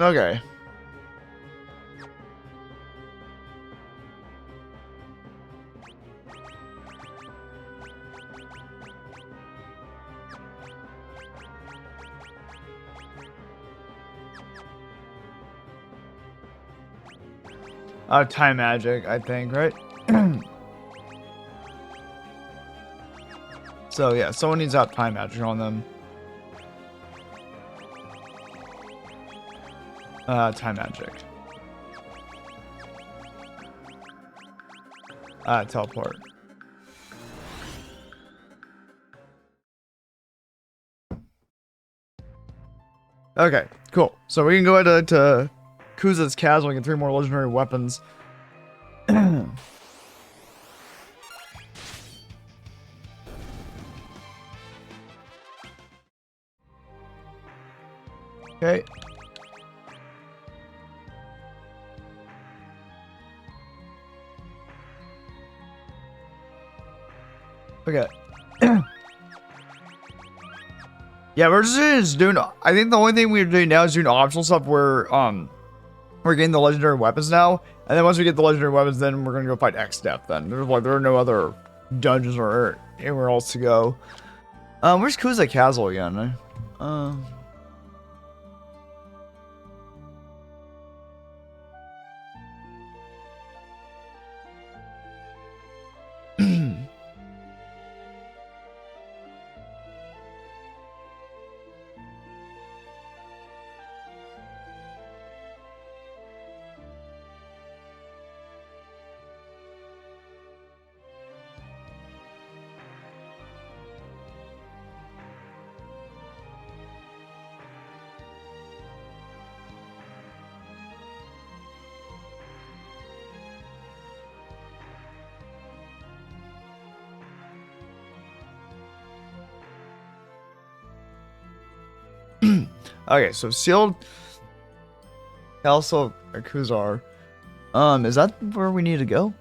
Okay. Time magic, I think, right? So yeah, someone needs to have time magic on them. Time magic. Teleport. Okay, cool. So we can go ahead to Kuza's Chasm and get 3 more legendary weapons. Okay. Okay. Yeah, we're just doing. I think the only thing we're doing now is doing optional stuff where we're getting the legendary weapons now, and then once we get the legendary weapons, then we're gonna go fight X Step. Then there are no other dungeons or anywhere else to go. Where's Kuza Castle again? Okay, so sealed. Also, Kuzar. Is that where we need to go?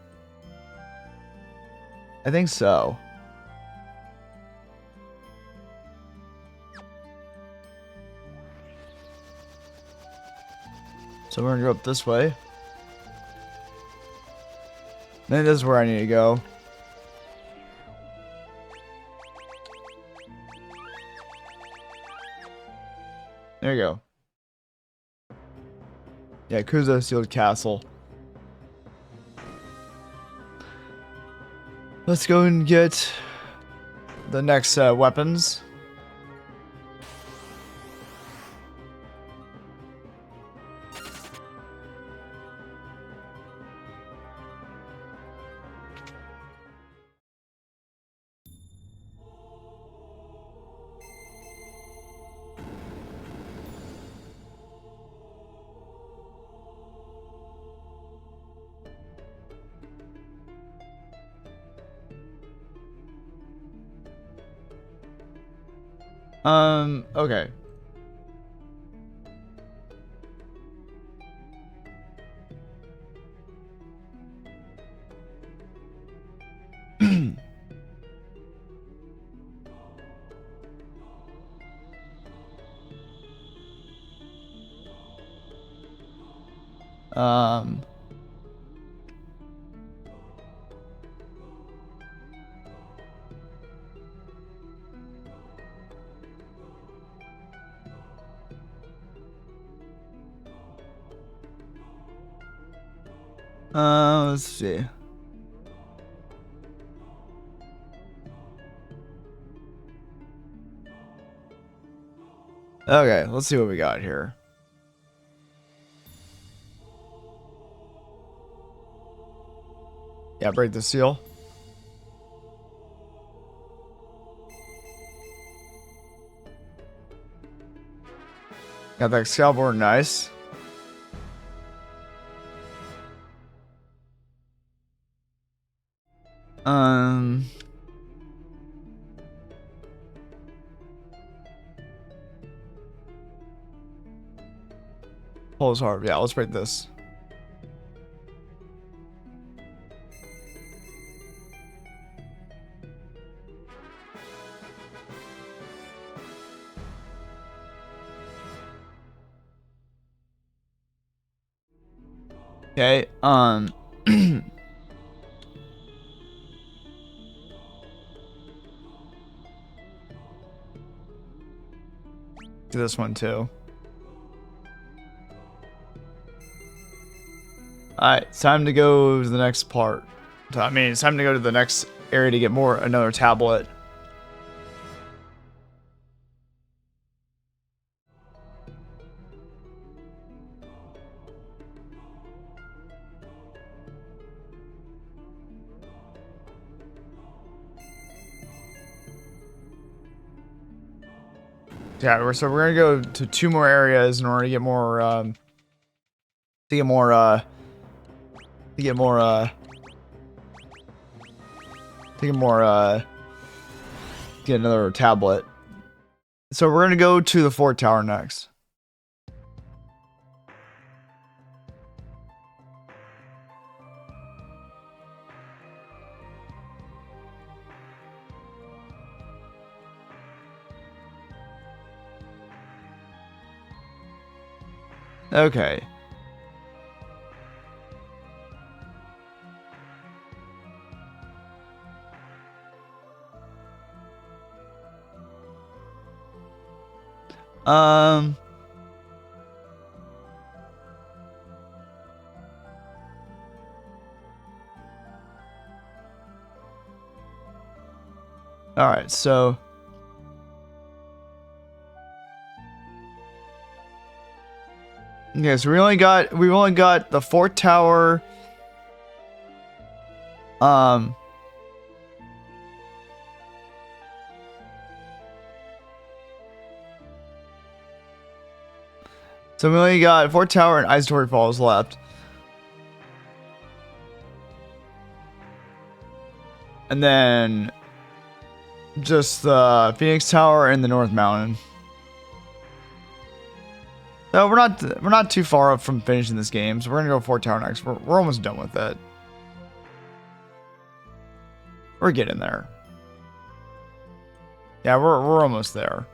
I think so. So we're gonna go up this way. Then this is where I need to go. There you go. Yeah, Kuza Sealed Castle. Let's go and get the next weapons. Okay. um. Let's see. Okay, let's see what we got here. Yeah, break the seal. Got that Excalibur, nice. Um. Pulls hard. Yeah, let's break this. Okay. Do this one too. Alright, it's time to go to the next part. I mean, it's time to go to the next area to get another tablet. Yeah, so we're gonna go to 2 more areas in order to get more, to get more, to get more, to get more, get another tablet. So we're gonna go to the fort tower next. Okay. Um. All right, so. Okay, so we only got the fort tower. Um. So we only got fort tower and Isotory Falls left. And then just the Phoenix Tower and the North Mountain. No, we're not too far up from finishing this game, so we're gonna go Fort Tower next. We're almost done with it. We're getting there. Yeah, we're almost there.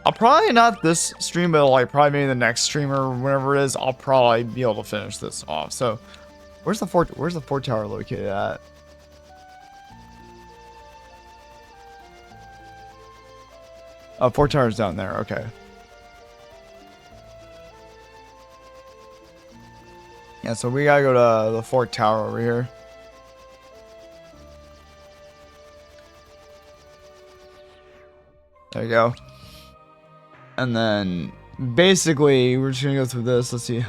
I'll probably not this stream, but like probably maybe the next stream or whenever it is, I'll probably be able to finish this off. So, where's the fort tower located at? Oh, fort tower's down there. Okay. Yeah, so we gotta go to the fort tower over here. There you go. And then basically we're just gonna go through this. Let's see.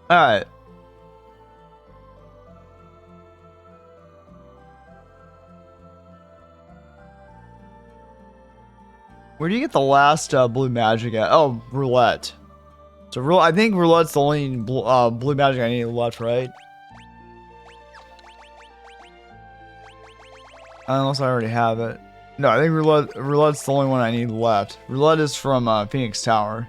Alright. Where do you get the last blue magic at? Oh, roulette. So I think roulette's the only blue magic I need left, right? Unless I already have it. No, I think roulette's the only one I need left. Roulette is from Phoenix Tower.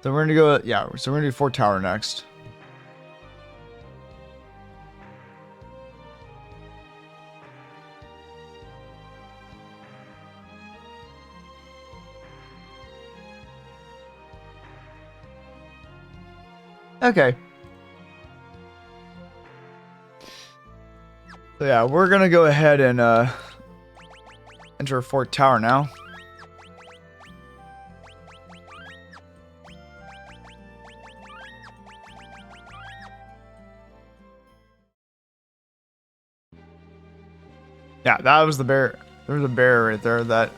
So we're gonna go, yeah, so we're gonna do Fort Tower next. Okay. So yeah, we're gonna go ahead and enter Fort Tower now. Yeah, that was the bear. There was a bear right there that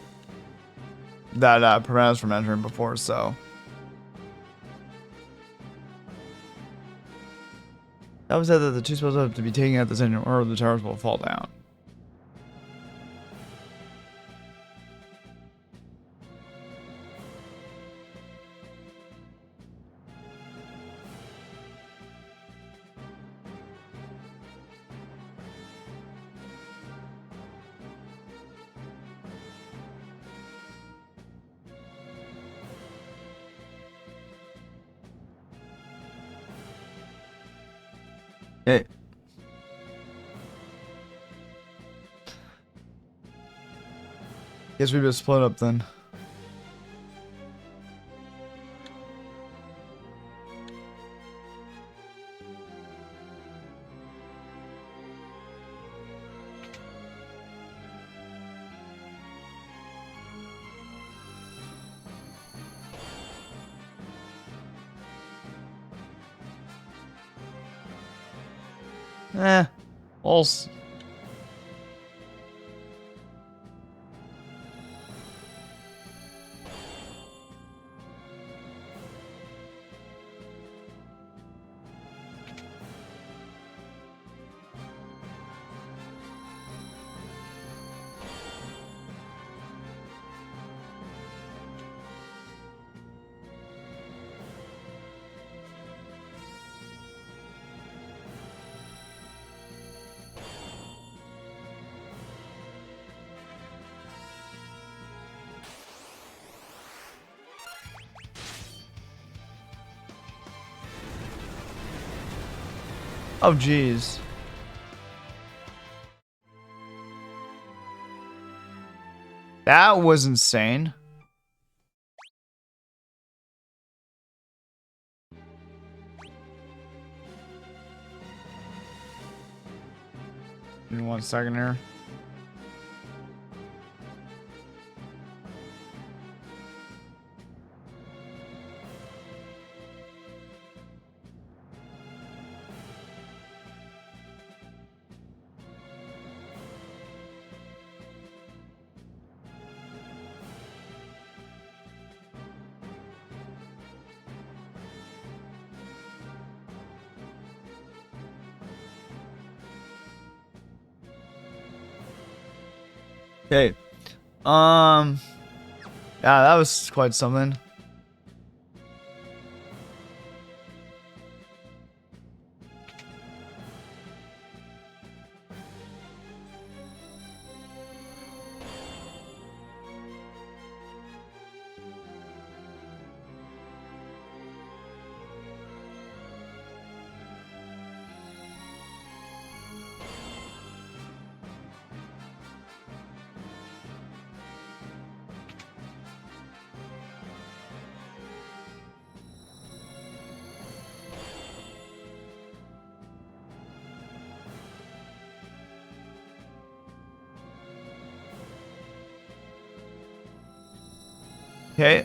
prevented us from entering before, so. That was said that the two spells have to be taken at the center or the towers will fall down. Okay. Guess we just split up then. Also. Oh, jeez. That was insane. Give me 1 second here. Okay. Yeah, that was quite something. Okay.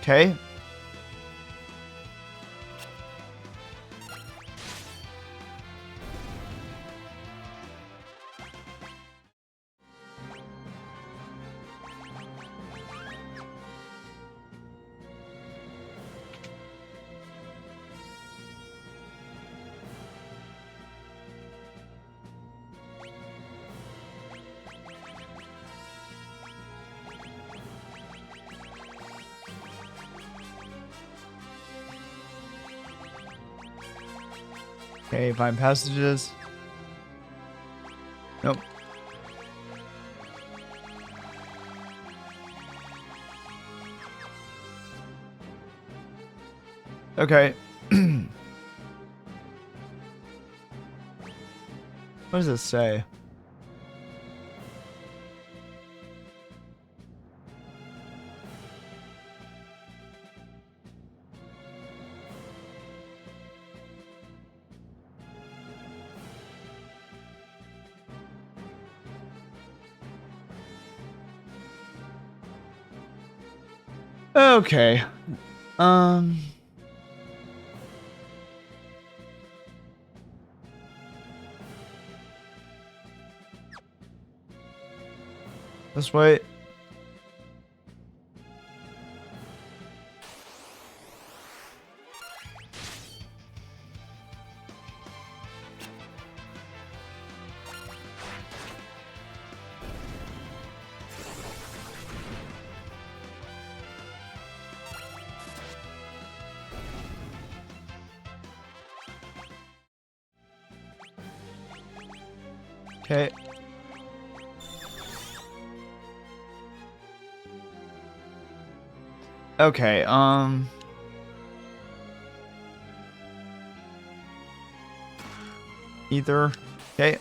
Okay. Okay, find passages. Nope. Okay. What does this say? Okay. Um. Let's wait. Okay. Okay, ether. Okay.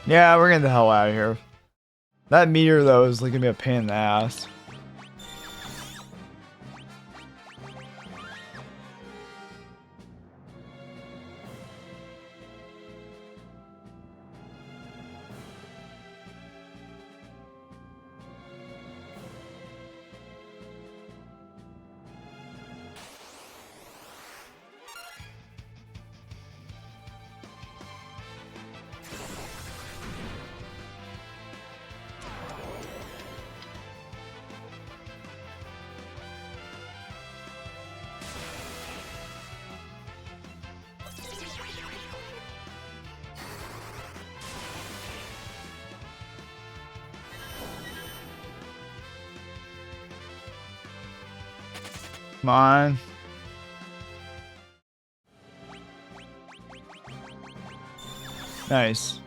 Yeah, we're getting the hell out of here. That meteor, though, is like gonna be a pain in the ass. Come on. Nice.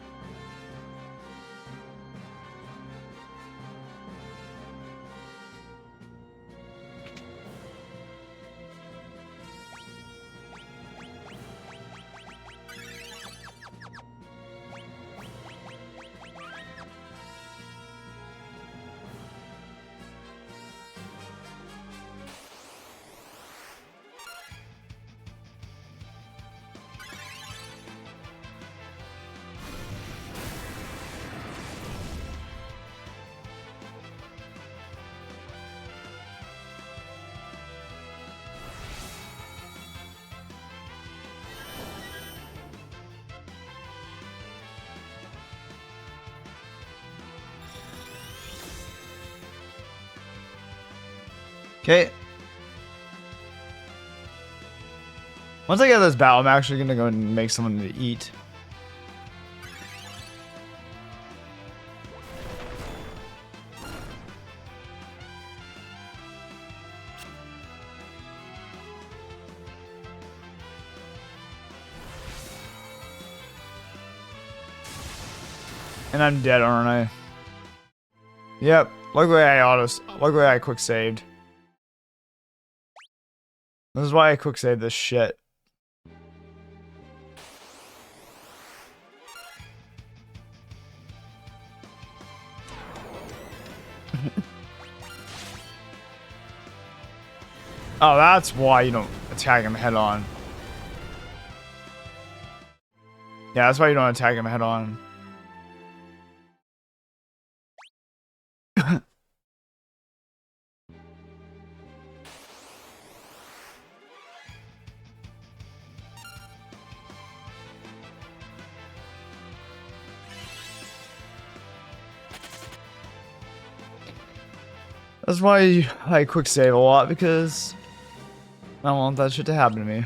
Okay. Once I get this battle, I'm actually gonna go and make someone to eat. And I'm dead, aren't I? Yep. Luckily I quick saved. This is why I quick saved this shit. Oh, that's why you don't attack him head on. Yeah, that's why you don't attack him head on. That's why I quick save a lot, because I don't want that shit to happen to me.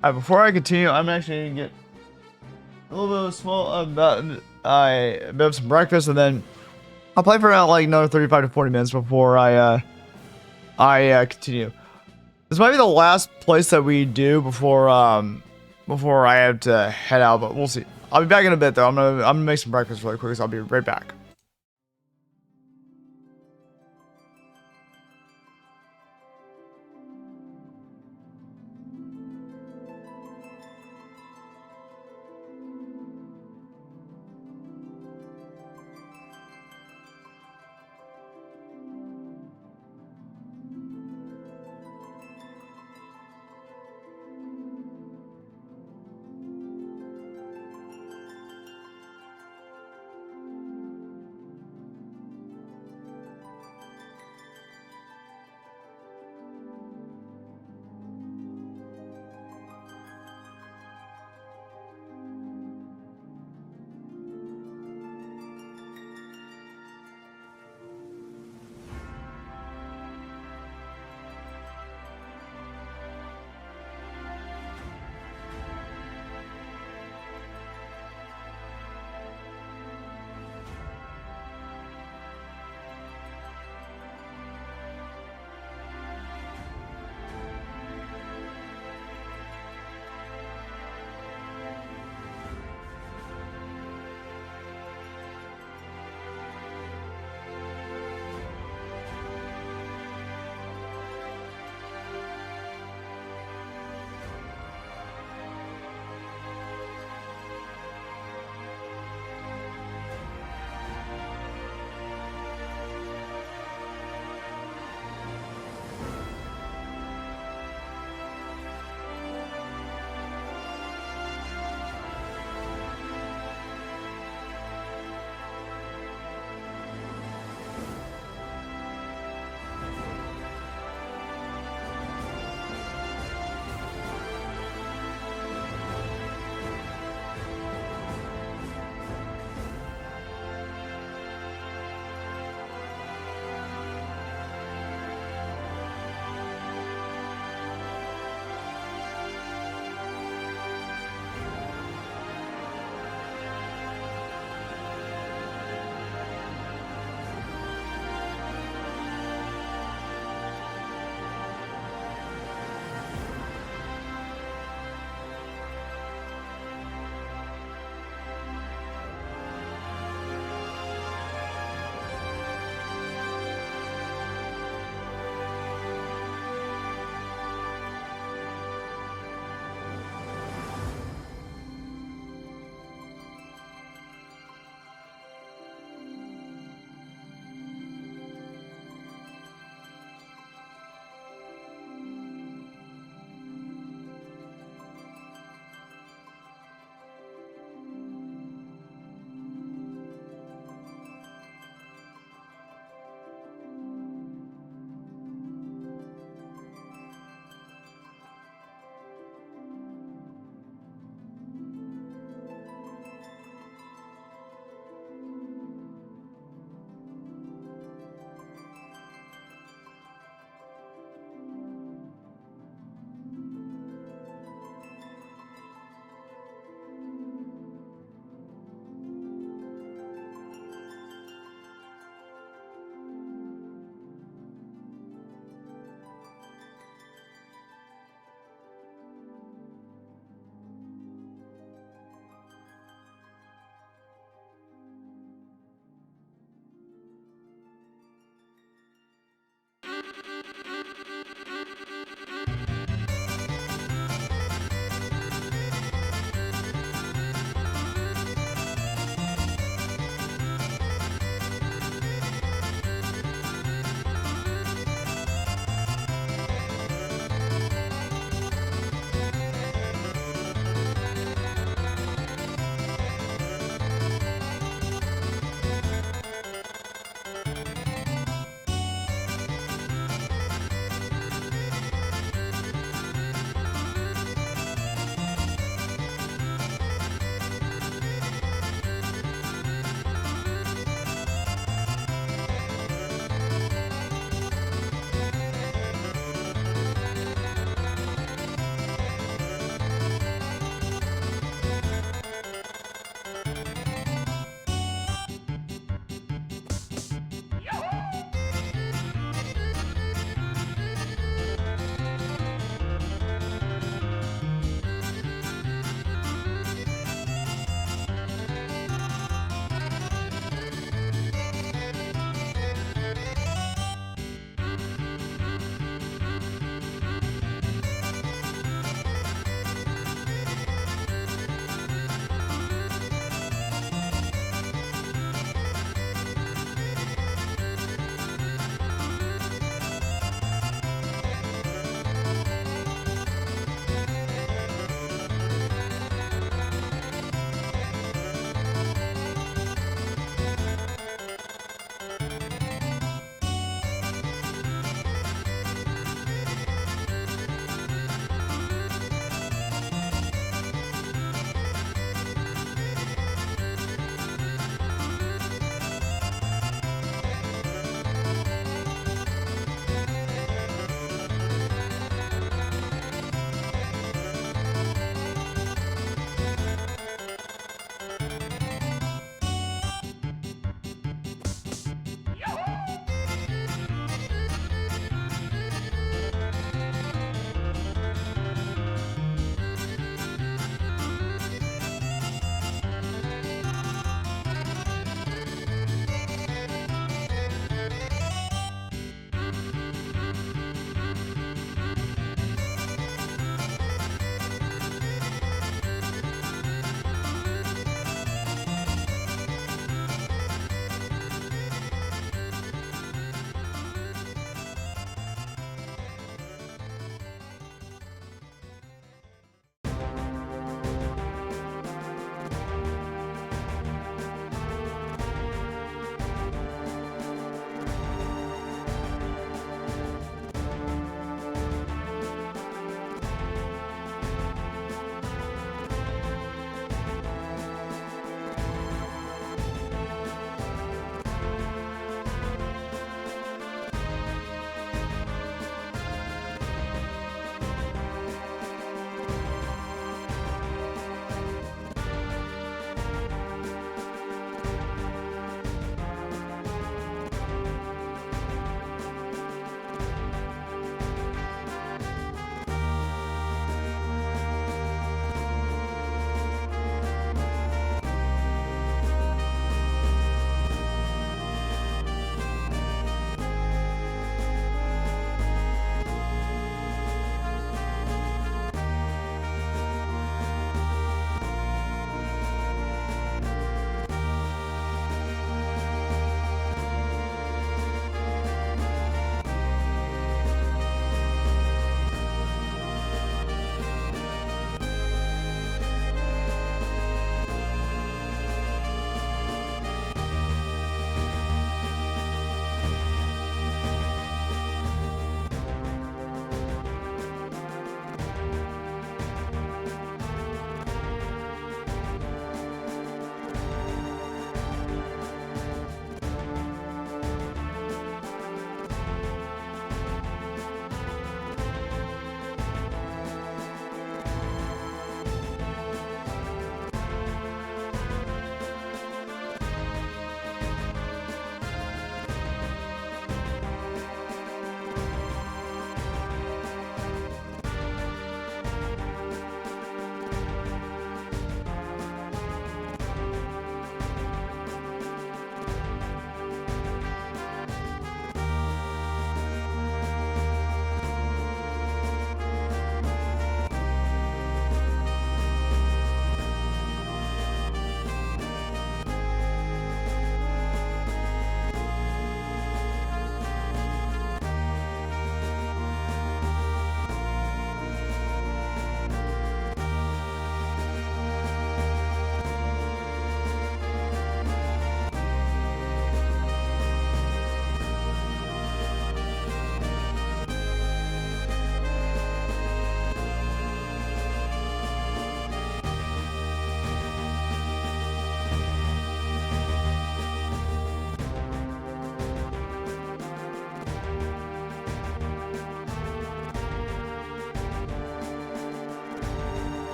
Before I continue, I'm actually gonna get a little bit of a bit of some breakfast, and then I'll play for like another 35 to 40 minutes before I continue. This might be the last place that we do before I have to head out, but we'll see. I'll be back in a bit though. I'm gonna make some breakfast really quick, so I'll be right back.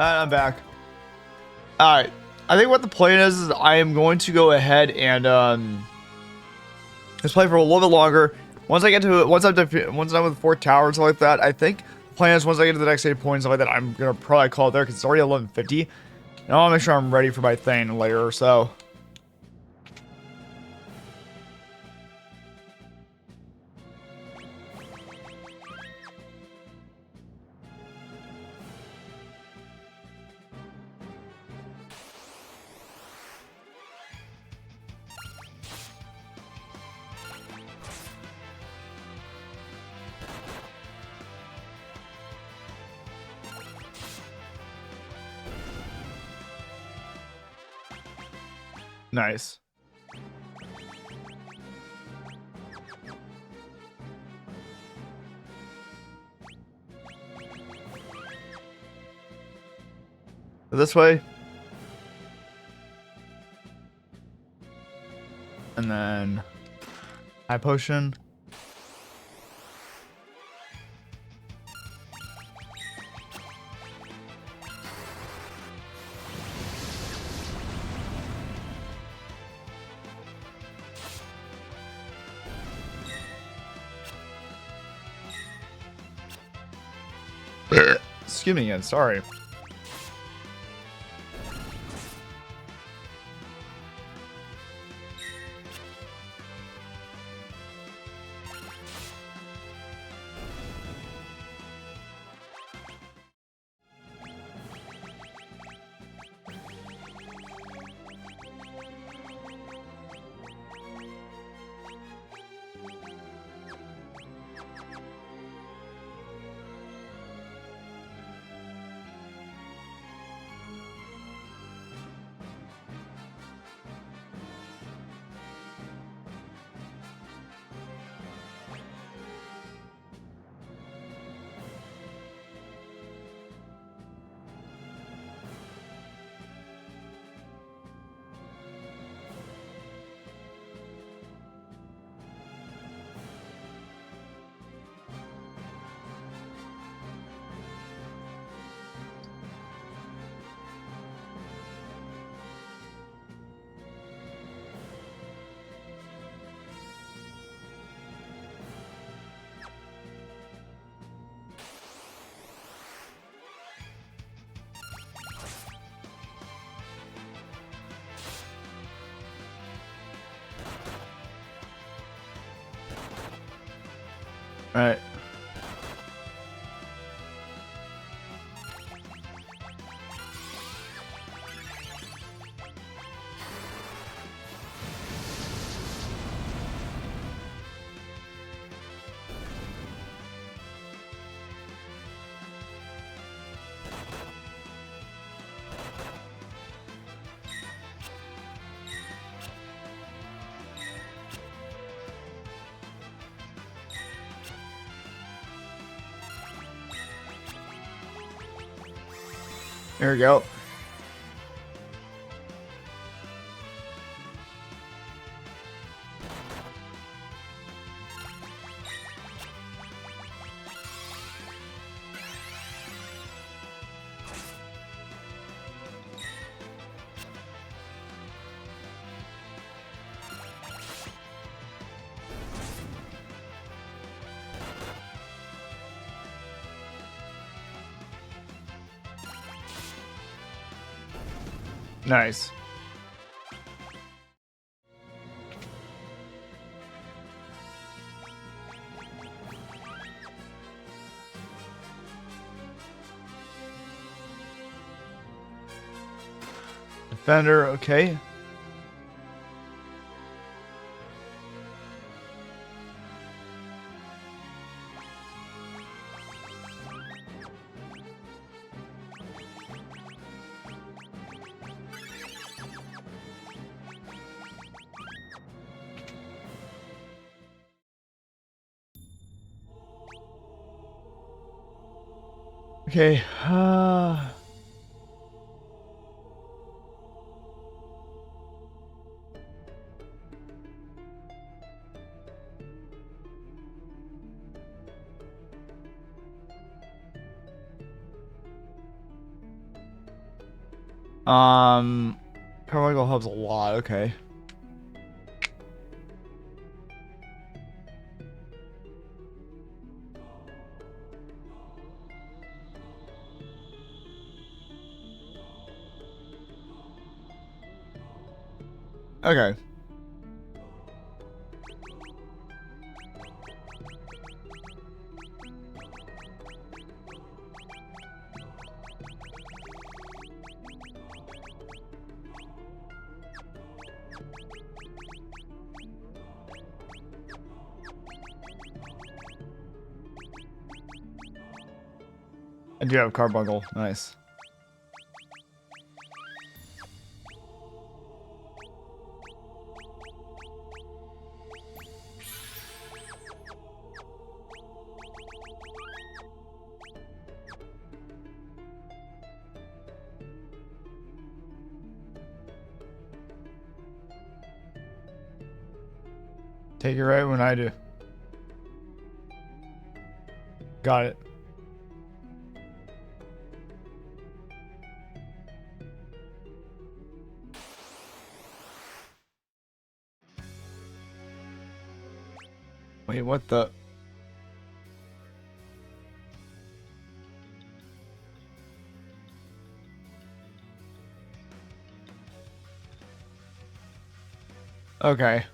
I'm back. Alright. I think what the plan is I am going to go ahead and just play for a little bit longer. Once I get to once I'm done with 4 towers and stuff like that, I think the plan is once I get to the next 8 points and stuff like that, I'm gonna probably call it there because it's already 11:50. And I want to make sure I'm ready for my thing later or so. Nice. This way. And then high potion. Excuse me again, sorry. Alright. There we go. Nice. Defender, okay. Okay. Carmichael helps a lot. Okay. Okay. I do have Carbuncle. Nice. Take it right when I do. Got it. Wait, what the? Okay.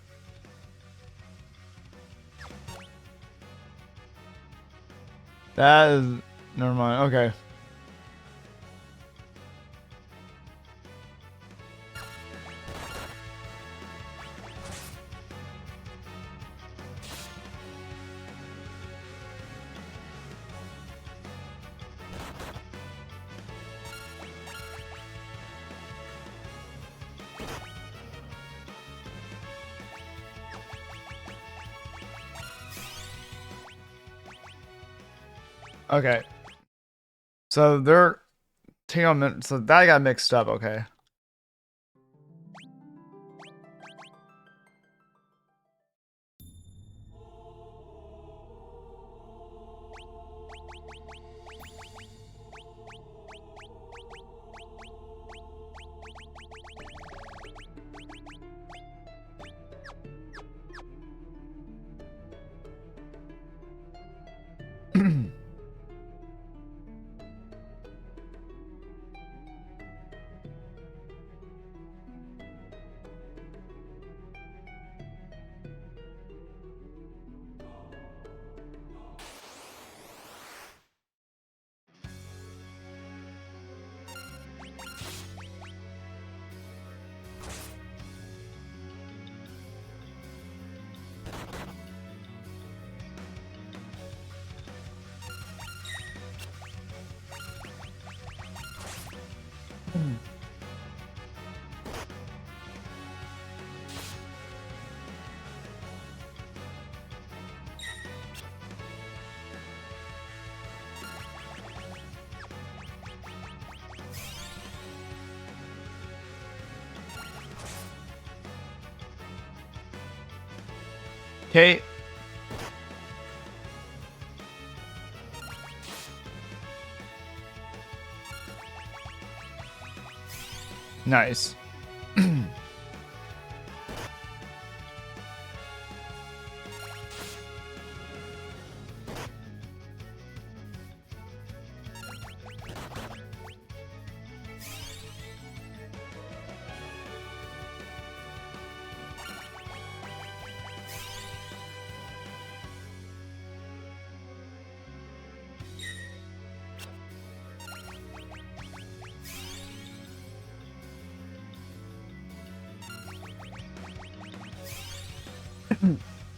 That is... Never mind. Okay. Okay. So they're taking on... So that got mixed up. Okay. Okay. Nice.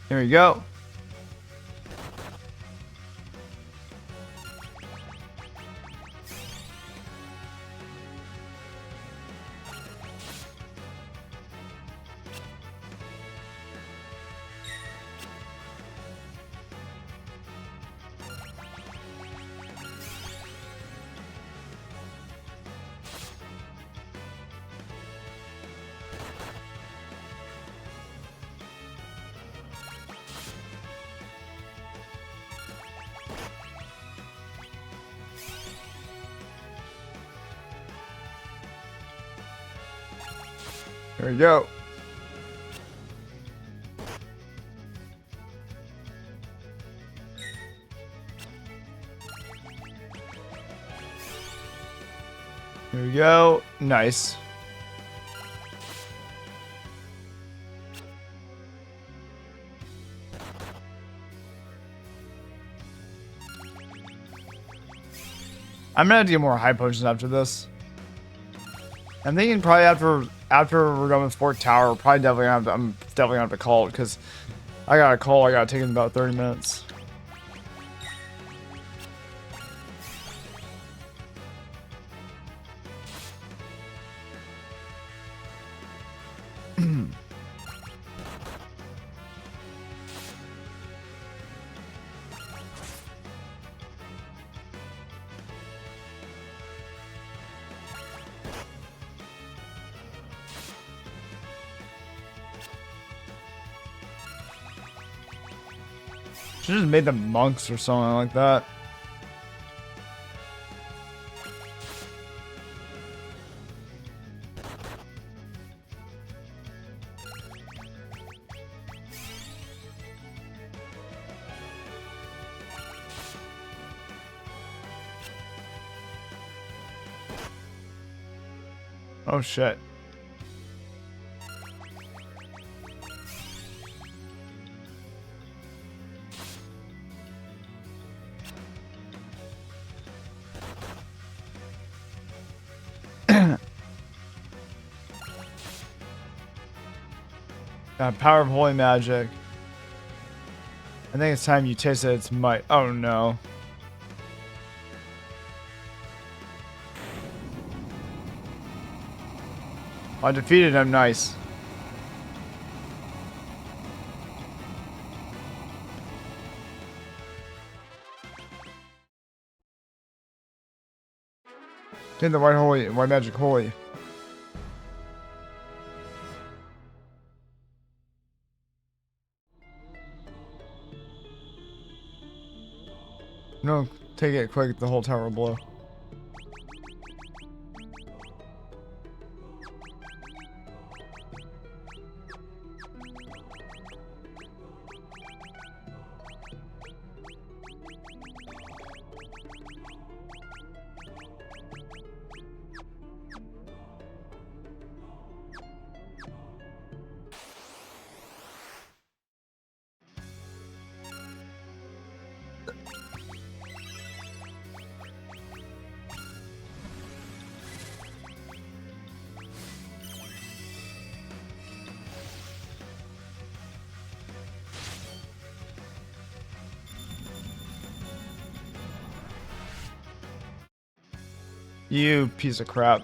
There we go. There we go. There we go. Nice. I'm gonna have to get more high potions after this. I'm thinking probably after we're done with Fort Tower, I'm definitely gonna have to call it because I got a call I gotta take in about 30 minutes. Should just made them monks or something like that. Oh shit. Power of holy magic. I think it's time you tasted its might. Oh no. I defeated him, nice. Get the white magic holy. No, take it quick, the whole tower will blow. You piece of crap.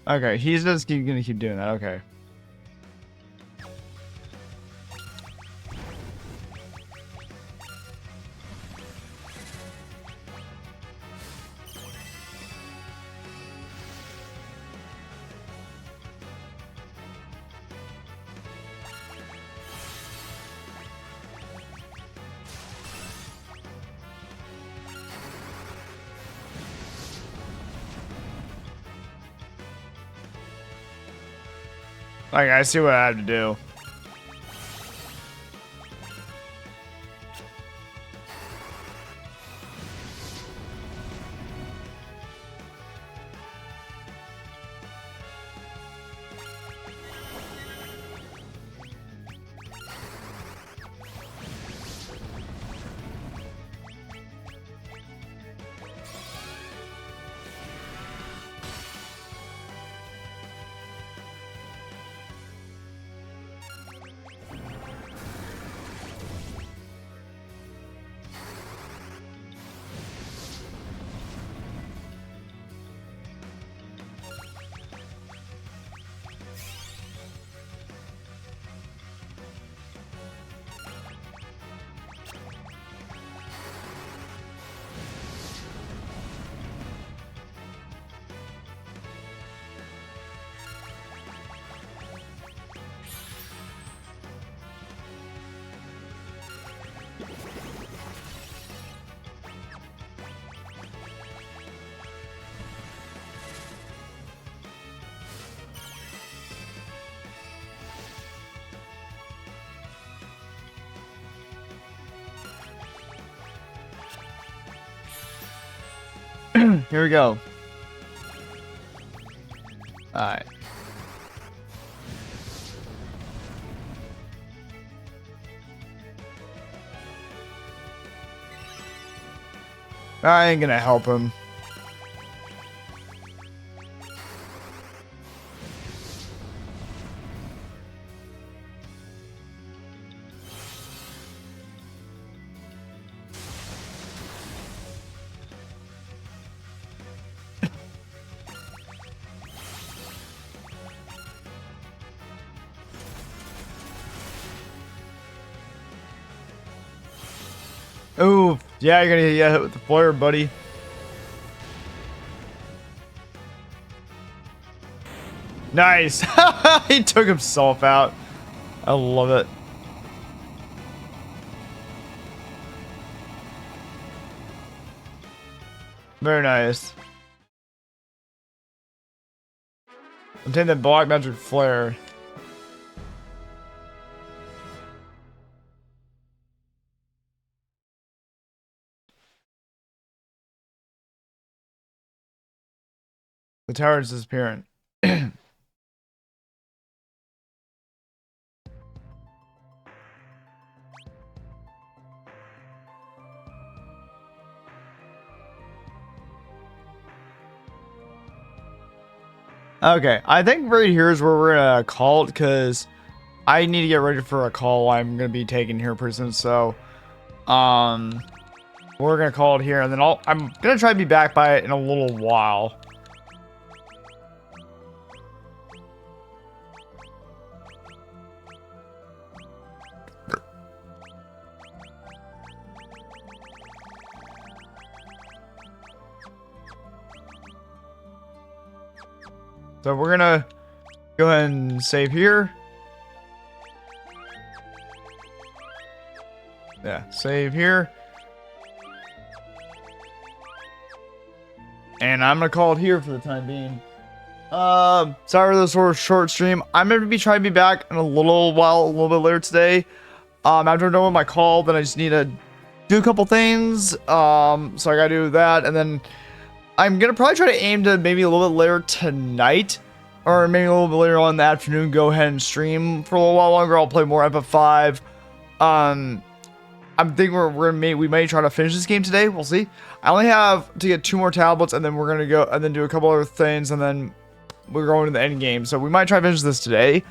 Okay, he's just gonna keep doing that, okay. Like, I see what I have to do. Here we go. Alright. I ain't gonna help him. Ooh, yeah, you're gonna get hit with the flare, buddy. Nice. He took himself out. I love it. Very nice. Obtain the black magic flare. The tower is disappearing. Okay, I think right here is where we're gonna call it, because I need to get ready for a call I'm gonna be taking here pretty soon. So, we're gonna call it here, and then I'm gonna try to be back by it in a little while. So we're gonna go ahead and save here. Yeah, save here. And I'm gonna call it here for the time being. Sorry for this sort of short stream. I'm gonna be trying to be back in a little while, a little bit later today. After I'm done with my call, then I just need to do a couple things. So I gotta do that, and then I'm gonna probably try to aim to maybe a little bit later tonight, or maybe a little bit later on in the afternoon. Go ahead and stream for a little while longer. I'll play more FF5. I'm thinking we may try to finish this game today. We'll see. I only have to get 2 more tablets, and then we're gonna go and then do a couple other things, and then we're going to the end game. So we might try to finish this today,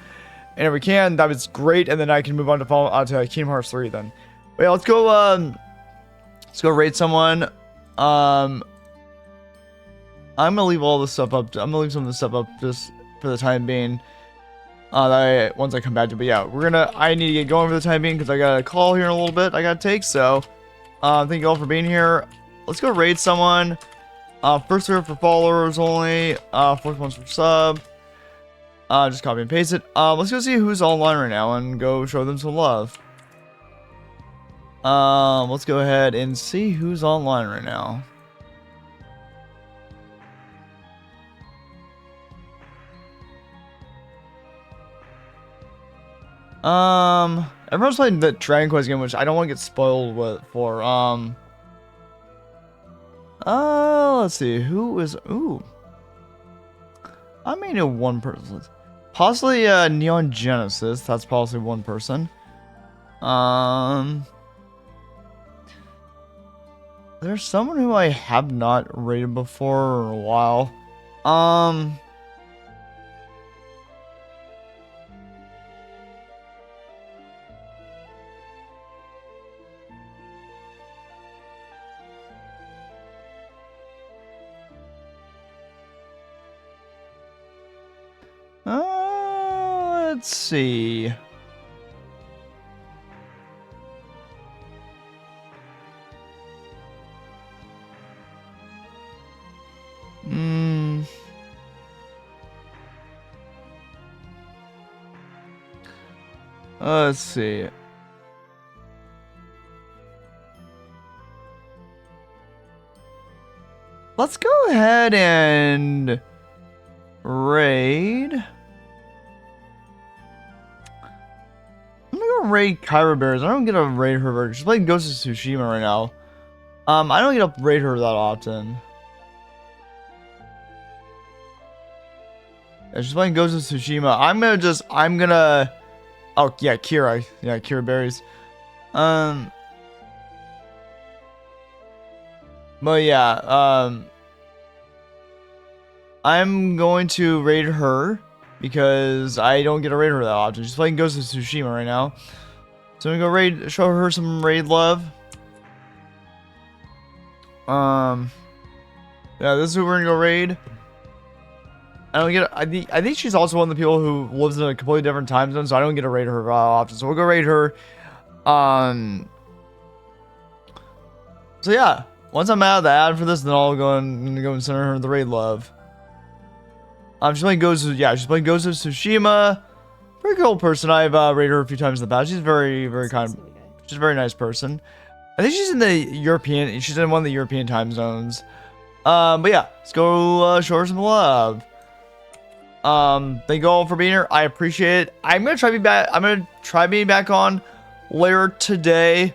and if we can, that was great. And then I can move on to Kingdom Hearts 3 then. But yeah, let's go raid someone. I'm gonna leave all this stuff up. I'm gonna leave some of this stuff up just for the time being. Once I come back to, but yeah, I need to get going for the time being because I got a call here in a little bit I gotta take. So, thank you all for being here. Let's go raid someone. First serve for followers only. Fourth one's for sub. Just copy and paste it. Let's go see who's online right now and go show them some love. Let's go ahead and see who's online right now. Everyone's playing the Dragon Quest game, which I don't want to get spoiled for. Let's see, who is, I may know one person. Possibly, Neon Genesis, that's possibly one person. There's someone who I have not rated before in a while. Let's see. Let's see. Let's go ahead and raid. I'm gonna go raid Kyra Bears. I don't get to raid her. She's playing Ghost of Tsushima right now. I don't get to raid her that often. She's playing Ghost of Tsushima. I'm gonna. Oh yeah, Kira. Yeah, Kira berries. But yeah, I'm going to raid her because I don't get to raid her that often. She's playing Ghost of Tsushima right now. So I'm gonna show her some raid love. Yeah, this is who we're gonna go raid. I think she's also one of the people who lives in a completely different time zone, so I don't get to raid her often. So we'll go raid her. So yeah, once I'm out of the ad for this, then I'll go and send her the raid love. She's playing Ghost of Tsushima. Very cool person. I've raided her a few times in the past. She's very kind. She's a very nice person. I think she's in one of the European time zones. But yeah, let's go show her some love. Thank you all for being here. I appreciate it. I'm gonna try being back on later today.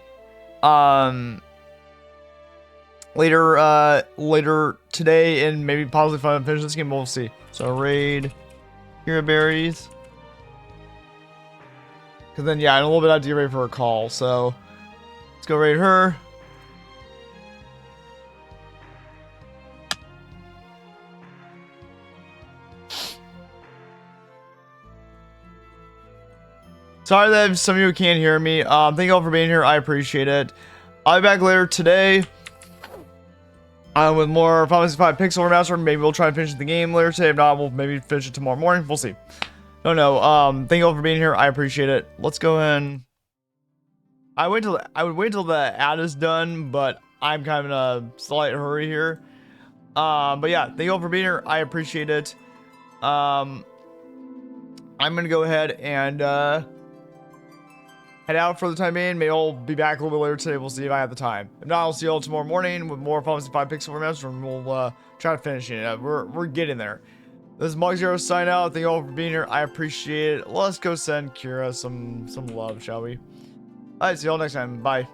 Later today, and maybe possibly finish this game. We'll see. So raid Hero Berries. Cause then yeah, in a little bit I have to get ready for a call. So let's go raid her. Sorry that some of you can't hear me. Thank you all for being here. I appreciate it. I'll be back later today. With more FF5 Pixel Remaster. Maybe we'll try to finish the game later today. If not, we'll maybe finish it tomorrow morning. We'll see. Don't know. Thank you all for being here. I appreciate it. Let's go ahead. I would wait till the ad is done, but I'm kind of in a slight hurry here. But yeah, thank you all for being here. I appreciate it. I'm gonna go ahead and head out for the time being. Maybe I'll be back a little bit later today. We'll see if I have the time. If not, I'll see you all tomorrow morning with more FF5 Pixel Remaster, and we'll try to finish it. We're getting there. This is Mug Zero sign out. Thank you all for being here. I appreciate it. Let's go send Kira some love, shall we? Alright, see you all next time. Bye.